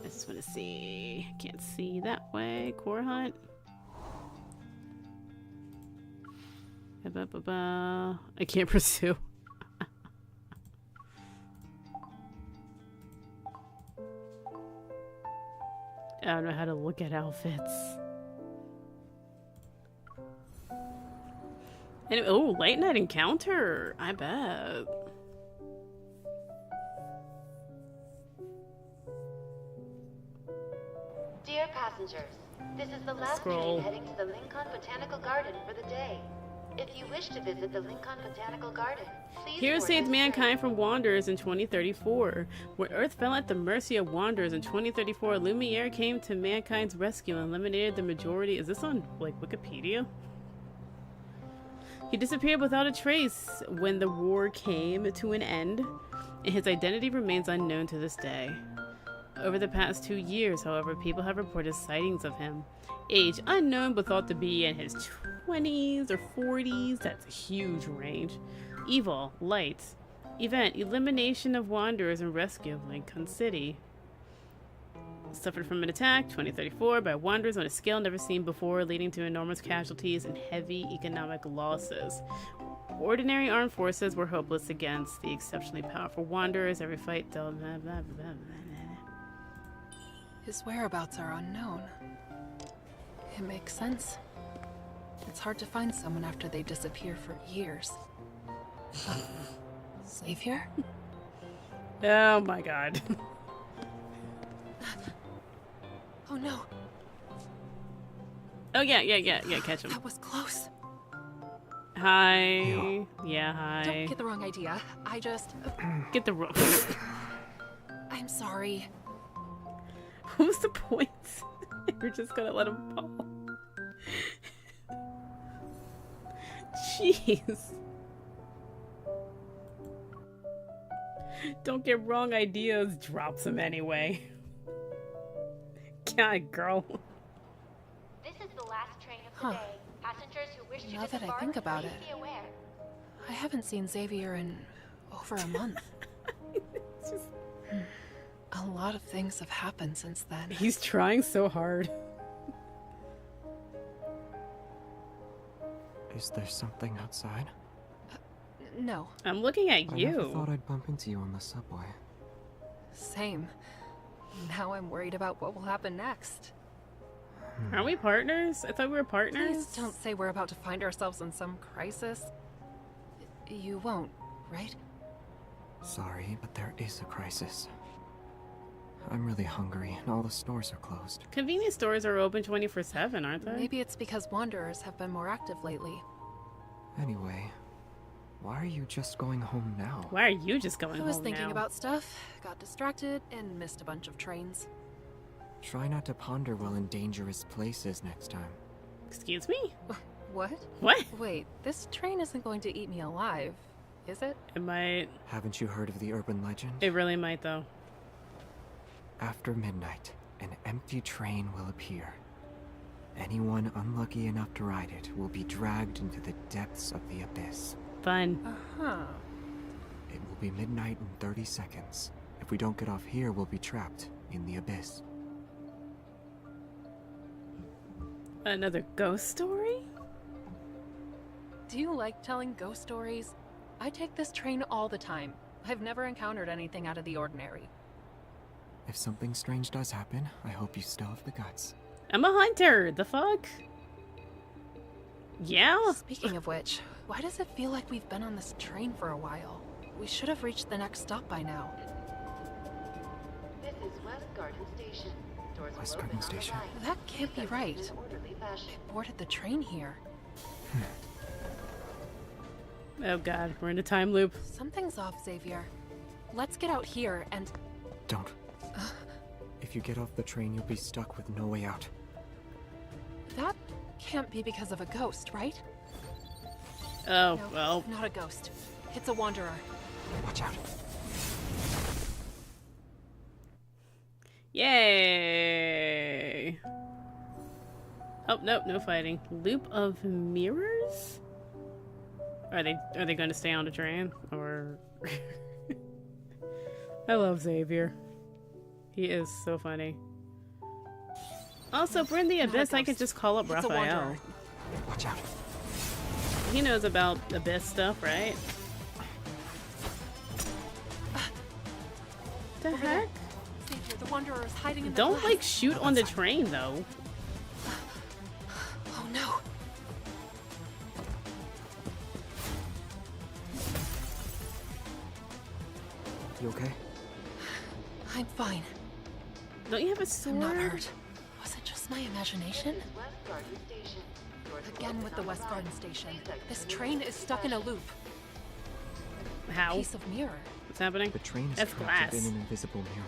I just want to see. Can't see that way. Core hunt. I can't pursue. I don't know how to look at outfits. Anyway, oh, late night encounter. I bet. Dear passengers, this is the last train heading to the Lincoln Botanical Garden for the day. If you wish to visit the Lincoln Botanical Garden, please... Here saved mankind from Wanderers in 2034. When Earth fell at the mercy of Wanderers in 2034, Lumiere came to mankind's rescue and eliminated the majority... Is this on, like, Wikipedia? He disappeared without a trace when the war came to an end, and his identity remains unknown to this day. Over the past 2 years, however, people have reported sightings of him. Age unknown, but thought to be in his 20s or 40s. That's a huge range. Evil, light. Event, elimination of wanderers and rescue of Lincoln City. Suffered from an attack, 2034, by wanderers on a scale never seen before, leading to enormous casualties and heavy economic losses. Ordinary armed forces were hopeless against the exceptionally powerful wanderers. Every fight dealt... Blah, blah, blah, blah. His whereabouts are unknown. It makes sense. It's hard to find someone after they disappear for years. Xavier? Oh my god. Oh no. Oh yeah, catch him. That was close. Hi. Yeah, hi. Don't get the wrong idea. I just... Get the wrong... I'm sorry. What was the point? We're just gonna let him fall. Jeez. Don't get wrong ideas. Drops him anyway. God, girl. This is the last train of the day. Passengers who wish to Now that I think about it, I haven't seen Xavier in over a month. A lot of things have happened since then. He's trying so hard. Is there something outside? No. I'm looking at I you. never thought I'd bump into you on the subway. Same. Now I'm worried about what will happen next. Are we partners? I thought we were partners. Please don't say we're about to find ourselves in some crisis. You won't, right? Sorry, but there is a crisis. I'm really hungry, and all the stores are closed. Convenience stores are open 24/7, aren't they? Maybe it's because Wanderers have been more active lately. Anyway, why are you just going home now? Why are you just going home now? I was thinking about stuff, got distracted, and missed a bunch of trains. Try not to ponder while in dangerous places next time. Excuse me? What? What? Wait, this train isn't going to eat me alive, is it? It might. Haven't you heard of the urban legend? It really might, though. After midnight, an empty train will appear. Anyone unlucky enough to ride it will be dragged into the depths of the abyss. Fun. Uh-huh. It will be midnight in 30 seconds. If we don't get off here, we'll be trapped in the abyss. Another ghost story? Do you like telling ghost stories? I take this train all the time. I've never encountered anything out of the ordinary. If something strange does happen, I hope you still have the guts. I'm a hunter. The fuck? Yeah? Speaking of which, why does it feel like we've been on this train for a while? We should have reached the next stop by now. This is West Garden Station. Doors will West open Garden on the Station. right. That can't be right. In an orderly fashion. They boarded the train here. Oh god, we're in a time loop. Something's off, Xavier. Let's get out here and... Don't. If you get off the train, you'll be stuck with no way out. That can't be because of a ghost, right? Oh, No, well. not a ghost. It's a wanderer. Watch out. Yay! Oh, nope, no fighting. Loop of mirrors? Are they going to stay on the train? Or... I love Xavier. He is so funny. Also, if we're in the abyss, I could just call up Raphael. Watch out. He knows about abyss stuff, right? The heck? Xavier, the wanderer is hiding in the Don't glass. like shoot on the train though. Oh no. You okay? I'm fine. Don't you have a sword? I'm not hurt. Was it just my imagination? West Garden Station. Doors will Again open with the on West right. Garden Station. Please exit This in train an is stuck in a loop. How? Piece of mirror. What's happening? The train is That's trapped glass. within an invisible mirror.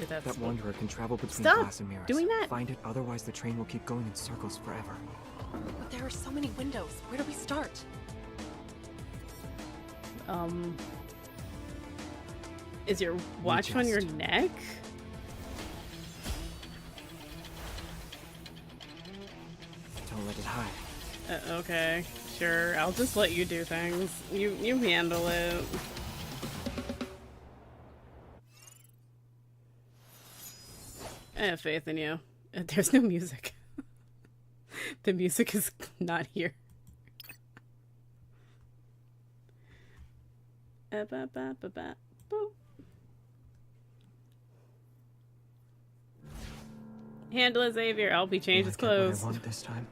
If that's That wanderer can travel between Stop glass and mirrors. doing that. Find it, otherwise the train will keep going in circles forever. But there are so many windows. Where do we start? Is your watch on your chest. neck? Don't let it hide. Okay, sure. I'll just let you do things. You handle it. I have faith in you. There's no music. The music is not here. Boop. Handle it, Xavier. I'll be changed his Will I get what clothes. I want this time.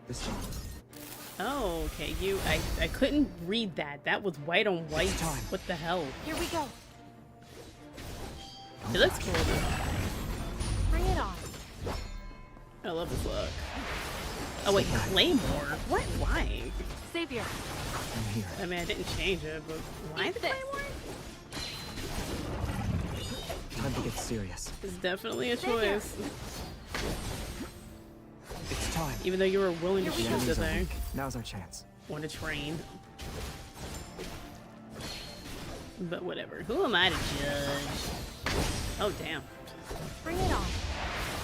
This time. Oh, okay. I couldn't read that. That was white on white. What the hell? Here we go. It looks cool though. Bring it on. I love this look. Oh wait, Claymore? What? Why? Xavier. I'm here. I mean, I didn't change it, but why the Claymore? Time to get serious. It's definitely a choice. It's time. Even though you were willing to The shoot the enemies are thing. weak. Now's our chance. On a train. But whatever. Who am I to judge? Oh, damn. Bring it on.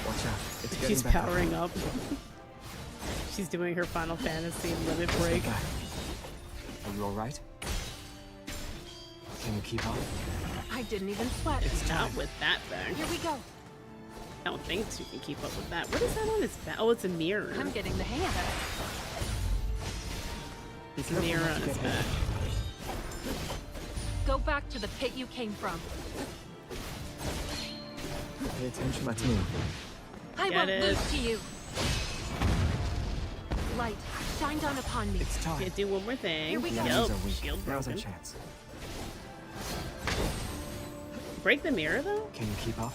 Watch out. It's getting She's better. powering up. She's doing her Final Fantasy limit break. Are you alright? Can you keep up? I didn't even sweat. It's not with that thing. Here we go. I don't think she can keep up with that. What is that on his back? Oh, it's a mirror. I'm getting the hang of it. It's a mirror on his back. Go back to the pit you came from. Pay attention. Let's move. I Get won't it. lose to you. Light, shine down upon me. It's time. Can't do one more thing. Here we go. The Yup, enemies are weak. shield Now's our broken. chance. Break the mirror though? Can you keep up?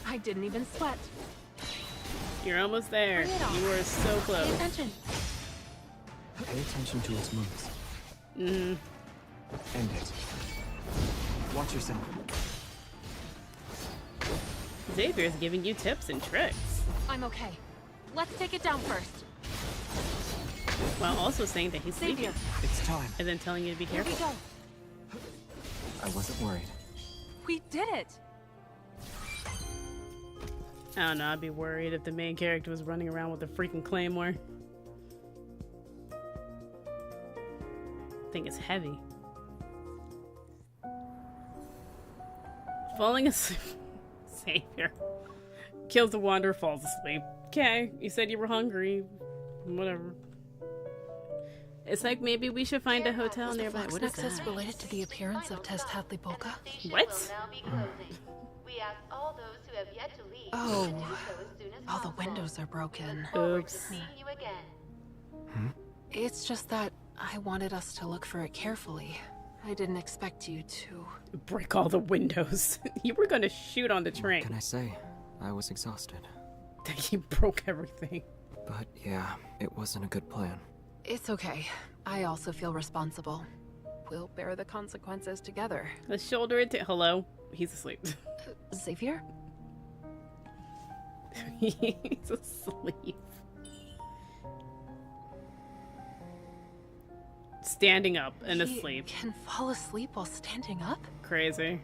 I didn't even sweat. You're almost there. Bring it on. You are so Pay close. attention. Pay attention to its moves. Mm. End it. Watch yourself. Xavier's giving you tips and tricks, I'm okay. Let's take it down first. while also saying that he's sleeping, Xavier, It's time. and then telling you to be here we careful. go. I wasn't worried. We did it. I don't know, I'd be worried if the main character was running around with a freaking claymore. Thing is heavy. Falling asleep. Savior. Kills the wanderer, falls asleep. Okay, you said you were hungry. Whatever. It's like maybe we should find a hotel nearby. What is Nexus that? related to the appearance of Tezcatlipoca? What? We ask all those who have yet to leave Oh, to do so as soon as all the possible. windows are broken. Forward to Oops. seeing you again. It's just that I wanted us to look for it carefully. I didn't expect you to. Break all the windows. You were gonna shoot on the What train. can I say? I was exhausted. You broke everything. But yeah, it wasn't a good plan. It's okay. I also feel responsible. We'll bear the consequences together. Let's shoulder it to. Hello? He's asleep. Xavier? He's asleep. Standing up and He asleep. can fall asleep while standing up? Crazy.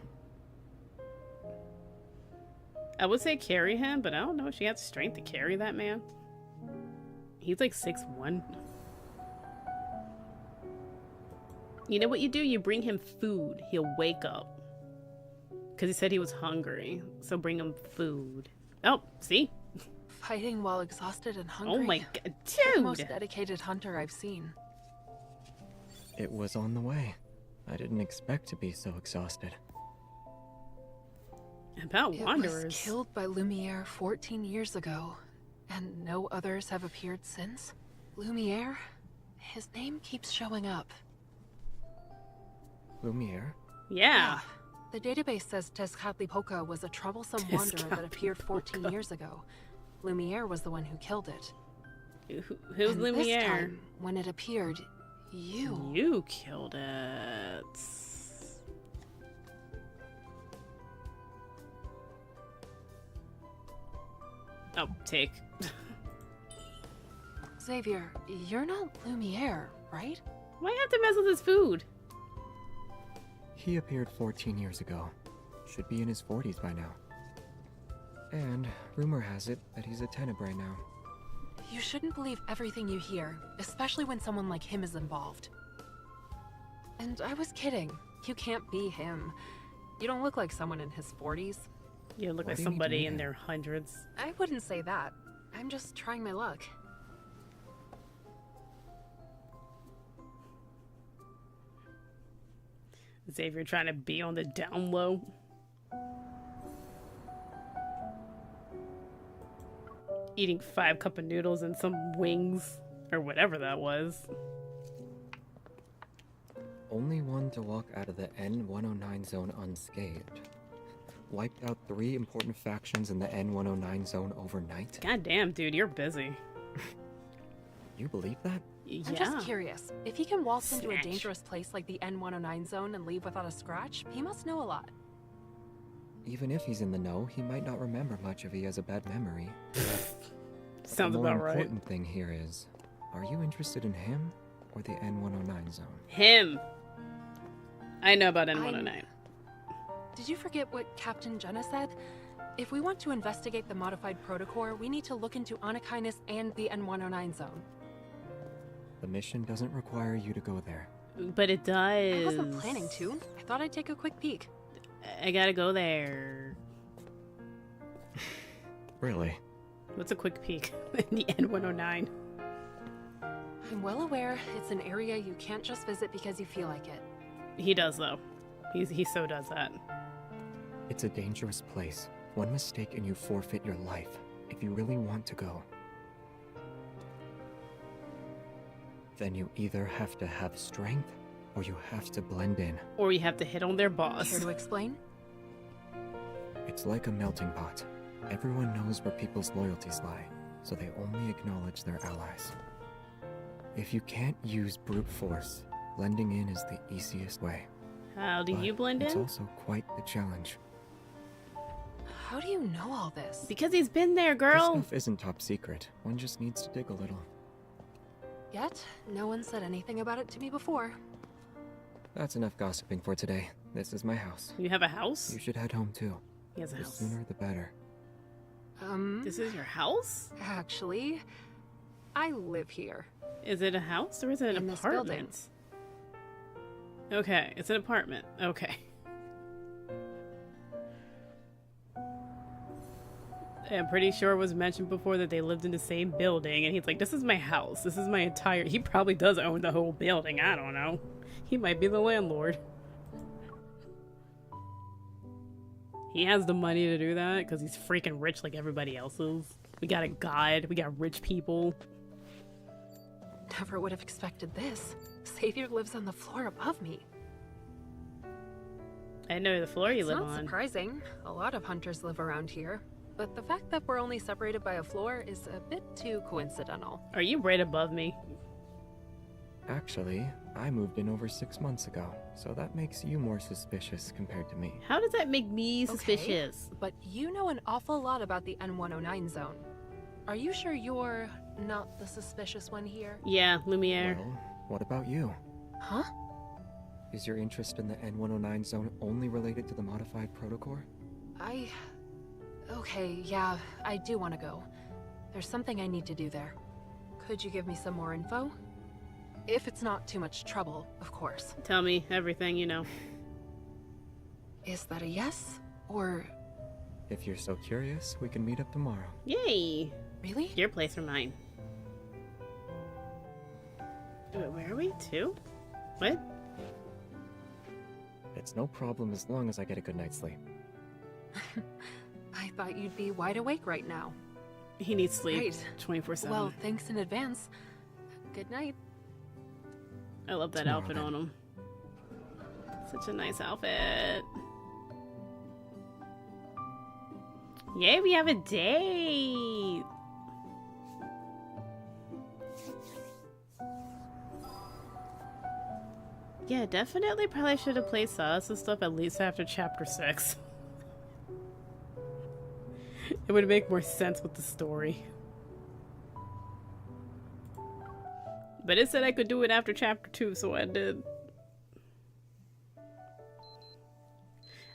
I would say carry him, but I don't know if she has strength to carry that man. He's like 6'1". You know what you do? You bring him food. He'll wake up. Because he said he was hungry. So bring him food. Oh, see? Fighting while exhausted and hungry. Oh my god. The Dude! most dedicated hunter I've seen. It was on the way. I didn't expect to be so exhausted. About It wanderers. was killed by Lumiere 14 years ago, and no others have appeared since. Lumiere? His name keeps showing up. Lumiere? Yeah. The database says Tezcatlipoca was a troublesome wanderer that appeared 14 years ago. Lumiere was the one who killed it. Who's And Lumiere? This time, when it appeared, you... You killed it. Oh, take. Xavier, you're not Lumiere, right? Why you have to mess with his food? He appeared 14 years ago. Should be in his 40s by now. And rumor has it that he's a Tenebrae now. You shouldn't believe everything you hear, especially when someone like him is involved. And I was kidding. You can't be him. You don't look like someone in his 40s. You look Why like do you need to somebody be in him? their hundreds. I wouldn't say that. I'm just trying my luck. Xavier trying to be on the down low. Eating 5 cup of noodles and some wings, or whatever that was. Only one to walk out of the N109 zone unscathed. Wiped out 3 important factions in the N109 zone overnight. God damn, dude, you're busy. You believe that? I'm just curious. If he can waltz into a Snatch. dangerous place like the N109 zone and leave without a scratch, he must know a lot. Even if he's in the know, he might not remember much if he has a bad memory. Sounds the more about right. important thing here is, are you interested in him or the N109 zone? Him. I know about N109. Did you forget what Captain Jenna said? If we want to investigate the modified protocore, we need to look into Anakinus and the N109 zone. The mission doesn't require you to go there. But it does. I wasn't planning to. I thought I'd take a quick peek. I gotta go there. Really? What's a quick peek in the N109? I'm well aware it's an area you can't just visit because you feel like it. He does, though. He so does that. It's a dangerous place. One mistake and you forfeit your life. if you really want to go, then you either have to have strength or you have to blend in. Or you have to hit on their boss. Care to explain? It's like a melting pot. Everyone knows where people's loyalties lie, so they only acknowledge their allies. If you can't use brute force, blending in is the easiest way. How do you blend It's in? also quite the challenge. How do you know all this? Because he's been there, girl. This stuff isn't top secret. One just needs to dig a little. Yet, no one said anything about it to me before. That's enough gossiping for today. This is my house. You have a house? You should head home too. He has a The house. sooner the better. This is your house? Actually, I live here. Is it a house or is it an In this building. apartment? Okay, it's an apartment. Okay. I'm pretty sure it was mentioned before that they lived in the same building, and he's like, this is my house. This is my entire... He probably does own the whole building. I don't know. He might be the landlord. He has the money to do that because he's freaking rich like everybody else is. We got a god. We got rich people. Never would have expected this. Xavier lives on the floor above me. I know the floor you It's live not on. surprising. A lot of hunters live around here. But the fact that we're only separated by a floor is a bit too coincidental. Are you right above me? Actually, I moved in over 6 months ago, so that makes you more suspicious compared to me. How does that make me suspicious? Okay, but you know an awful lot about the N109 zone. Are you sure you're not the suspicious one here? Yeah, Lumiere. Well, what about you? Huh? Is your interest in the N109 zone only related to the modified protocore? Okay, yeah, I do want to go. There's something I need to do there. Could you give me some more info? If it's not too much trouble, of course. Tell me everything you know. Is that a yes? Or... If you're so curious, we can meet up tomorrow. Yay! Really? Your place or mine? Wait, where are we? 2? What? It's no problem as long as I get a good night's sleep. I thought you'd be wide awake right now. He needs sleep Great. 24/7. Well, thanks in advance. Good night. I love that Tomorrow, outfit then. on him. Such a nice outfit. Yay, we have a date! Yeah, definitely probably should have played Sus and stuff at least after chapter 6. It would make more sense with the story. But it said I could do it after chapter 2, so I did.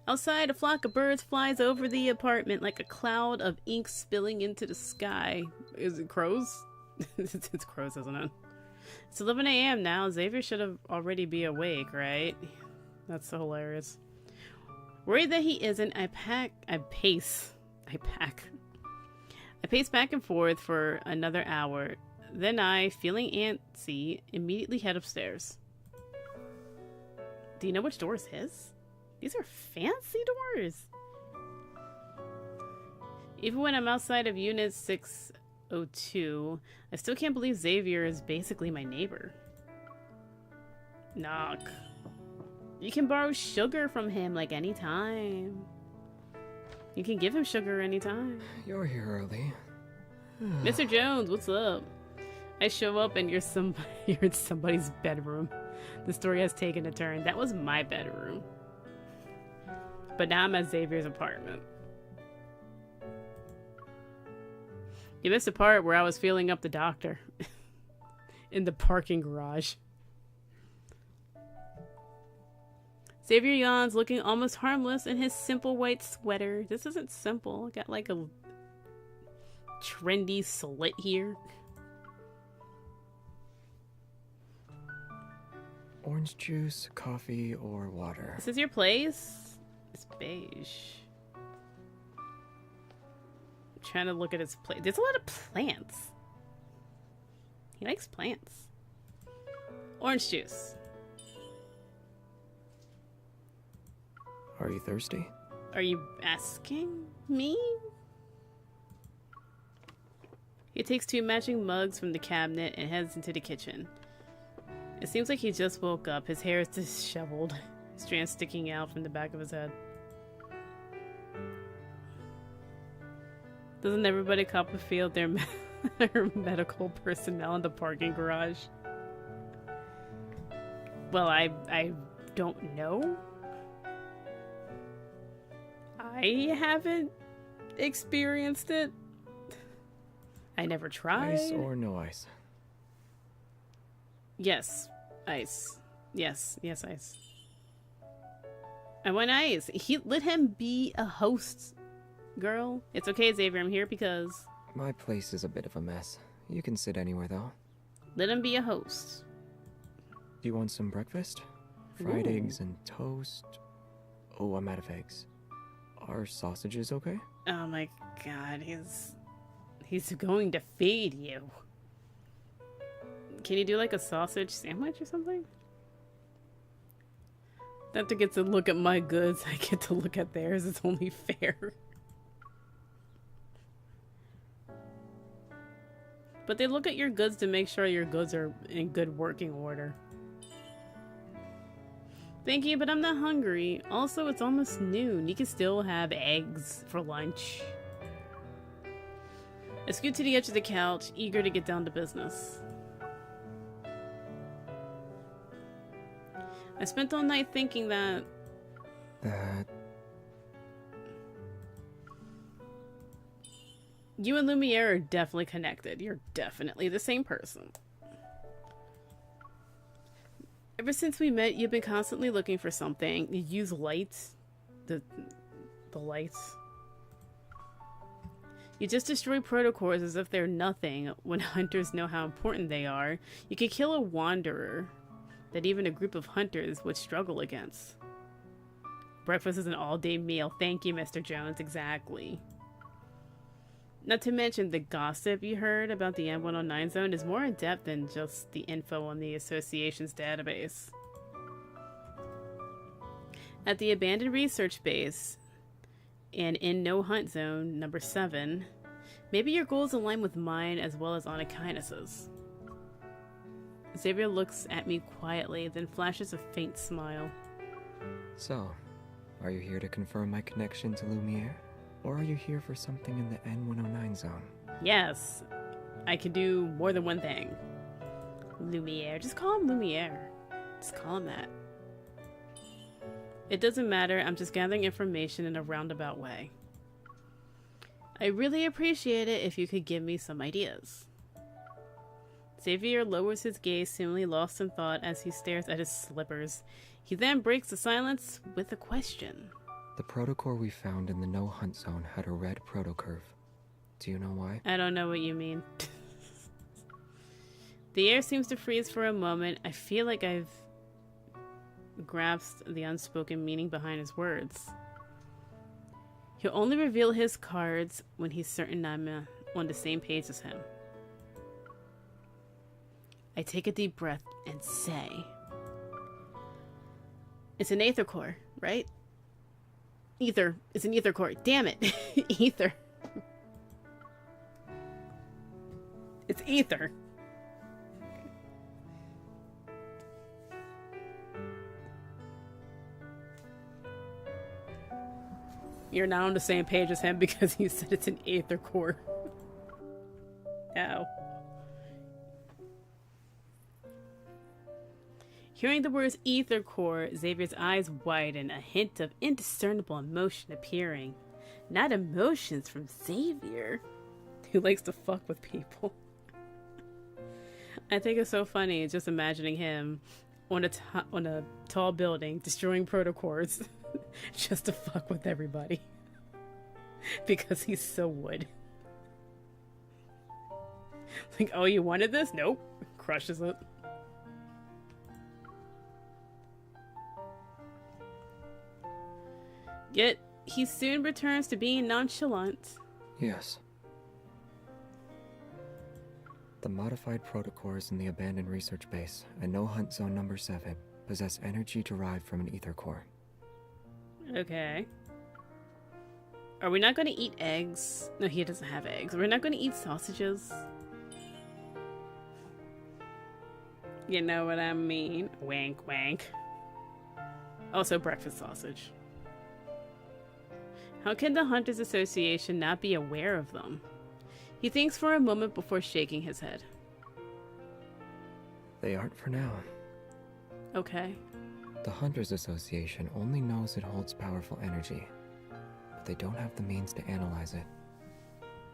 Outside, a flock of birds flies over the apartment like a cloud of ink spilling into the sky. Is it crows? It's crows, isn't it? It's 11 a.m. now. Xavier should have already be awake, right? That's so hilarious. Worried that he isn't, I pace back and forth for another hour. Then I, feeling antsy, immediately head upstairs. Do you know which door is his? These are fancy doors. Even when I'm outside of Unit 602, I still can't believe Xavier is basically my neighbor. Knock. You can borrow sugar from him like anytime. You can give him sugar anytime. You're here early. Mr. Jones, what's up? I show up and you're in somebody's bedroom. The story has taken a turn. That was my bedroom. But now I'm at Xavier's apartment. You missed the part where I was filling up the doctor. In the parking garage. Xavier yawns, looking almost harmless in his simple white sweater. This isn't simple. Got like a trendy slit here. Orange juice, coffee, or water? This is your place? It's beige. I'm trying to look at his place. There's a lot of plants. He likes plants. Orange juice. Are you thirsty? Are you asking me? He takes 2 matching mugs from the cabinet and heads into the kitchen. It seems like he just woke up. His hair is disheveled, strands sticking out from the back of his head. Doesn't everybody Copperfield their medical personnel in the parking garage? Well, I don't know. I haven't experienced it. I never tried. Ice or no ice? Yes, ice. Yes, ice. I want ice. Let him be a host, girl. It's okay, Xavier. I'm here because... My place is a bit of a mess. You can sit anywhere, though. Let him be a host. Do you want some breakfast? Fried Ooh. eggs and toast? Oh, I'm out of eggs. Are sausages okay? Oh my god, he's going to feed you. Can you do like a sausage sandwich or something? After get to look at my goods, I get to look at theirs. It's only fair. But they look at your goods to make sure your goods are in good working order. Thank you, but I'm not hungry. Also, it's almost noon. You can still have eggs for lunch. I scoot to the edge of the couch, eager to get down to business. I spent all night thinking that... You and Lumiere are definitely connected. You're definitely the same person. Ever since we met, you've been constantly looking for something. You use lights. The lights. You just destroy protocors as if they're nothing when hunters know how important they are. You could kill a wanderer that even a group of hunters would struggle against. Breakfast is an all-day meal. Thank you, Mr. Jones. Exactly. Not to mention the gossip you heard about the M109 zone is more in-depth than just the info on the association's database. At the abandoned research base and in No Hunt Zone number 7, maybe your goals align with mine as well as Anakainis's. Xavier looks at me quietly, then flashes a faint smile. So, are you here to confirm my connection to Lumiere? Or are you here for something in the N109 zone? Yes, I can do more than one thing. Lumiere. Just call him Lumiere. Just call him that. It doesn't matter. I'm just gathering information in a roundabout way. I really appreciate it if you could give me some ideas. Xavier lowers his gaze, seemingly lost in thought as he stares at his slippers. He then breaks the silence with a question. The protocore we found in the No Hunt Zone had a red protocurve. Do you know why? I don't know what you mean. The air seems to freeze for a moment. I feel like I've grasped the unspoken meaning behind his words. He'll only reveal his cards when he's certain I'm on the same page as him. I take a deep breath and say, it's an aether core, right? Ether. It's an ether core. Damn it. Ether. It's ether. You're not on the same page as him because he said it's an aether core. Ow. Hearing the words ether core, Xavier's eyes widen, a hint of indiscernible emotion appearing. Not emotions from Xavier, who likes to fuck with people. I think it's so funny just imagining him on a tall building destroying protocors just to fuck with everybody. Because he's so wood. Like, oh, you wanted this? Nope. Crushes it. Yet, he soon returns to being nonchalant. Yes. The modified protocores in the abandoned research base and No Hunt Zone number 7 possess energy derived from an ether core. Okay. Are we not going to eat eggs? No, he doesn't have eggs. We're not going to eat sausages. You know what I mean? Wink, wink. Also breakfast sausage. How can the Hunters Association not be aware of them? He thinks for a moment before shaking his head. They aren't for now. Okay. The Hunters Association only knows it holds powerful energy, but they don't have the means to analyze it.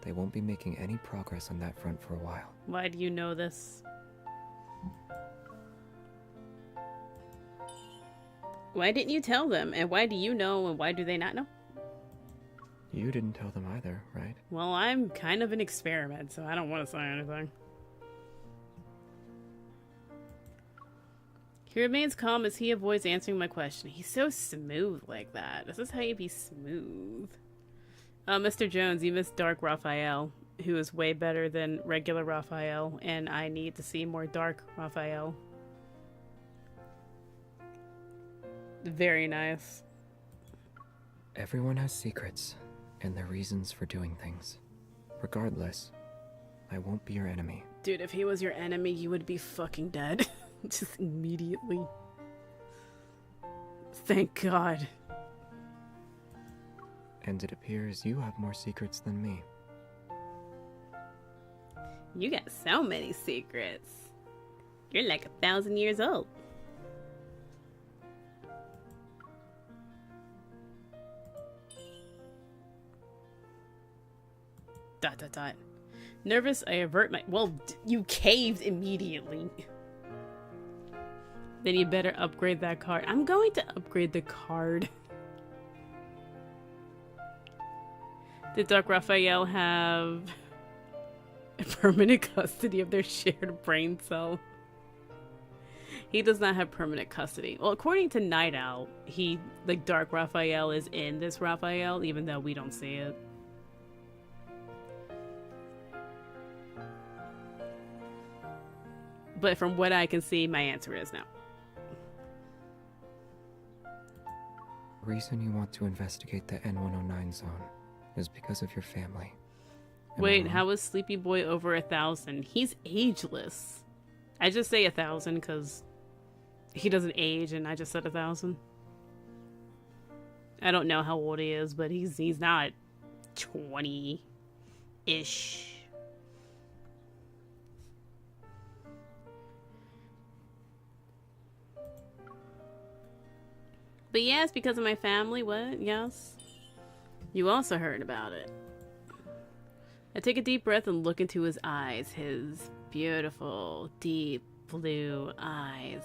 They won't be making any progress on that front for a while. Why do you know this? Why didn't you tell them? And why do you know and why do they not know? You didn't tell them either, right? Well, I'm kind of an experiment, so I don't want to say anything. He remains calm as he avoids answering my question. He's so smooth like that. This is how you be smooth. Mr. Jones, you missed Dark Raphael, who is way better than regular Raphael, and I need to see more Dark Raphael. Very nice. Everyone has secrets and their reasons for doing things. Regardless, I won't be your enemy. Dude, if he was your enemy, you would be fucking dead. Just immediately. Thank God. And it appears you have more secrets than me. You got so many secrets. You're like 1,000 years old. Dot dot dot. Nervous, I avert my... Well, you caved immediately. Then you better upgrade that card. I'm going to upgrade the card. Did Dark Raphael have permanent custody of their shared brain cell? He does not have permanent custody. Well, according to Night Owl, Dark Raphael is in this Raphael, even though we don't see it. But from what I can see, my answer is no. The reason you want to investigate the N109 zone is because of your family. Wait, how is Sleepy Boy over 1,000? He's ageless. I just say 1,000 because he doesn't age, and I just said 1,000. I don't know how old he is, but he's not 20-ish. But yes, because of my family. What? Yes. You also heard about it. I take a deep breath and look into his eyes. His beautiful, deep blue eyes.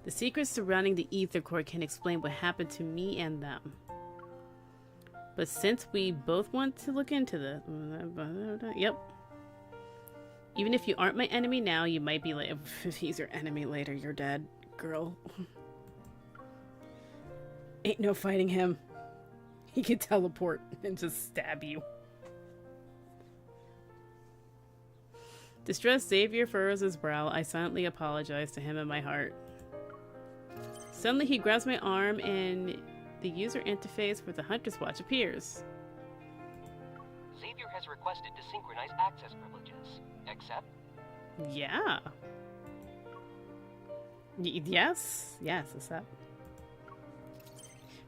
The secrets surrounding the ether core can explain what happened to me and them. But since we both want to look into this... Yep. Even if you aren't my enemy now, you might be like... If he's your enemy later, you're dead, girl. Ain't no fighting him. He can teleport and just stab you. Distressed Xavier furrows his brow. I silently apologize to him in my heart. Suddenly he grabs my arm and the user interface for the Hunter's Watch appears. Xavier has requested to synchronize access privileges. Accept? Yeah. Yes, accept.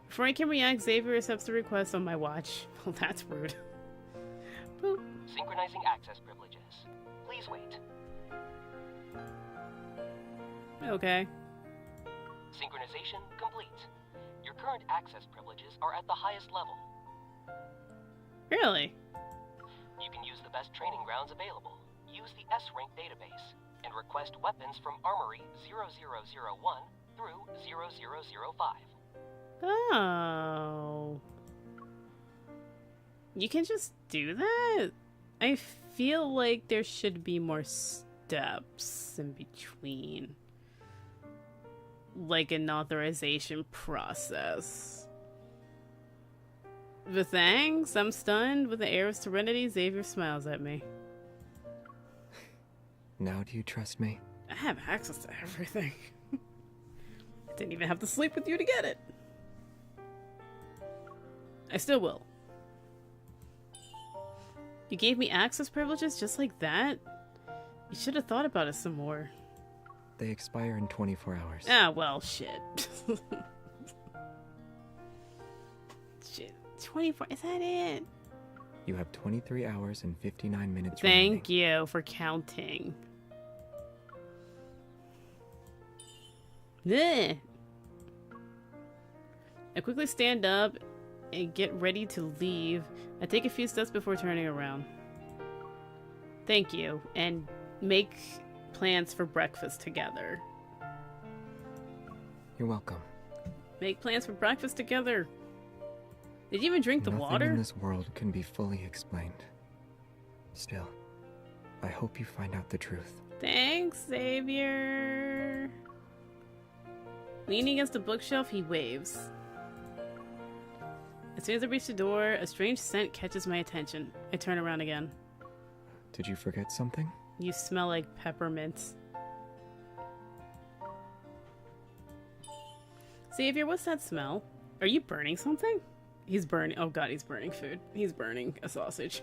Before I can react, Xavier accepts the request on my watch. Well, that's rude. Boop. Synchronizing access privileges. Please wait. Okay. Synchronization complete. Your current access privileges are at the highest level. Really? You can use the best training grounds available. Use the S-Rank database and request weapons from Armory 0001 through 0005. Oh. You can just do that? I feel like there should be more steps in between. Like an authorization process. But thanks, I'm stunned. With the air of serenity, Xavier smiles at me. Now do you trust me? I have access to everything. I didn't even have to sleep with you to get it. I still will. You gave me access privileges just like that? You should have thought about it some more. They expire in 24 hours. Ah, well, shit. Shit. 24, is that it? You have 23 hours and 59 minutes remaining. Thank you for counting. Ugh. I quickly stand up and get ready to leave. I take a few steps before turning around. Thank you, and make plans for breakfast together. You're welcome. Make plans for breakfast together. Did you even drink the water? Nothing in this world can be fully explained. Still, I hope you find out the truth. Thanks, Xavier. Leaning against the bookshelf, he waves. As soon as I reach the door, a strange scent catches my attention. I turn around again. Did you forget something? You smell like peppermint. Xavier, what's that smell? Are you burning something? He's burning. Oh god, he's burning food. He's burning a sausage.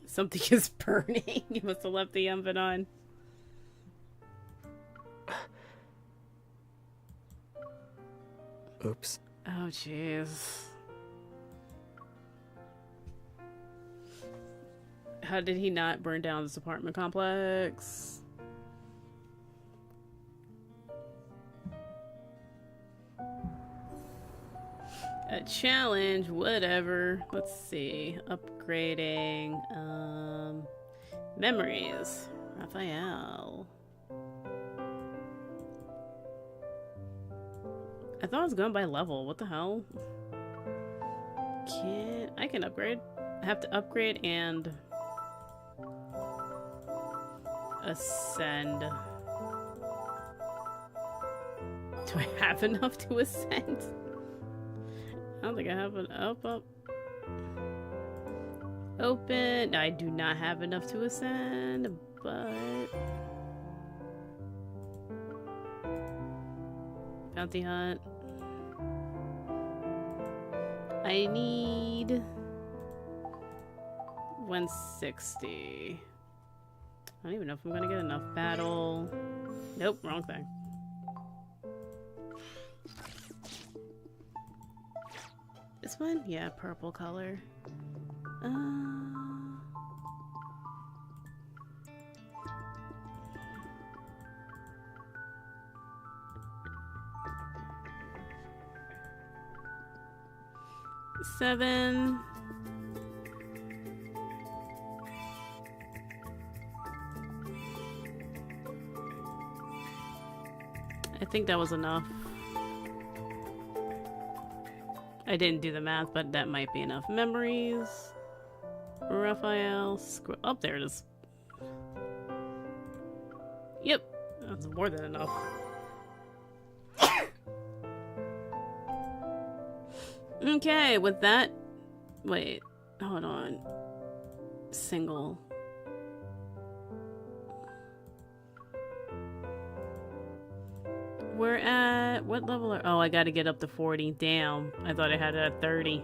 Something is burning. You must have left the oven on. Oops. Oh, jeez. How did he not burn down this apartment complex? A challenge, whatever. Let's see. Upgrading. Memories. Raphael. I thought I was going by level. What the hell? I can upgrade. I have to upgrade and ascend. Do I have enough to ascend? I don't think I have an up. Open. I do not have enough to ascend, but bounty hunt. I need 160. I don't even know if I'm gonna get enough. Battle. Nope, wrong thing. This one? Yeah, purple color. Seven. I think that was enough. I didn't do the math, but that might be enough. Memories. Raphael. Oh, there it is. Yep. That's more than enough. Okay, with that... Wait. Hold on. Single. We're at... What level are... Oh, I gotta get up to 40. Damn. I thought I had it at 30.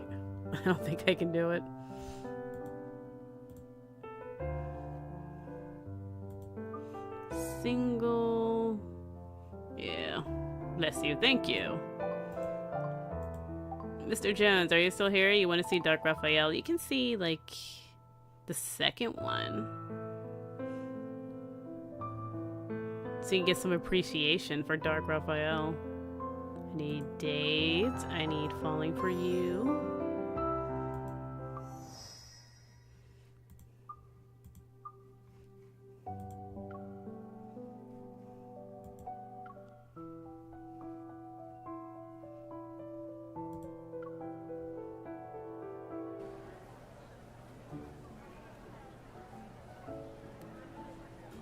I don't think I can do it. Single... Yeah. Bless you. Thank you. Mr. Jones, are you still here? You want to see Dark Raphael? You can see, like, the second one. So you can get some appreciation for Dark Raphael. I need dates. I need Falling for You.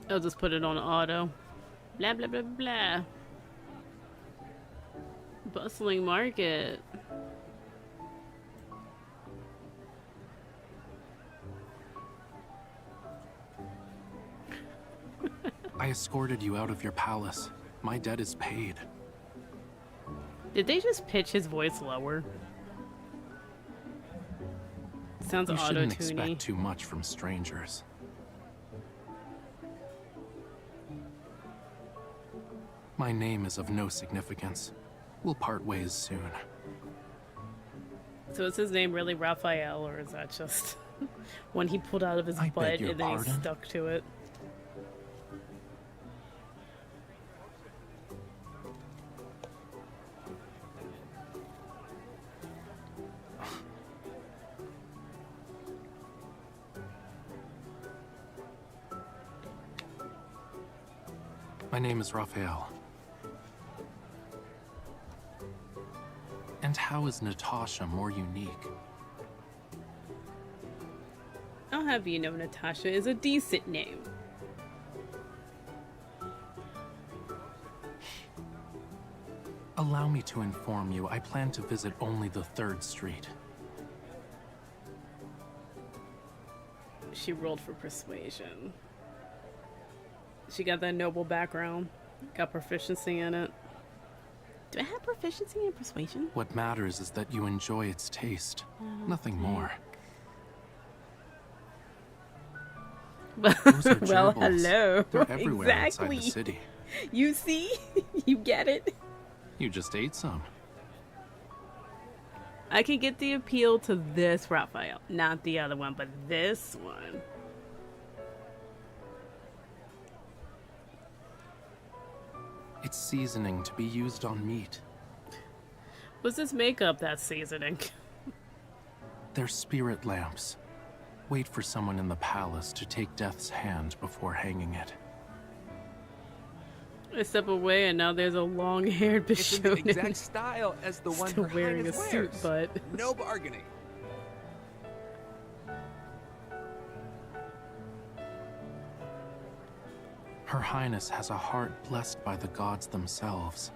I'll just put it on auto. Blah, blah, blah, blah. Bustling market. I escorted you out of your palace. My debt is paid. Did they just pitch his voice lower? Sounds You shouldn't auto-tuney. expect too much from strangers. My name is of no significance. We'll part ways soon. So is his name really Raphael, or is that just one he pulled out of his beg butt your and then he pardon? stuck to it? My name is Raphael. And how is Natasha more unique? I'll have you know Natasha is a decent name. Allow me to inform you, I plan to visit only the 3rd Street. She rolled for persuasion. She got that noble background. Got proficiency in it. Do I have proficiency in persuasion? What matters is that you enjoy its taste. Nothing more. Those are Well, gerbils. hello. They're everywhere Exactly. outside the city. You see? You get it? You just ate some. I can get the appeal to this Raphael. Not the other one, but this one. It's seasoning to be used on meat. What's this makeup that's seasoning? They're spirit lamps. Wait for someone in the palace to take Death's hand before hanging it. I step away and now there's a long-haired It's in the Bishonen. exact style as the one Still her wearing a Highness suit, wears. but No bargaining. Her Highness has a heart blessed by the gods themselves.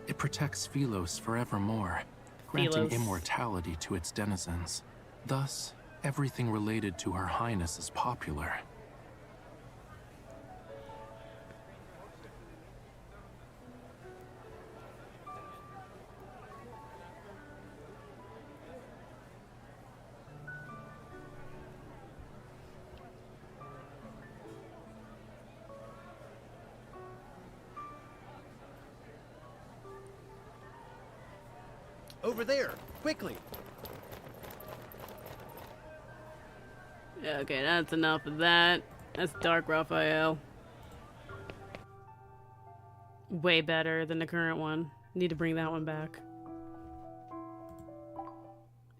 It protects Philos forevermore, granting Philos. immortality to its denizens. Thus, everything related to Her Highness is popular. Over there, quickly. yeah, okay, that's enough of that. That's Dark Raphael. Way better than the current one. Need to bring that one back.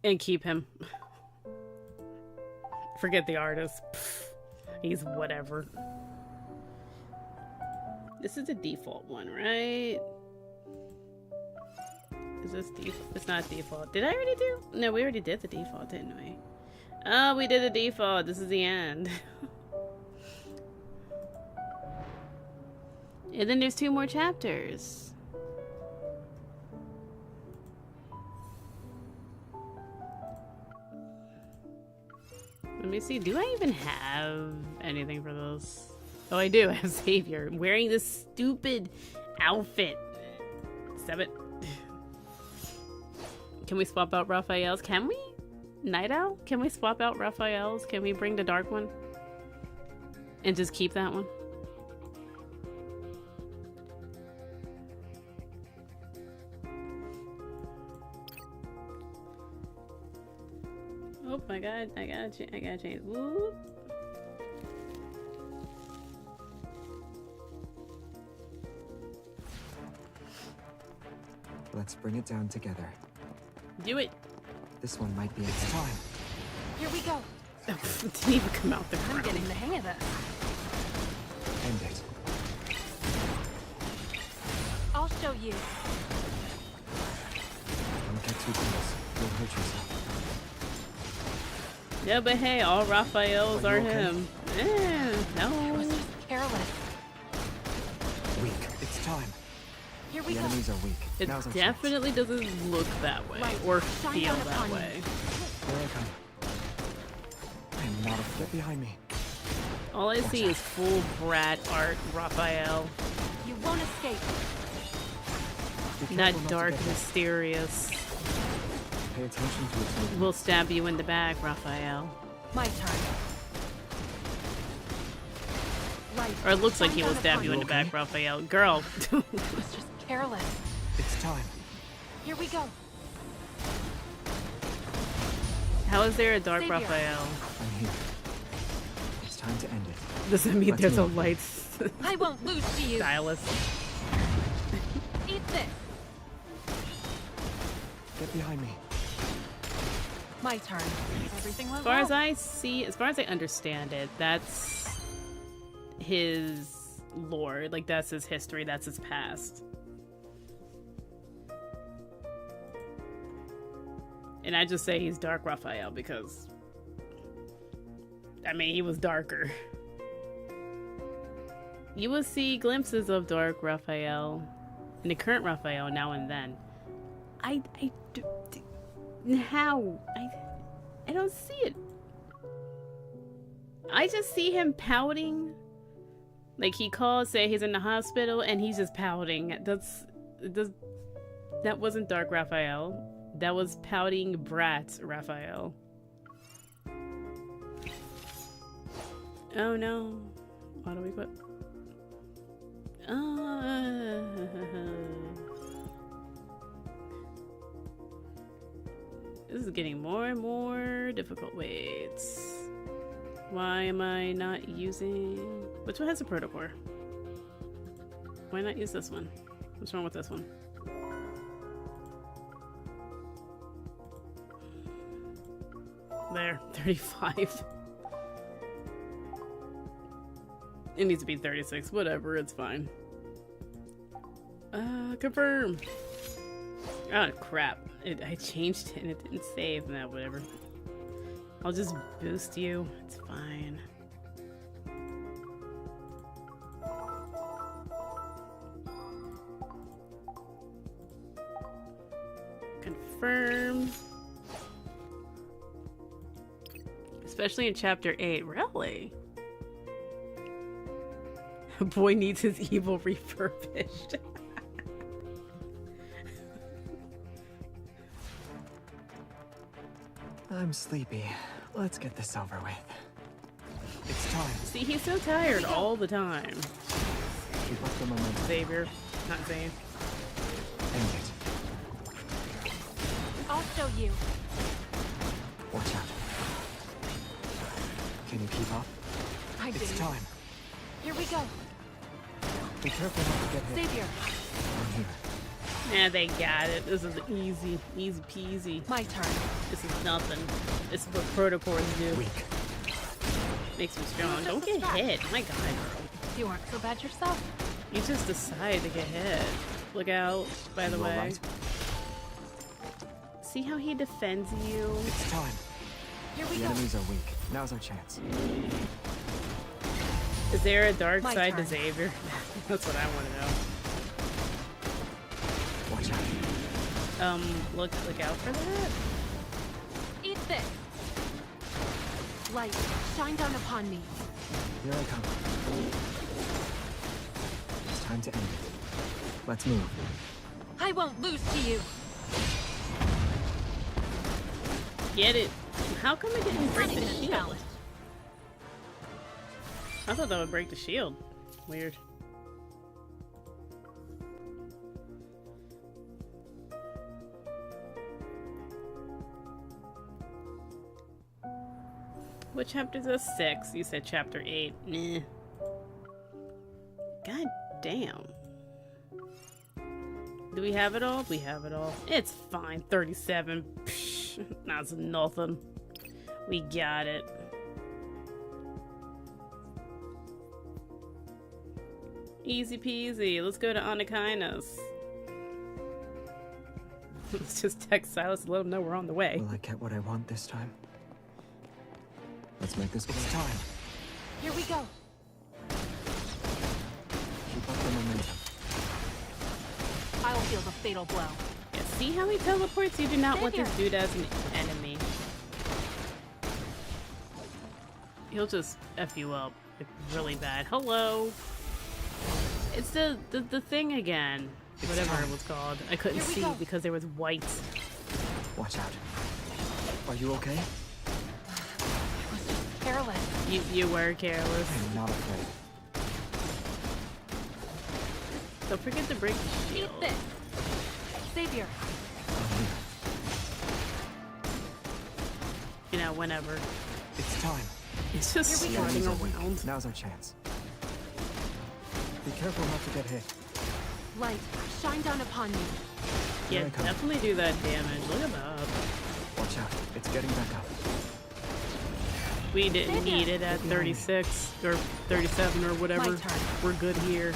And keep him. Forget the artist. Pfft, he's whatever. This is the default one, right? Is this default? It's not default. Did I already do? No, we already did the default, didn't we? Oh, we did the default. This is the end. And then there's 2 more chapters. Let me see. Do I even have anything for those? Oh, I do. I have Savior wearing this stupid outfit. Stop it. Can we swap out Raphael's? Can we? Night Owl? Can we swap out Raphael's? Can we bring the dark one? And just keep that one? Oh my god, I gotta change. Whoop. Let's bring it down together. Do it. This one might be its time. Here we go. It didn't even come out the I'm ground. getting the hang of this. End it. I'll show you. Don't get too close. You'll hurt yourself. Yeah, but hey, all Raphaels Are are you okay? him. I No. was just careless. Weak. It's time. Here we The go. enemies are weak. It Now's our chance. definitely doesn't look that way Right. or Shine feel down that upon me. way. Here I come. I am not a Get behind me. All I see is full brat art, Raphael. You won't escape. Not dark, mysterious. Pay attention to its movement. We'll stab you in the back, Raphael. My turn. Light. Or it looks like he will Shine stab down you in the upon back, Raphael. Girl. I was just careless. It's time. Here we go. How is there a dark Savior. Raphael? I'm here. It's time to end it. Does that mean Let's there's a move. light I won't lose to you. stylus? Eat this. Get behind me. My turn. Everything went As far well. as I see, as far as I understand it, that's his lore. Like, that's his history, that's his past. And I just say he's Dark Raphael because, I mean, he was darker. You will see glimpses of Dark Raphael and the current Raphael now and then. How? I don't see it. I just see him pouting. Like, he calls, say he's in the hospital, and he's just pouting. That wasn't Dark Raphael. That was pouting brat Raphael. Oh no. Why do we put... This is getting more and more difficult. Wait. Why am I not using... Which one has a protocore? Why not use this one? What's wrong with this one? There, 35. It needs to be 36. Whatever, it's fine. Confirm. Oh, crap. I changed it and it didn't save. Nah, whatever. I'll just boost you. It's fine. Confirm. Especially in chapter 8. Really? A boy needs his evil refurbished. I'm sleepy. Let's get this over with. It's time. See, he's so tired all the time. Keep up the momentum. Xavier, not Zayne. End it. I'll show you. Watch out. Can you keep up? I It's did. time. Here we go. Be careful not to get hit. Xavier. I'm here. Yeah, they got it. This is easy peasy. My turn. This is nothing. This is what protocols do. Weak. Makes me strong. Don't get hit. My God, girl. You aren't so bad yourself. You just decide to get hit. Look out, by the You all way. right? See how he defends you? It's time. Here we The go. enemies are weak. Now's our chance. Is there a dark My side turn. to Xavier? That's what I want to know. Watch out. Look out for that. Eat this. Light, shine down upon me. Here I come. It's time to end it. Let's move. I won't lose to you. Get it. How come it didn't break Not the even a shield? challenge. I thought that would break the shield. Weird. What chapter is this? 6. You said chapter 8. Nah. God damn. Do we have it all? We have it all. It's fine. 37. Psh, that's nothing. We got it. Easy peasy. Let's go to Anakinas. Let's just text Silas to let him know we're on the way. Will I get what I want this time? Let's make this quick. It's time. Here we go. Keep up the momentum. I'll feel the fatal blow. Yeah, see how he teleports? You do not want Xavier. this dude as an enemy. He'll just F you up Like, really bad. Hello. It's the thing again. Whatever it was called. I couldn't see because there was white. Watch out. Are you okay? Careless. You were careless. I'm not afraid. Don't forget to break the shield. Eat this. Savior. You know, whenever. It's time. It's just running around. Now's our chance. Be careful not to get hit. Light, shine down upon me. Yeah, definitely do that damage. Look at that. Watch out. It's getting back up. We didn't need it at 36 or 37 or whatever. We're good here.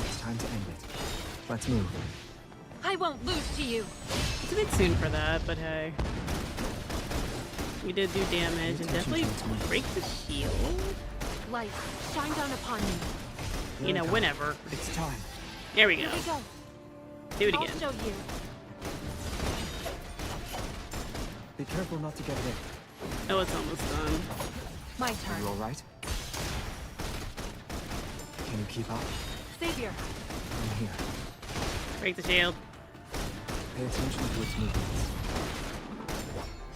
It's time to end it. Let's move. I won't lose to you. It's a bit soon for that, but hey. We did do damage and definitely break the shield. Light, shine down upon me. You know, whenever. It's time. There we go. Do it again. I'll show you. Be careful not to get hit. Oh, it's almost done. My turn. You alright? Can you keep up? Savior. I'm here. Break the shield. Pay attention to its movements.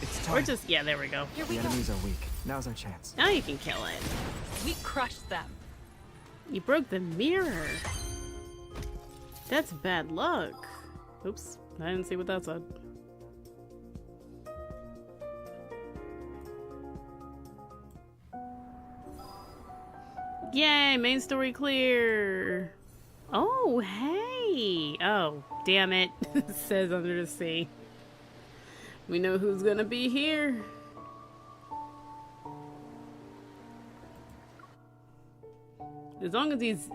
It's time. Or just, yeah, there we go. The enemies are weak. Now's our chance. Now you can kill it. We crushed them. You broke the mirror. That's bad luck. Oops, I didn't see what that said. Yay, main story clear. Oh, hey. Oh, damn it. It says under the sea. We know who's gonna be here. As long as he's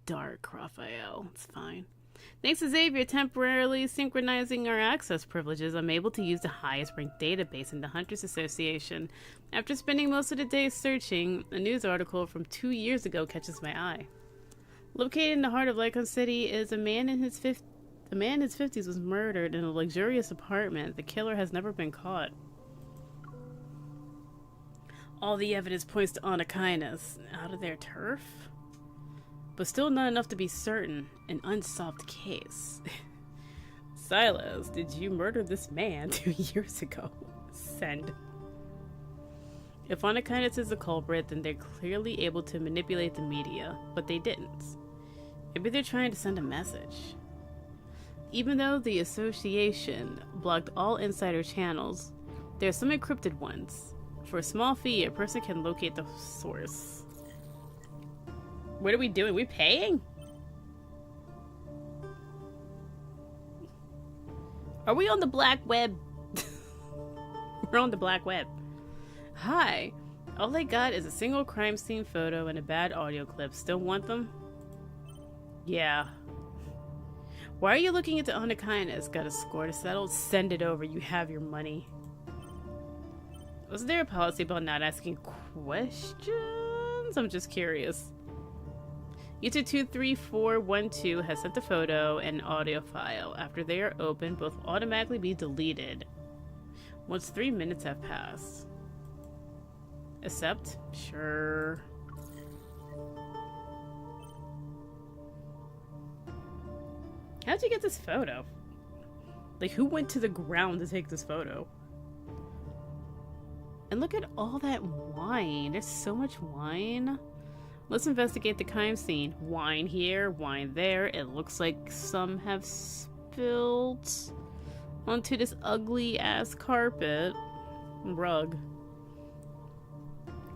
dark, Raphael, it's fine. Thanks to Xavier temporarily synchronizing our access privileges, I'm able to use the highest ranked database in the Hunters Association. After spending most of the day searching, a news article from 2 years ago catches my eye. Located in the heart of Lycon City is a man in his 50s was murdered in a luxurious apartment. The killer has never been caught. All the evidence points to Anakinas. Out of their turf? But still not enough to be certain. An unsolved case. Silas, did you murder this man 2 years ago? Send. If Anakinas is the culprit, then they're clearly able to manipulate the media, but they didn't. Maybe they're trying to send a message. Even though the association blocked all insider channels, there are some encrypted ones. For a small fee, a person can locate the source. What are we doing? We paying? Are we on the black web? We're on the black web. Hi. All I got is a single crime scene photo and a bad audio clip. Still want them? Yeah. Why are you looking into Anakinas? Got a score to settle? Send it over. You have your money. Was there a policy about not asking questions? I'm just curious. User 23412 has sent a photo and audio file. After they are opened, both will automatically be deleted once 3 minutes have passed. Accept? Sure. How'd you get this photo? Like, who went to the ground to take this photo? And look at all that wine. There's so much wine. Let's investigate the crime scene. Wine here, wine there. It looks like some have spilled onto this ugly ass carpet. Rug.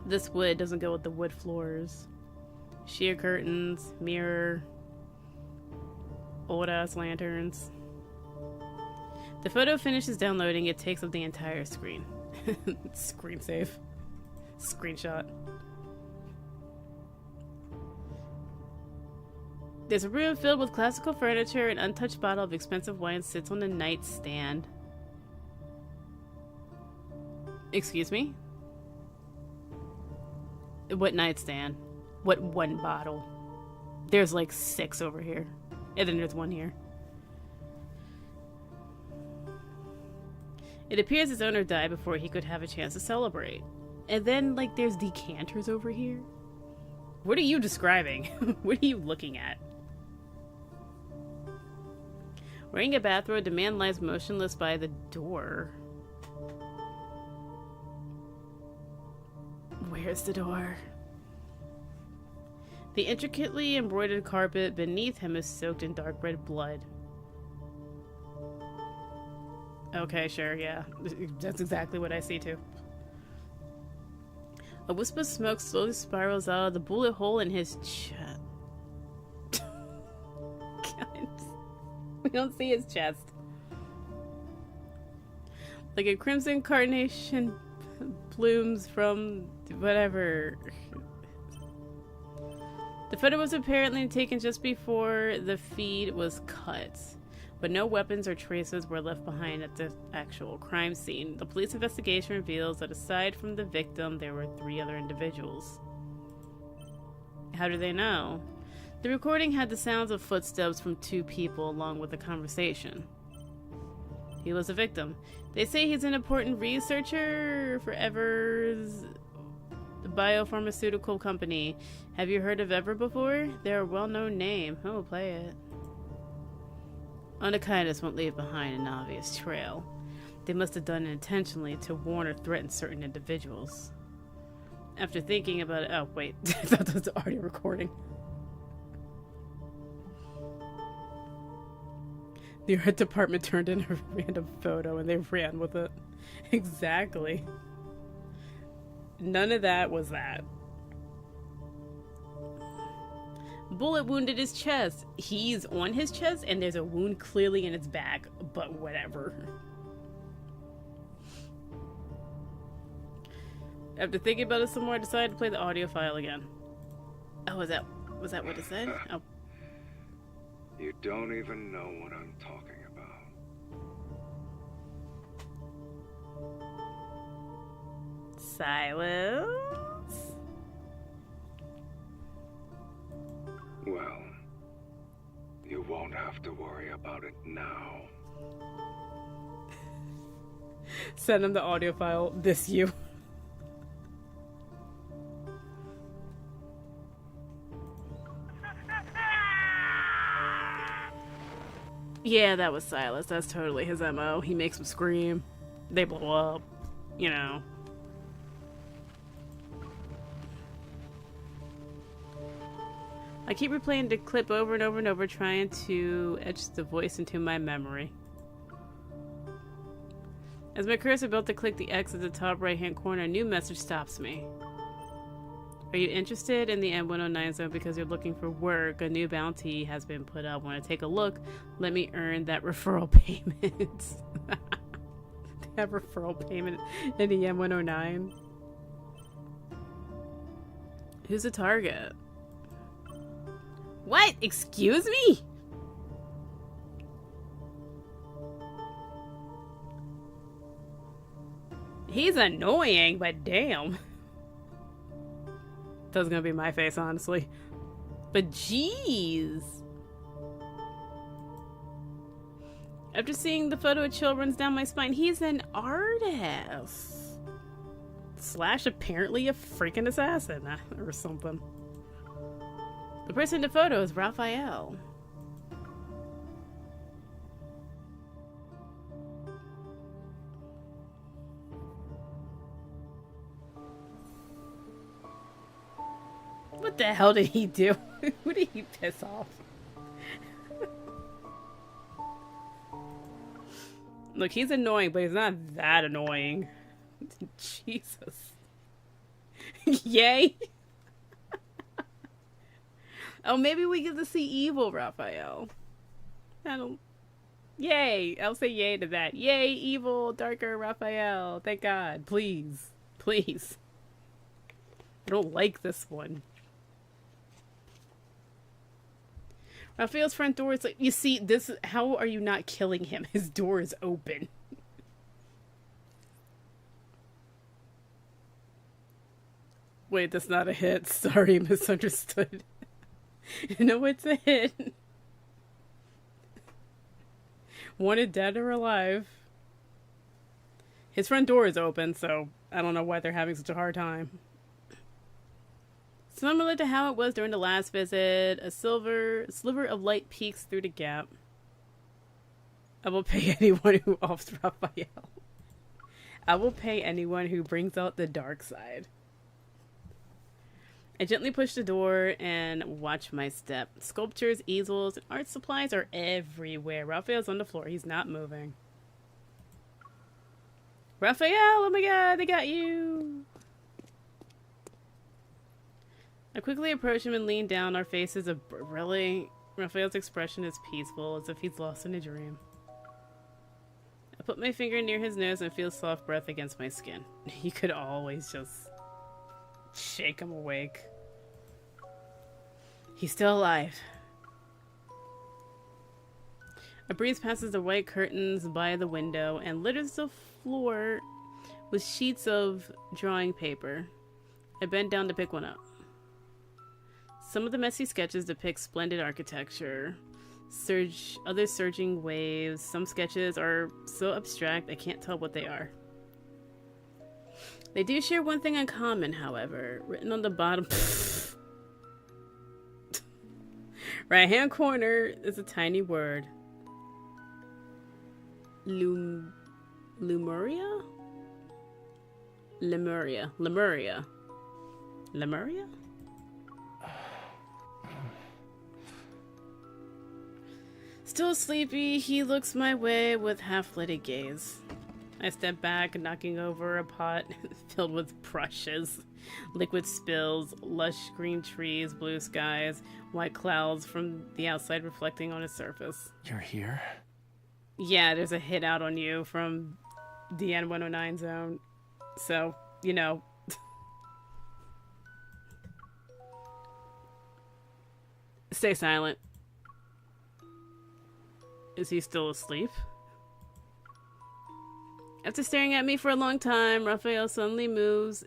This wood doesn't go with the wood floors. Sheer curtains, mirror, old ass lanterns. The photo finishes downloading. It takes up the entire screen. Screen save. Screenshot. There's a room filled with classical furniture. An untouched bottle of expensive wine sits on the nightstand. Excuse me? What nightstand? What one bottle? There's like 6 over here. And then there's 1 here. It appears its owner died before he could have a chance to celebrate. And then, like, there's decanters over here. What are you describing? What are you looking at? Wearing a bathrobe, the man lies motionless by the door. Where's the door? The intricately embroidered carpet beneath him is soaked in dark red blood. Okay, sure, yeah. That's exactly what I see too. A wisp of smoke slowly spirals out of the bullet hole in his chest. God. We don't see his chest. Like a crimson carnation blooms from whatever. The photo was apparently taken just before the feed was cut, but no weapons or traces were left behind at the actual crime scene. The police investigation reveals that aside from the victim, there were 3 other individuals. How do they know? The recording had the sounds of footsteps from 2 people along with a conversation. He was a victim. They say he's an important researcher for Ever's biopharmaceutical company. Have you heard of Ever before? They're a well-known name. Oh, play it. Unkindness won't leave behind an obvious trail. They must have done it intentionally to warn or threaten certain individuals. After thinking about it... Oh, wait. I thought that was the audio recording. The art department turned in a random photo and they ran with it. Exactly. None of that was that. Bullet wounded his chest. He's on his chest and there's a wound clearly in his back, but whatever. After thinking about it some more, I decided to play the audio file again. Oh, was that what it said? Oh. You don't even know what I'm talking about. Silence. Well, you won't have to worry about it now. Send him the audio file. This you. Yeah, that was Silas. That's totally his MO. He makes them scream. They blow up. You know. I keep replaying the clip over and over and over, trying to etch the voice into my memory. As my cursor about to click the X at the top right-hand corner, a new message stops me. Are you interested in the M109 zone because you're looking for work? A new bounty has been put up. Want to take a look? Let me earn that referral payment. They have referral payment in the M109. Who's the target? What? Excuse me? He's annoying, but damn. That's gonna be my face, honestly. But jeez. After seeing the photo, a chill runs down my spine. He's an artist. Slash apparently a freaking assassin or something. The person in the photo is Raphael. What the hell did he do? Who did he piss off? Look, he's annoying, but he's not that annoying. Jesus. Yay. Oh, maybe we get to see evil Raphael. I don't... Yay. I'll say yay to that. Yay, evil, darker Raphael. Thank God. Please. Please. I don't like this one. Raphael's front door is like, you see, this, how are you not killing him? His door is open. Wait, that's not a hit. Sorry, misunderstood. No, it's a hit. Wanted dead or alive. His front door is open, so I don't know why they're having such a hard time. Similar to how it was during the last visit, a sliver of light peeks through the gap. I will pay anyone who offs Raphael. I will pay anyone who brings out the dark side. I gently push the door and watch my step. Sculptures, easels, and art supplies are everywhere. Raphael's on the floor. He's not moving. Raphael, oh my god, they got you! I quickly approach him and lean down. Our faces are really... Raphael's expression is peaceful, as if he's lost in a dream. I put my finger near his nose and feel soft breath against my skin. You could always just shake him awake. He's still alive. A breeze passes the white curtains by the window and litters the floor with sheets of drawing paper. I bend down to pick one up. Some of the messy sketches depict splendid architecture, other surging waves. Some sketches are so abstract I can't tell what they are. They do share one thing in common, however. Written on the bottom right hand corner is a tiny word. Lemuria? Lemuria. Lemuria. Lemuria? Still sleepy, he looks my way with half-lidded gaze. I step back, knocking over a pot filled with brushes. Liquid spills, lush green trees, blue skies, white clouds from the outside reflecting on its surface. You're here? Yeah, there's a hit out on you from the N109 zone. So, you know. Stay silent. Is he still asleep? After staring at me for a long time, Raphael suddenly moves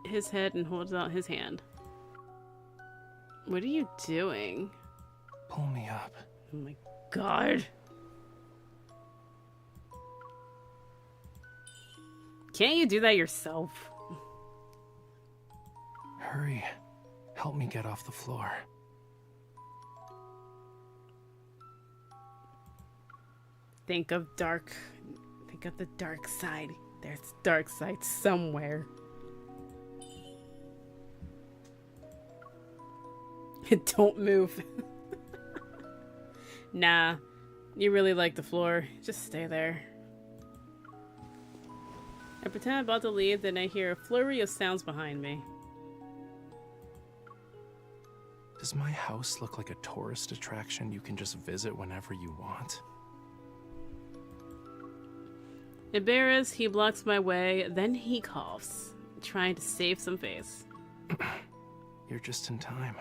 his head and holds out his hand. What are you doing? Pull me up. Oh my god. Can't you do that yourself? Hurry. Help me get off the floor. Think of the dark side. There's dark side somewhere. Don't move. Nah, you really like the floor. Just stay there. I pretend I'm about to leave, then I hear a flurry of sounds behind me. Does my house look like a tourist attraction you can just visit whenever you want? Embarrassed, he blocks my way, then he coughs, trying to save some face. You're just in time.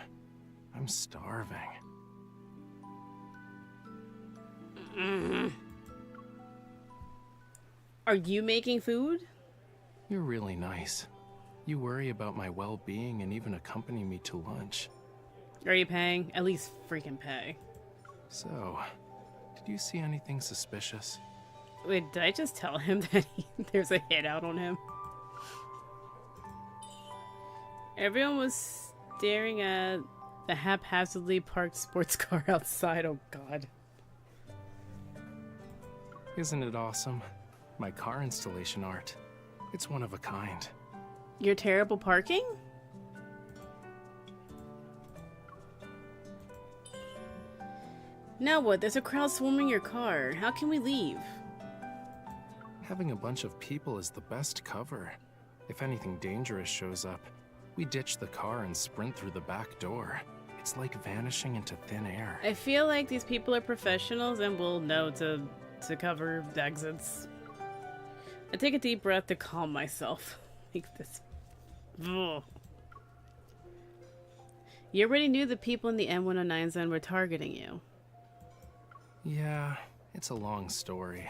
I'm starving. Are you making food? You're really nice. You worry about my well-being and even accompany me to lunch. Are you paying? At least freaking pay. So, did you see anything suspicious? Wait, did I just tell him that there's a hit out on him? Everyone was staring at the haphazardly parked sports car outside. Oh god. Isn't it awesome? My car installation art. It's one of a kind. Your terrible parking? Now what? There's a crowd swarming your car. How can we leave? Having a bunch of people is the best cover. If anything dangerous shows up, we ditch the car and sprint through the back door. It's like vanishing into thin air. I feel like these people are professionals and will know to cover the exits. I take a deep breath to calm myself. Like this. Ugh. You already knew the people in the M109 zone were targeting you. Yeah, it's a long story.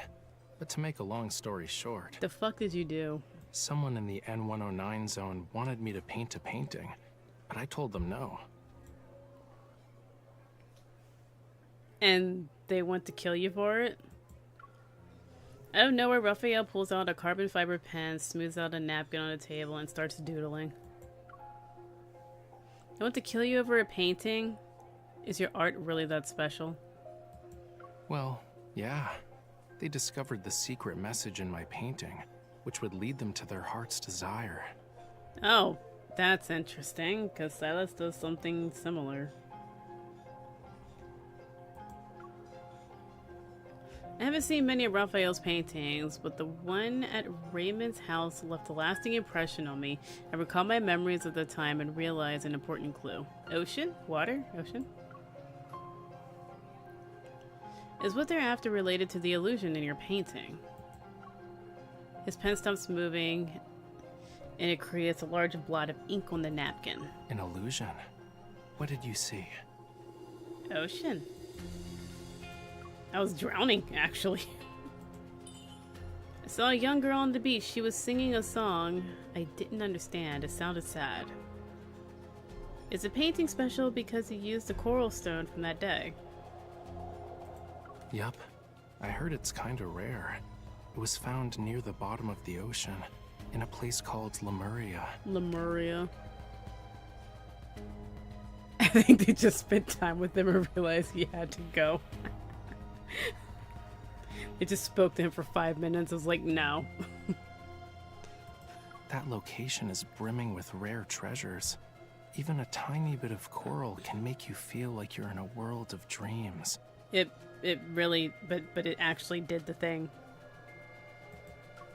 But to make a long story short... The fuck did you do? Someone in the N109 zone wanted me to paint a painting, but I told them no. And they want to kill you for it? Out of nowhere, Raphael pulls out a carbon fiber pen, smooths out a napkin on the table, and starts doodling. They want to kill you over a painting? Is your art really that special? Well, yeah. They discovered the secret message in my painting, which would lead them to their heart's desire. Oh, that's interesting, because Silas does something similar. I haven't seen many of Raphael's paintings, but the one at Raymond's house left a lasting impression on me. I recall my memories of the time and realized an important clue. Ocean? Water? Ocean? Is what they're after related to the illusion in your painting? His pen stops moving, and it creates a large blot of ink on the napkin. An illusion? What did you see? Ocean. I was drowning, actually. I saw a young girl on the beach. She was singing a song I didn't understand. It sounded sad. Is the painting special because he used the coral stone from that day? Yup. I heard it's kinda rare. It was found near the bottom of the ocean, in a place called Lemuria. Lemuria. I think they just spent time with him and realized he had to go. They just spoke to him for 5 minutes. I was like, no. That location is brimming with rare treasures. Even a tiny bit of coral can make you feel like you're in a world of dreams. It really, but it actually did the thing.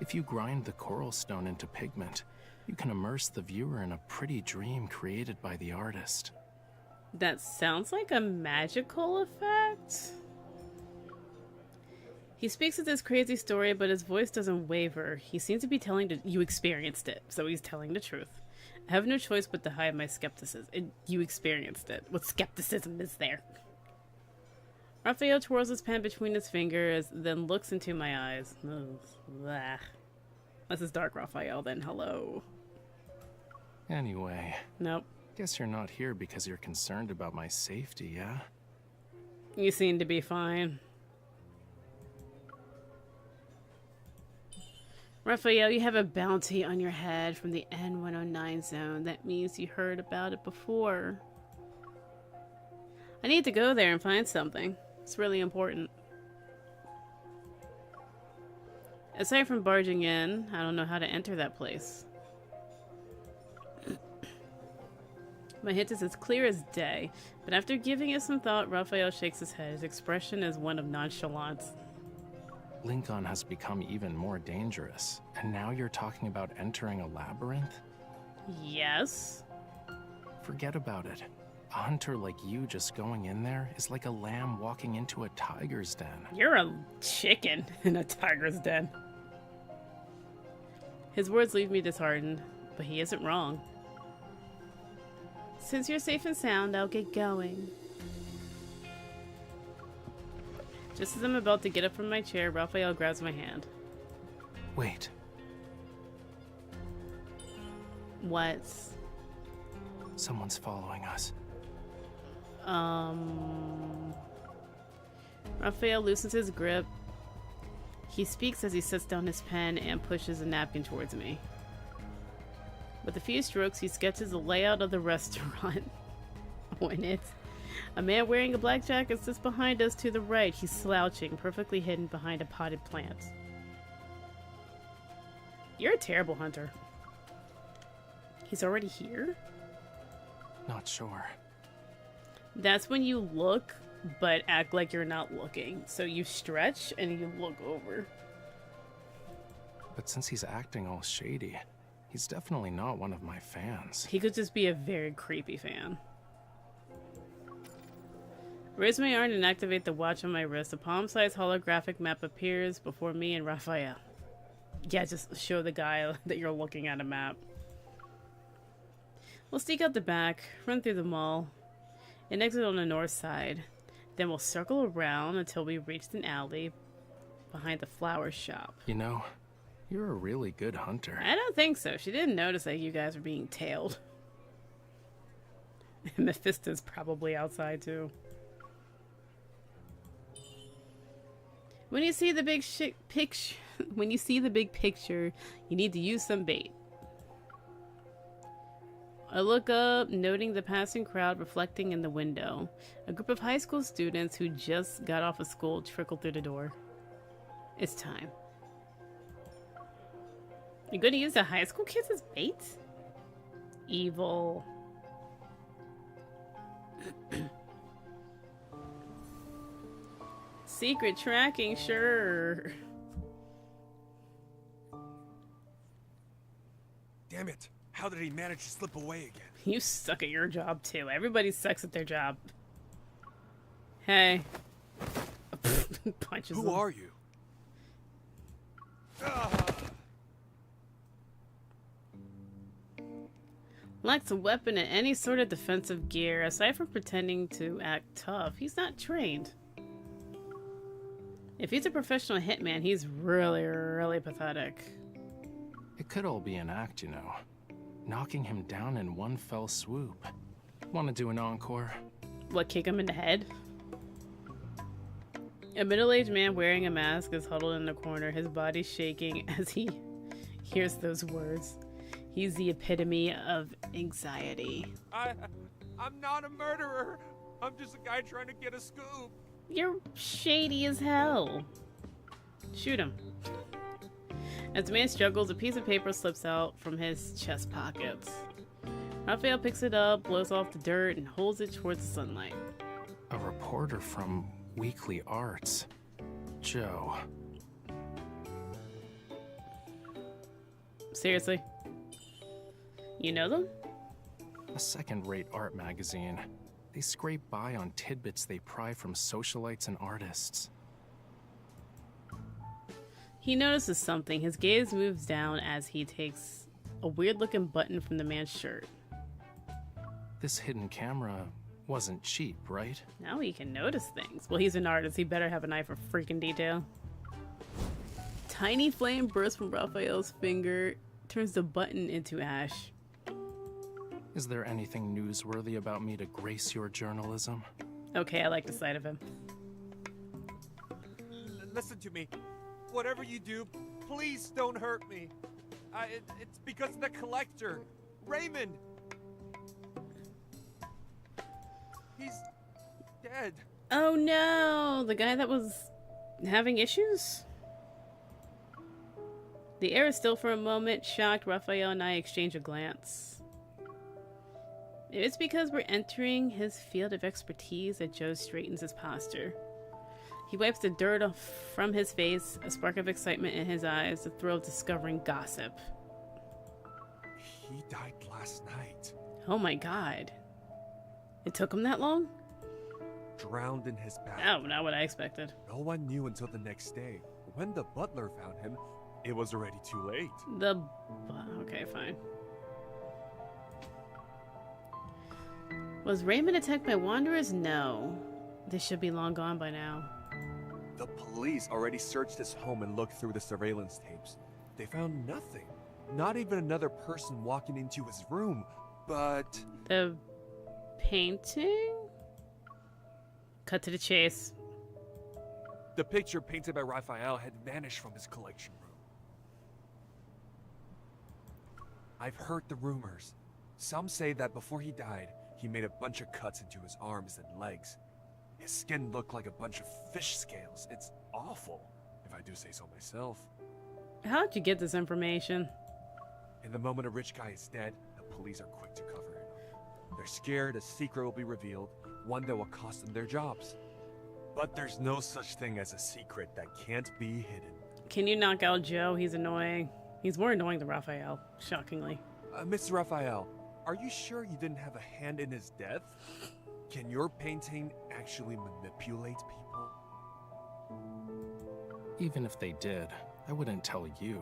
If you grind the coral stone into pigment, you can immerse the viewer in a pretty dream created by the artist. That sounds like a magical effect. He speaks of this crazy story, but his voice doesn't waver. He seems to be telling you experienced it, so he's telling the truth. I have no choice but to hide my skepticism. You experienced it. What skepticism is there? Raphael twirls his pen between his fingers, then looks into my eyes. Ugh, blah. This is Dark Raphael, then hello. Anyway. Nope. Guess you're not here because you're concerned about my safety, yeah? You seem to be fine. Raphael, you have a bounty on your head from the N109 zone. That means you heard about it before. I need to go there and find something. It's really important. Aside from barging in, I don't know how to enter that place. My hint is as clear as day, but after giving it some thought, Raphael shakes his head. His expression is one of nonchalance. Lincoln has become even more dangerous, and now you're talking about entering a labyrinth? Yes. Forget about it. A hunter like you just going in there is like a lamb walking into a tiger's den. You're a chicken in a tiger's den. His words leave me disheartened, but he isn't wrong. Since you're safe and sound, I'll get going. Just as I'm about to get up from my chair, Raphael grabs my hand. Wait. What? Someone's following us. Raphael loosens his grip. He speaks as he sets down his pen and pushes a napkin towards me. With a few strokes, he sketches the layout of the restaurant. On it, a man wearing a black jacket sits behind us to the right. He's slouching, perfectly hidden behind a potted plant. You're a terrible hunter. He's already here? Not sure. That's when you look, but act like you're not looking. So you stretch and you look over. But since he's acting all shady, he's definitely not one of my fans. He could just be a very creepy fan. Raise my arm and activate the watch on my wrist. A palm-sized holographic map appears before me and Raphael. Yeah, just show the guy that you're looking at a map. We'll sneak out the back, run through the mall, and exit on the north side. Then we'll circle around until we reach an alley behind the flower shop. You know, you're a really good hunter. I don't think so. She didn't notice that you guys were being tailed. Mephisto's probably outside too. When you see the big picture, you need to use some bait. I look up, noting the passing crowd reflecting in the window. A group of high school students who just got off of school trickle through the door. It's time. You're gonna use the high school kids as bait? Evil. Secret tracking, sure. Damn it! How did he manage to slip away again? You suck at your job too. Everybody sucks at their job. Hey. Punches Who him. are you? Lacks a weapon and any sort of defensive gear. Aside from pretending to act tough, he's not trained. If he's a professional hitman, he's really, really pathetic. It could all be an act, you know. Knocking him down in one fell swoop. Want to do an encore? What, kick him in the head? A middle-aged man wearing a mask is huddled in the corner, his body shaking as he hears those words. He's the epitome of anxiety. I'm not a murderer. I'm just a guy trying to get a scoop. You're shady as hell. Shoot him. As the man struggles, a piece of paper slips out from his chest pockets. Raphael picks it up, blows off the dirt, and holds it towards the sunlight. A reporter from Weekly Arts. Joe. Seriously? You know them? A second-rate art magazine. They scrape by on tidbits they pry from socialites and artists. He notices something. His gaze moves down as he takes a weird-looking button from the man's shirt. This hidden camera wasn't cheap, right? Now he can notice things. Well, he's an artist. He better have an eye for freaking detail. Tiny flame bursts from Raphael's finger, turns the button into ash. Is there anything newsworthy about me to grace your journalism? Okay, I like the sight of him. Listen to me. Whatever you do, please don't hurt me. It's because of the collector, Raymond. He's dead. Oh no! The guy that was having issues? The air is still for a moment. Shocked, Raphael and I exchange a glance. It's because we're entering his field of expertise that Joe straightens his posture. He wipes the dirt off from his face, a spark of excitement in his eyes, the thrill of discovering gossip. He died last night. Oh my god. It took him that long? Drowned in his bath. Oh, not what I expected. No one knew until the next day. When the butler found him, it was already too late. Okay, fine. Was Raymond attacked by wanderers? No. They should be long gone by now. The police already searched his home and looked through the surveillance tapes. They found nothing. Not even another person walking into his room, but... The painting? Cut to the chase. The picture painted by Raphael had vanished from his collection room. I've heard the rumors. Some say that before he died, he made a bunch of cuts into his arms and legs. His skin looked like a bunch of fish scales. It's awful, if I do say so myself. How'd you get this information? In the moment a rich guy is dead, the police are quick to cover it up. They're scared a secret will be revealed, one that will cost them their jobs. But there's no such thing as a secret that can't be hidden. Can you knock out Joe? He's annoying. He's more annoying than Raphael, shockingly. Mr. Raphael, are you sure you didn't have a hand in his death? Can your painting actually manipulate people? Even if they did, I wouldn't tell you.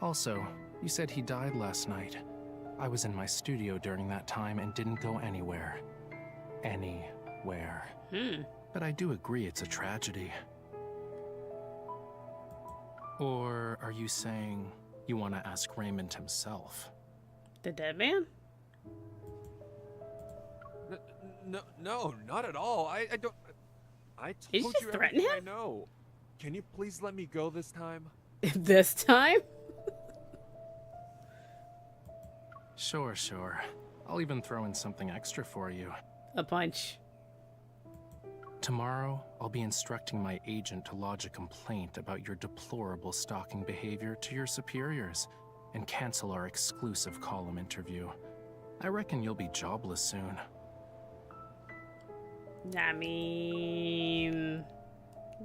Also, you said he died last night. I was in my studio during that time and didn't go anywhere. Anywhere. But I do agree it's a tragedy. Or are you saying you want to ask Raymond himself? The dead man? No, not at all. I don't... I Did you told just you threaten everything him? I know. Can you please let me go this time? This time? Sure. I'll even throw in something extra for you. A punch. Tomorrow, I'll be instructing my agent to lodge a complaint about your deplorable stalking behavior to your superiors and cancel our exclusive column interview. I reckon you'll be jobless soon. I mean,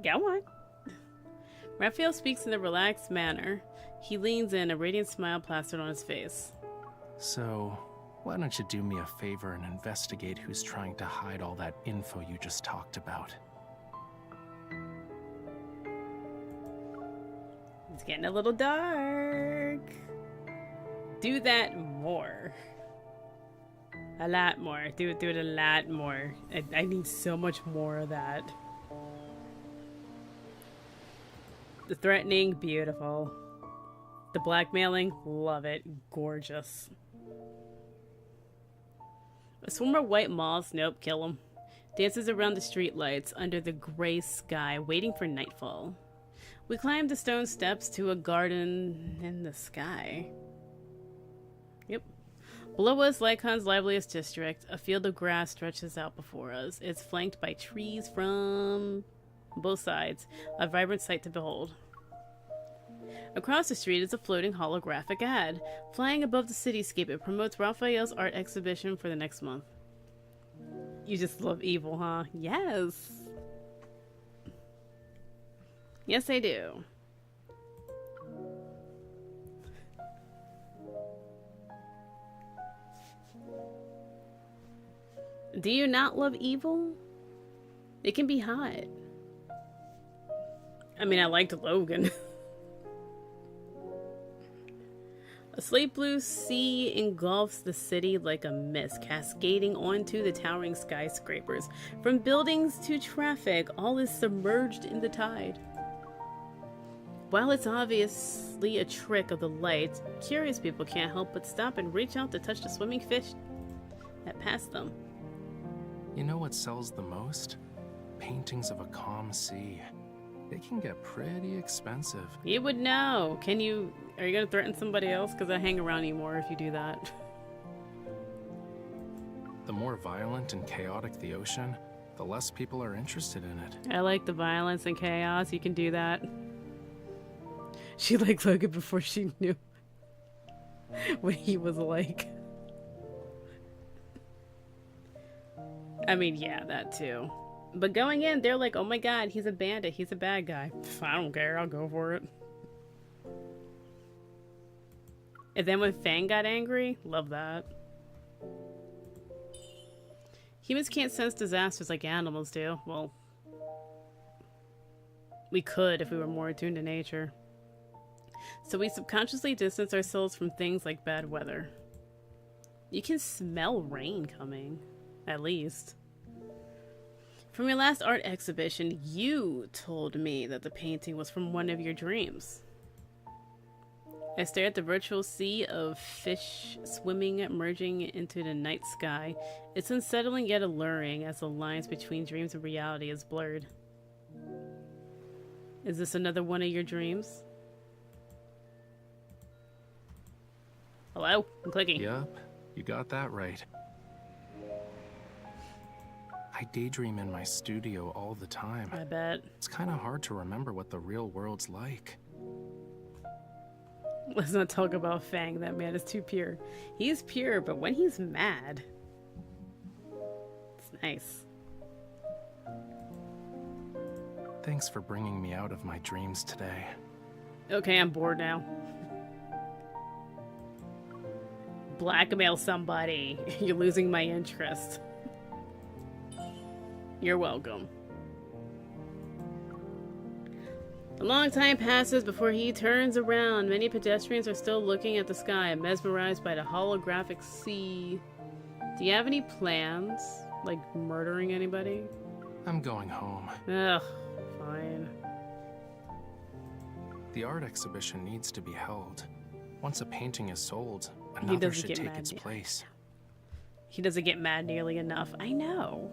go on. Raphael speaks in a relaxed manner. He leans in, a radiant smile plastered on his face. So, why don't you do me a favor and investigate who's trying to hide all that info you just talked about? It's getting a little dark. Do that more. A lot more. Do it a lot more. I need so much more of that. The threatening, beautiful. The blackmailing, love it. Gorgeous. A swarm of white moths, nope, kill them. Dances around the streetlights under the gray sky, waiting for nightfall. We climb the stone steps to a garden in the sky. Yep. Below us, Lycon's liveliest district. A field of grass stretches out before us. It's flanked by trees from both sides. A vibrant sight to behold. Across the street is a floating holographic ad. Flying above the cityscape, it promotes Raphael's art exhibition for the next month. You just love evil, huh? Yes. Yes, I do. Do you not love evil? It can be hot. I mean, I liked Logan. A slate blue sea engulfs the city like a mist, cascading onto the towering skyscrapers. From buildings to traffic, all is submerged in the tide. While it's obviously a trick of the light, curious people can't help but stop and reach out to touch the swimming fish that pass them. You know what sells the most? Paintings of a calm sea. They can get pretty expensive. You would know. Are you gonna threaten somebody else? Because I hang around you more if you do that. The more violent and chaotic the ocean, the less people are interested in it. I like the violence and chaos. You can do that. She liked Logan before she knew what he was like. I mean, yeah, that too. But going in, they're like, oh my god, he's a bandit, he's a bad guy. I don't care, I'll go for it. And then when Fang got angry, love that. Humans can't sense disasters like animals do. Well, we could if we were more attuned to nature. So we subconsciously distance ourselves from things like bad weather. You can smell rain coming, at least. From your last art exhibition, you told me that the painting was from one of your dreams. I stare at the virtual sea of fish swimming, merging into the night sky. It's unsettling yet alluring as the lines between dreams and reality is blurred. Is this another one of your dreams? Hello? I'm clicking. Yep, you got that right. I daydream in my studio all the time. I bet. It's kind of hard to remember what the real world's like. Let's not talk about Fang. That man is too pure. He's pure, but when he's mad, it's nice. Thanks for bringing me out of my dreams today. Okay, I'm bored now. Blackmail somebody. You're losing my interest. You're welcome. A long time passes before he turns around. Many pedestrians are still looking at the sky, mesmerized by the holographic sea. Do you have any plans? Like murdering anybody? I'm going home. Ugh, fine. The art exhibition needs to be held. Once a painting is sold, another should take its place. He doesn't get mad nearly enough. I know.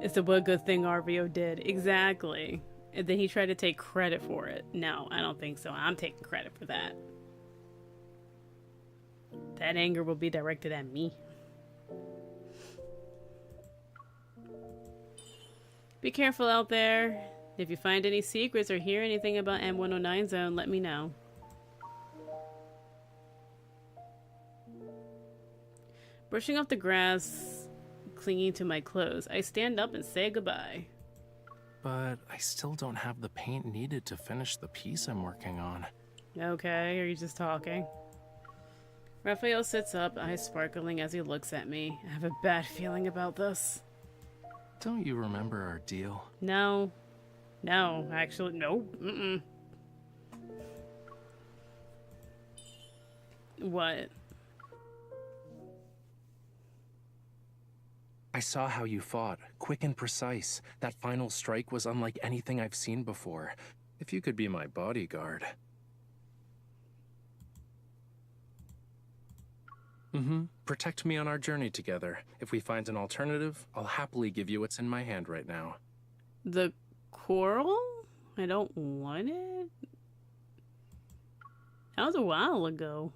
It's a one good thing RVO did. Exactly. And then he tried to take credit for it. No, I don't think so. I'm taking credit for that. That anger will be directed at me. Be careful out there. If you find any secrets or hear anything about M109 Zone, let me know. Brushing off the grass, clinging to my clothes, I stand up and say goodbye. But I still don't have the paint needed to finish the piece I'm working on. Okay, are you just talking? Raphael sits up, eyes sparkling as he looks at me. I have a bad feeling about this. Don't you remember our deal? No. No, actually, no. Mm-mm. What? I saw how you fought, quick and precise. That final strike was unlike anything I've seen before. If you could be my bodyguard. Protect me on our journey together. If we find an alternative, I'll happily give you what's in my hand right now. The coral? I don't want it. That was a while ago.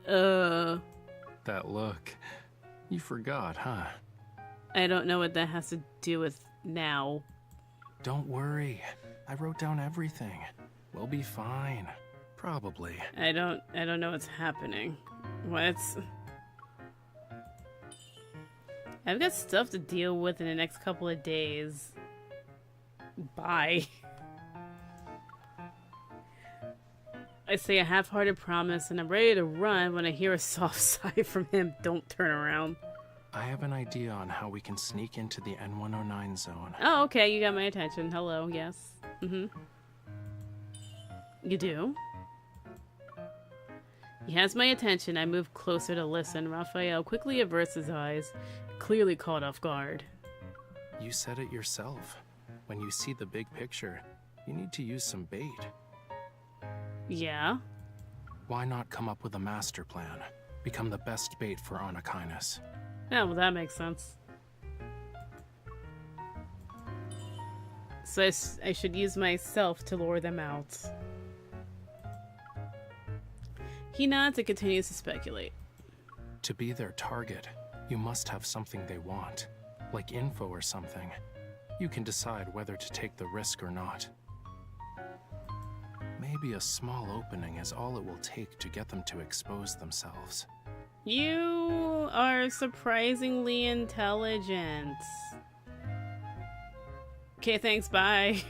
That look. You forgot, huh? I don't know what that has to do with now. Don't worry. I wrote down everything. We'll be fine. Probably. I don't know what's happening. What's... I've got stuff to deal with in the next couple of days. Bye. I say a half-hearted promise and I'm ready to run when I hear a soft sigh from him. Don't turn around. I have an idea on how we can sneak into the N109 zone. Oh, okay. You got my attention. Hello. Yes. You do? He has my attention. I move closer to listen. Raphael quickly averts his eyes, clearly caught off guard. You said it yourself. When you see the big picture, you need to use some bait. Yeah? Why not come up with a master plan? Become the best bait for Anakinus. Yeah, well, that makes sense. So I should use myself to lure them out. He nods and continues to speculate. To be their target, you must have something they want, like info or something. You can decide whether to take the risk or not. Maybe a small opening is all it will take to get them to expose themselves. You are surprisingly intelligent. Okay, thanks, bye.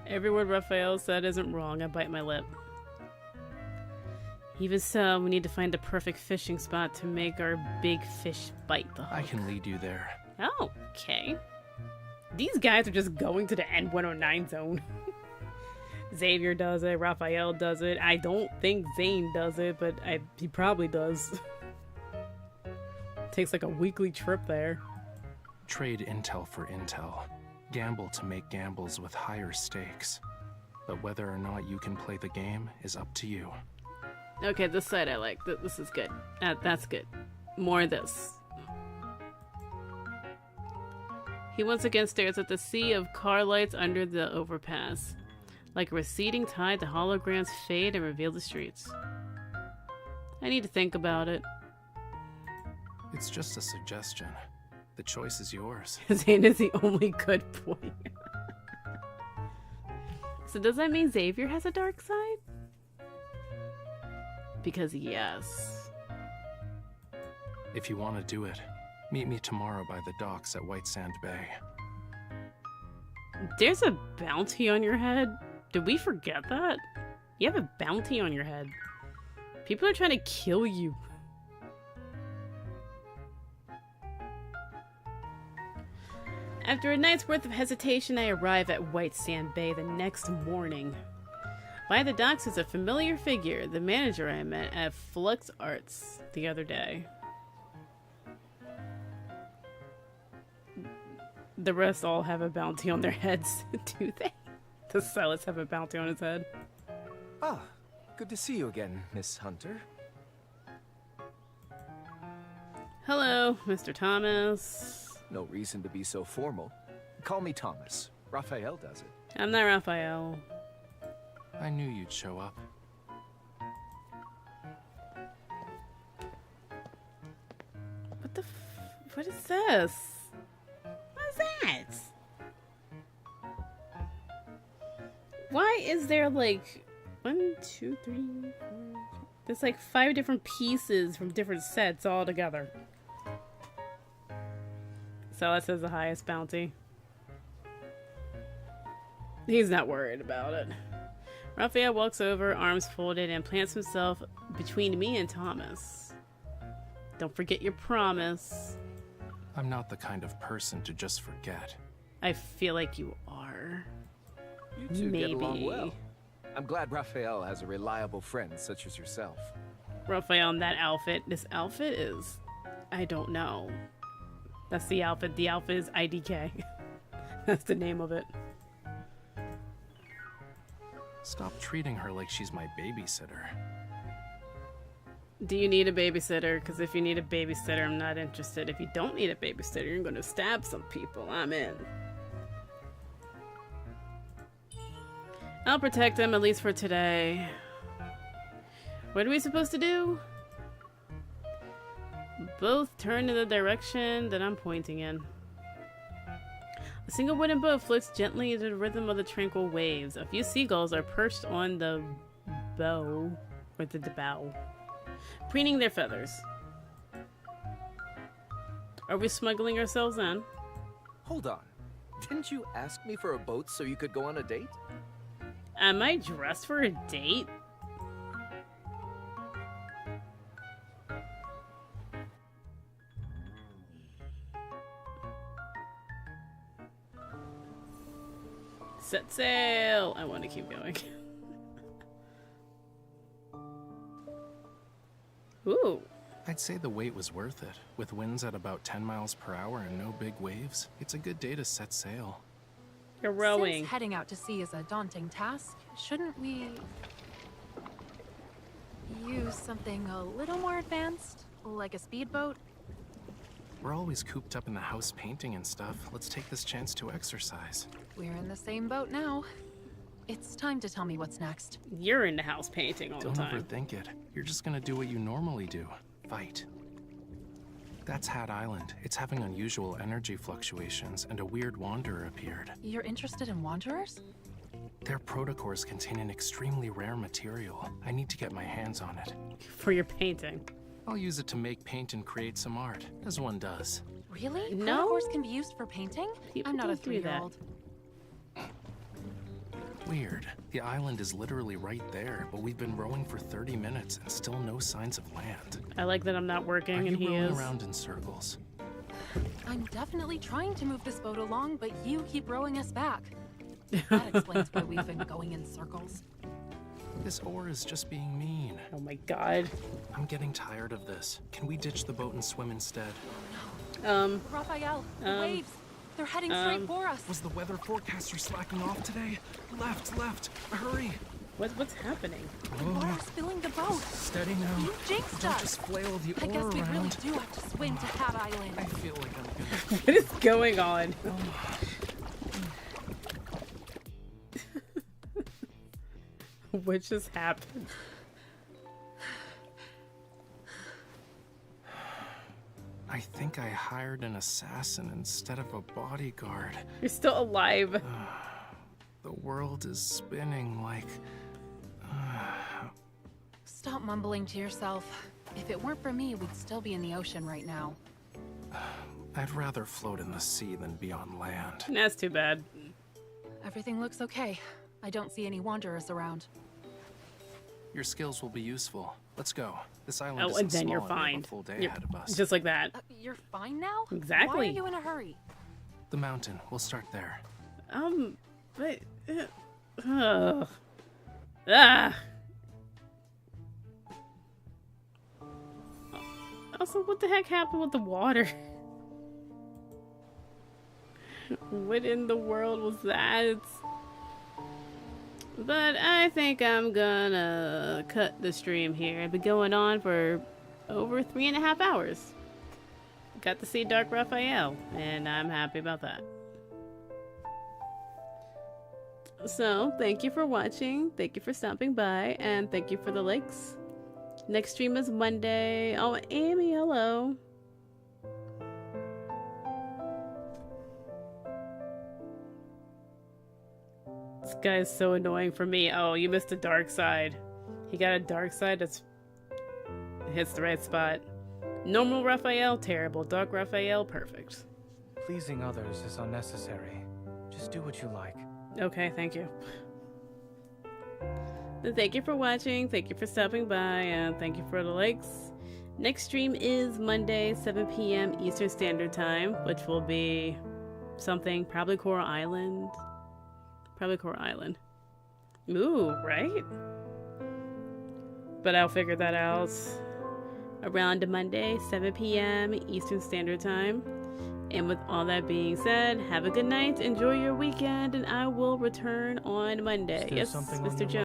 Every word Raphael said isn't wrong. I bite my lip. Even so, we need to find the perfect fishing spot to make our big fish bite the hook. I can lead you there. Oh, okay. These guys are just going to the N109 zone. Xavier does it, Raphael does it. I don't think Zayne does it, but he probably does. Takes like a weekly trip there. Trade intel for intel. Gamble to make gambles with higher stakes. But whether or not you can play the game is up to you. Okay, this side I like. This is good. That's good. More of this. He once again stares at the sea of car lights under the overpass. Like a receding tide, the holograms fade and reveal the streets. I need to think about it. It's just a suggestion. The choice is yours. Zayne is the only good boy. So does that mean Xavier has a dark side? Because yes. If you want to do it, meet me tomorrow by the docks at White Sand Bay. There's a bounty on your head? Did we forget that? You have a bounty on your head. People are trying to kill you. After a night's worth of hesitation, I arrive at White Sand Bay the next morning. By the docks is a familiar figure, the manager I met at Flux Arts the other day. The rest all have a bounty on their heads, do they? Does Silas have a bounty on his head? Ah, good to see you again, Miss Hunter. Hello, Mr. Thomas. No reason to be so formal. Call me Thomas. Raphael does it. I'm not Raphael. I knew you'd show up. What is this? What is that? Why is there like 1, 2, 3, 4? There's like 5 different pieces from different sets all together. So that says the highest bounty. He's not worried about it. Raphael walks over, arms folded, and plants himself between me and Thomas. Don't forget your promise. I'm not the kind of person to just forget. I feel like you are. You two Maybe. get along well. I'm glad Raphael has a reliable friend such as yourself. Raphael in that outfit. This outfit is... I don't know. That's the outfit. The outfit is IDK. That's the name of it. Stop treating her like she's my babysitter. Do you need a babysitter? Because if you need a babysitter, I'm not interested. If you don't need a babysitter, you're going to stab some people. I'm in. I'll protect him, at least for today. What are we supposed to do? Both turn in the direction that I'm pointing in. A single wooden boat floats gently into the rhythm of the tranquil waves. A few seagulls are perched on the bow, or the bow, preening their feathers. Are we smuggling ourselves in? Hold on. Didn't you ask me for a boat so you could go on a date? Am I dressed for a date? Set sail! I want to keep going. Ooh. I'd say the wait was worth it. With winds at about 10 miles per hour and no big waves, it's a good day to set sail. You're rowing. Since heading out to sea is a daunting task, shouldn't we use something a little more advanced, like a speedboat? We're always cooped up in the house painting and stuff. Let's take this chance to exercise. We're in the same boat now. It's time to tell me what's next. You're into house painting all the Don't time. overthink it. You're just gonna do what you normally do. Fight. That's Hat Island. It's having unusual energy fluctuations, and a weird wanderer appeared. You're interested in wanderers? Their protocores contain an extremely rare material. I need to get my hands on it. For your painting. I'll use it to make paint and create some art, as one does. Really? No. Protocours can be used for painting? People I'm not a don't do that. 3-year-old. Weird. The island is literally right there, but we've been rowing for 30 minutes and still no signs of land. I like that I'm not working Are and you he rowing is. around in circles? I'm definitely trying to move this boat along, but you keep rowing us back. That explains why we've been going in circles. This oar is just being mean. Oh my god. I'm getting tired of this. Can we ditch the boat and swim instead? Raphael, the waves. They're heading straight for us. Was the weather forecaster slacking off today? Left, hurry! What's happening? Water's filling the boat. Steady now. You jinxed Don't us. just flail the I guess oar we really around. do have to swim to Hat Island. I feel like I'm gonna... What is going on? What just happened? I think I hired an assassin instead of a bodyguard. You're still alive. The world is spinning like... Stop mumbling to yourself. If it weren't for me, we'd still be in the ocean right now. I'd rather float in the sea than be on land. That's too bad. Everything looks okay. I don't see any wanderers around. Your skills will be useful. Let's go. This island Oh, isn't and then small you're and we have fine. a full day You're- ahead of us. Just like that. You're fine now? Exactly. Why are you in a hurry? The mountain. We'll start there. But... Ah! Also, what the heck happened with the water? What in the world was that? But I think I'm gonna cut the stream here. I've been going on for over 3.5 hours. Got to see Dark Raphael, and I'm happy about that. So, thank you for watching, thank you for stopping by, and thank you for the likes. Next stream is Monday. Oh, Amy, hello. This guy's so annoying for me. Oh, you missed a dark side. He got a dark side that's hits the right spot. Normal Raphael, terrible. Dark Raphael, perfect. Pleasing others is unnecessary. Just do what you like. Okay, thank you. And thank you for watching, thank you for stopping by, and thank you for the likes. Next stream is Monday, 7 p.m. Eastern Standard Time, which will be something, probably Coral Island. Probably Coral Island. Ooh, right? But I'll figure that out around Monday, 7 p.m. Eastern Standard Time. And with all that being said, have a good night, enjoy your weekend, and I will return on Monday. Yes, Mr. Jones.